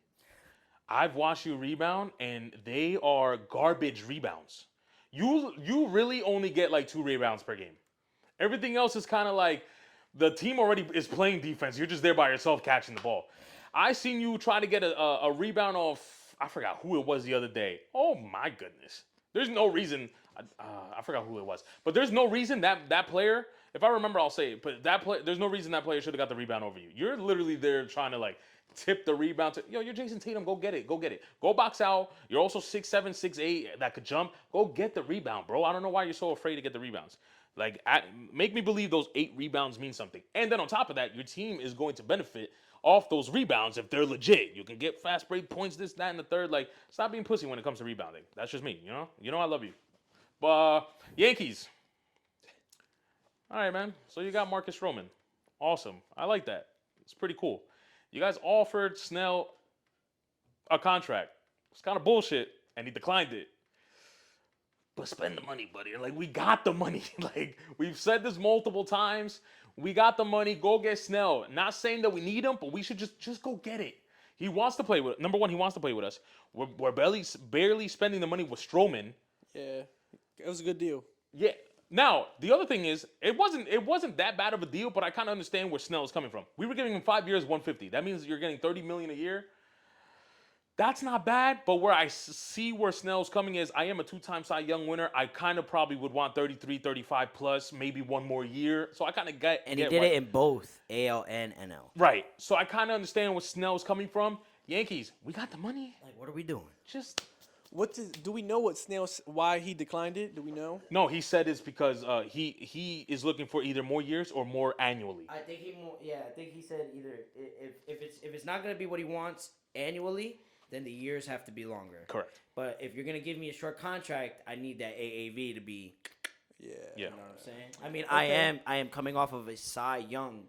I've watched you rebound, and they are garbage rebounds. You really only get like 2 rebounds per game. Everything else is kind of like the team already is playing defense. You're just there by yourself catching the ball. I seen you try to get a rebound off, I forgot who it was the other day. Oh, my goodness. There's no reason, I forgot who it was. But there's no reason that player, if I remember, I'll say it, but there's no reason that player should have got the rebound over you. You're literally there trying to like, tip the rebound. You're Jayson Tatum. Go get it. Go box out. You're also 6'7", 6'8", that could jump. Go get the rebound, bro. I don't know why you're so afraid to get the rebounds. Like, make me believe those 8 rebounds mean something. And then on top of that, your team is going to benefit off those rebounds if they're legit. You can get fast break points, this, that, and the third. Like, stop being pussy when it comes to rebounding. That's just me, you know? You know I love you. But Yankees. All right, man. So you got Marcus Stroman. Awesome. I like that. It's pretty cool. You guys offered Snell a contract. It's kind of bullshit, and he declined it. But spend the money, buddy. Like, we got the money. Like, we've said this multiple times. We got the money. Go get Snell. Not saying that we need him, but we should just go get it. He wants to play with. Number one, he wants to play with us. We're barely spending the money with Stroman. Yeah, it was a good deal. Yeah. Now, the other thing is, it wasn't that bad of a deal, but I kind of understand where Snell is coming from. We were giving him 5 years, $150. That means you're getting $30 million a year. That's not bad, but where I see where Snell's coming is, I am a 2-time Cy Young winner. I kind of probably would want 33, 35 plus, maybe one more year. So I kind of get. And he did it in both AL and NL. Right. So I kind of understand where Snell's coming from. Yankees, we got the money. Like, what are we doing? Just. Do we know what why he declined it? Do we know? No, he said it's because he is looking for either more years or more annually. I think he said either if it's not gonna be what he wants annually, then the years have to be longer. Correct. But if you're gonna give me a short contract, I need that AAV to be. Yeah. You know what I'm saying? I mean, okay. I am coming off of a Cy Young.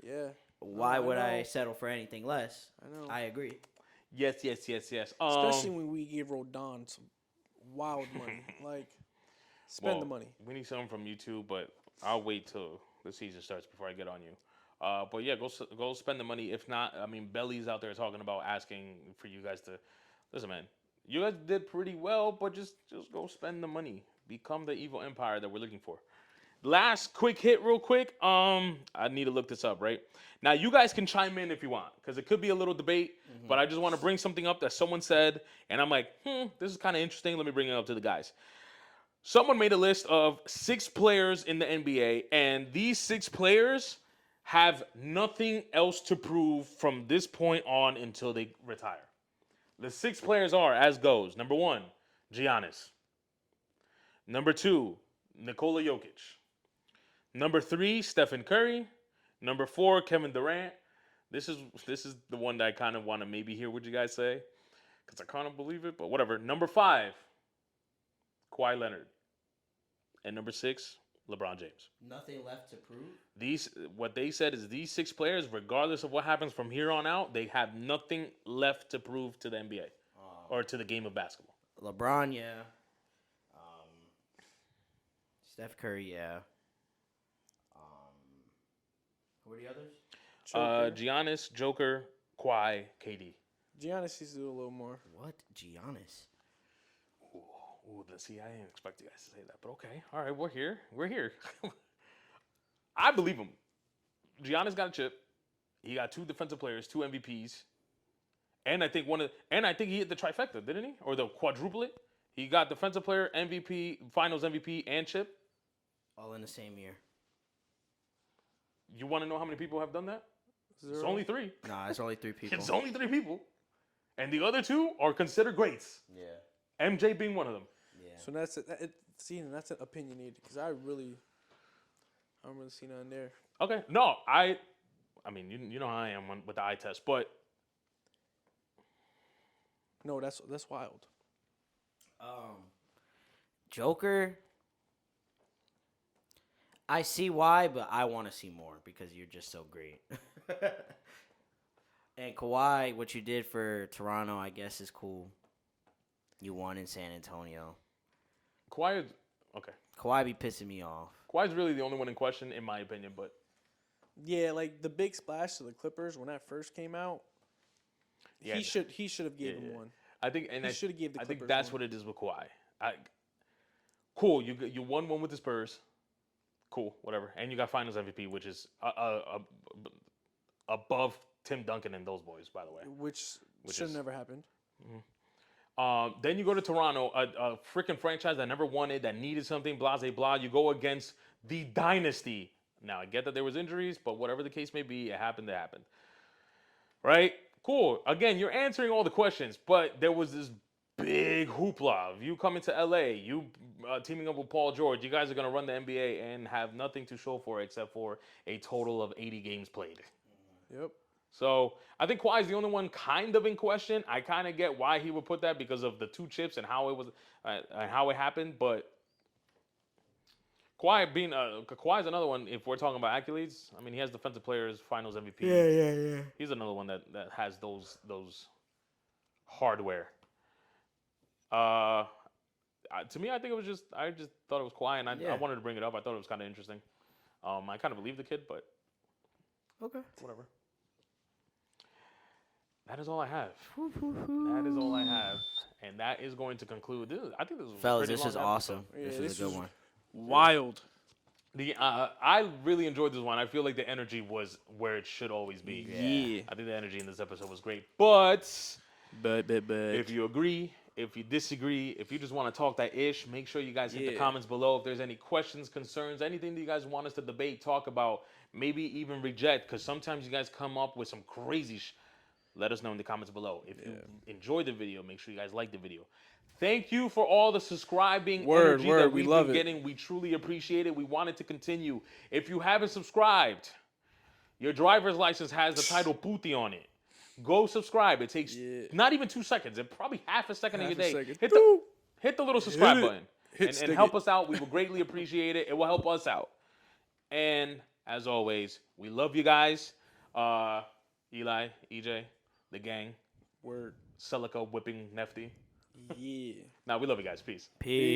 Yeah. Why would I settle for anything less? I know. I agree. Yes. Especially when we give Rodon some wild money. Like, spend the money. We need something from you too, but I'll wait till the season starts before I get on you. But yeah, go spend the money. If not, I mean, Belly's out there talking about asking for you guys to listen, man. You guys did pretty well, but just go spend the money. Become the evil empire that we're looking for. Last quick hit, real quick. I need to look this up, right? Now, you guys can chime in if you want, because it could be a little debate, but I just want to bring something up that someone said, and I'm like, this is kind of interesting. Let me bring it up to the guys. Someone made a list of 6 players in the NBA, and these 6 players have nothing else to prove from this point on until they retire. The 6 players are as goes. Number 1, Giannis. Number 2, Nikola Jokic. Number 3, Stephen Curry. Number 4, Kevin Durant. This is the one that I kind of want to maybe hear what you guys say, because I kind of believe it, but whatever. Number 5, Kawhi Leonard. And number 6, LeBron James. Nothing left to prove. What they said is these 6 players, regardless of what happens from here on out, they have nothing left to prove to the NBA or to the game of basketball. LeBron, yeah. Steph Curry, yeah. Who are the others? Giannis, Joker, Kawhi, KD. Giannis needs to do a little more. What? Giannis? Ooh, see, I didn't expect you guys to say that, but okay. All right, we're here. We're here. I believe him. Giannis got a chip. He got 2 defensive players, 2 MVPs, and I think he hit the trifecta, didn't he? Or the quadruplet? He got defensive player, MVP, Finals MVP, and chip. All in the same year. You want to know how many people have done that? 0. It's only 3. Nah, it's only 3 people. It's only 3 people, and the other 2 are considered greats. Yeah. MJ being one of them. Yeah. So that's that's an opinionated because I don't really see nothing there. Okay, no, I mean you know how I am with the eye test, but no, that's wild. Joker. I see why, but I want to see more because you're just so great. And Kawhi, what you did for Toronto, I guess, is cool. You won in San Antonio. Kawhi is okay. Kawhi be pissing me off. Kawhi's really the only one in question, in my opinion. But yeah, like the big splash to the Clippers when that first came out. Yeah, he should have gave him one. I think, and he should have gave the Clippers. I think that's what it is with Kawhi. Cool, you won one with the Spurs. Cool, whatever, and you got Finals MVP, which is above Tim Duncan and those boys, by the way. Which should have never happened. Mm-hmm. Then you go to Toronto, a freaking franchise that never won it, that needed something, blah, blah, blah. You go against the dynasty. Now, I get that there was injuries, but whatever the case may be, it happened. Right? Cool. Again, you're answering all the questions, but there was this big hoopla of you coming to LA, you teaming up with Paul George. You guys are going to run the NBA and have nothing to show for it except for a total of 80 games played. Yep. So I think Kawhi's the only one kind of in question. I kind of get why he would put that because of the 2 chips and how it was and how it happened. But Kawhi's another one. If we're talking about accolades, I mean, he has defensive players, Finals MVP. Yeah. He's another one that has those hardware. To me, I think I just thought it was Kawhi, and I wanted to bring it up. I thought it was kind of interesting. I kind of believe the kid, but okay, whatever. That is all I have. That is all I have, and that is going to conclude this. I think this was fellas. This is awesome. Yeah, this is a good one. Wild. I really enjoyed this one. I feel like the energy was where it should always be. Yeah. I think the energy in this episode was great. But But if you agree, if you disagree, if you just want to talk that ish, make sure you guys hit the comments below. If there's any questions, concerns, anything that you guys want us to debate, talk about, maybe even reject, because sometimes you guys come up with some crazy let us know in the comments below. If you enjoyed the video, make sure you guys like the video. Thank you for all the subscribing energy that we've been getting. We truly appreciate it. We want it to continue. If you haven't subscribed, your driver's license has the title Puti on it. Go subscribe. It takes not even 2 seconds. It's probably half a second of your day. Hit the little subscribe button and help us out. We will greatly appreciate it. It will help us out. And as always, we love you guys. Eli, EJ, the gang. Word. Celica whipping Nefty. Yeah. Now we love you guys. Peace. Peace.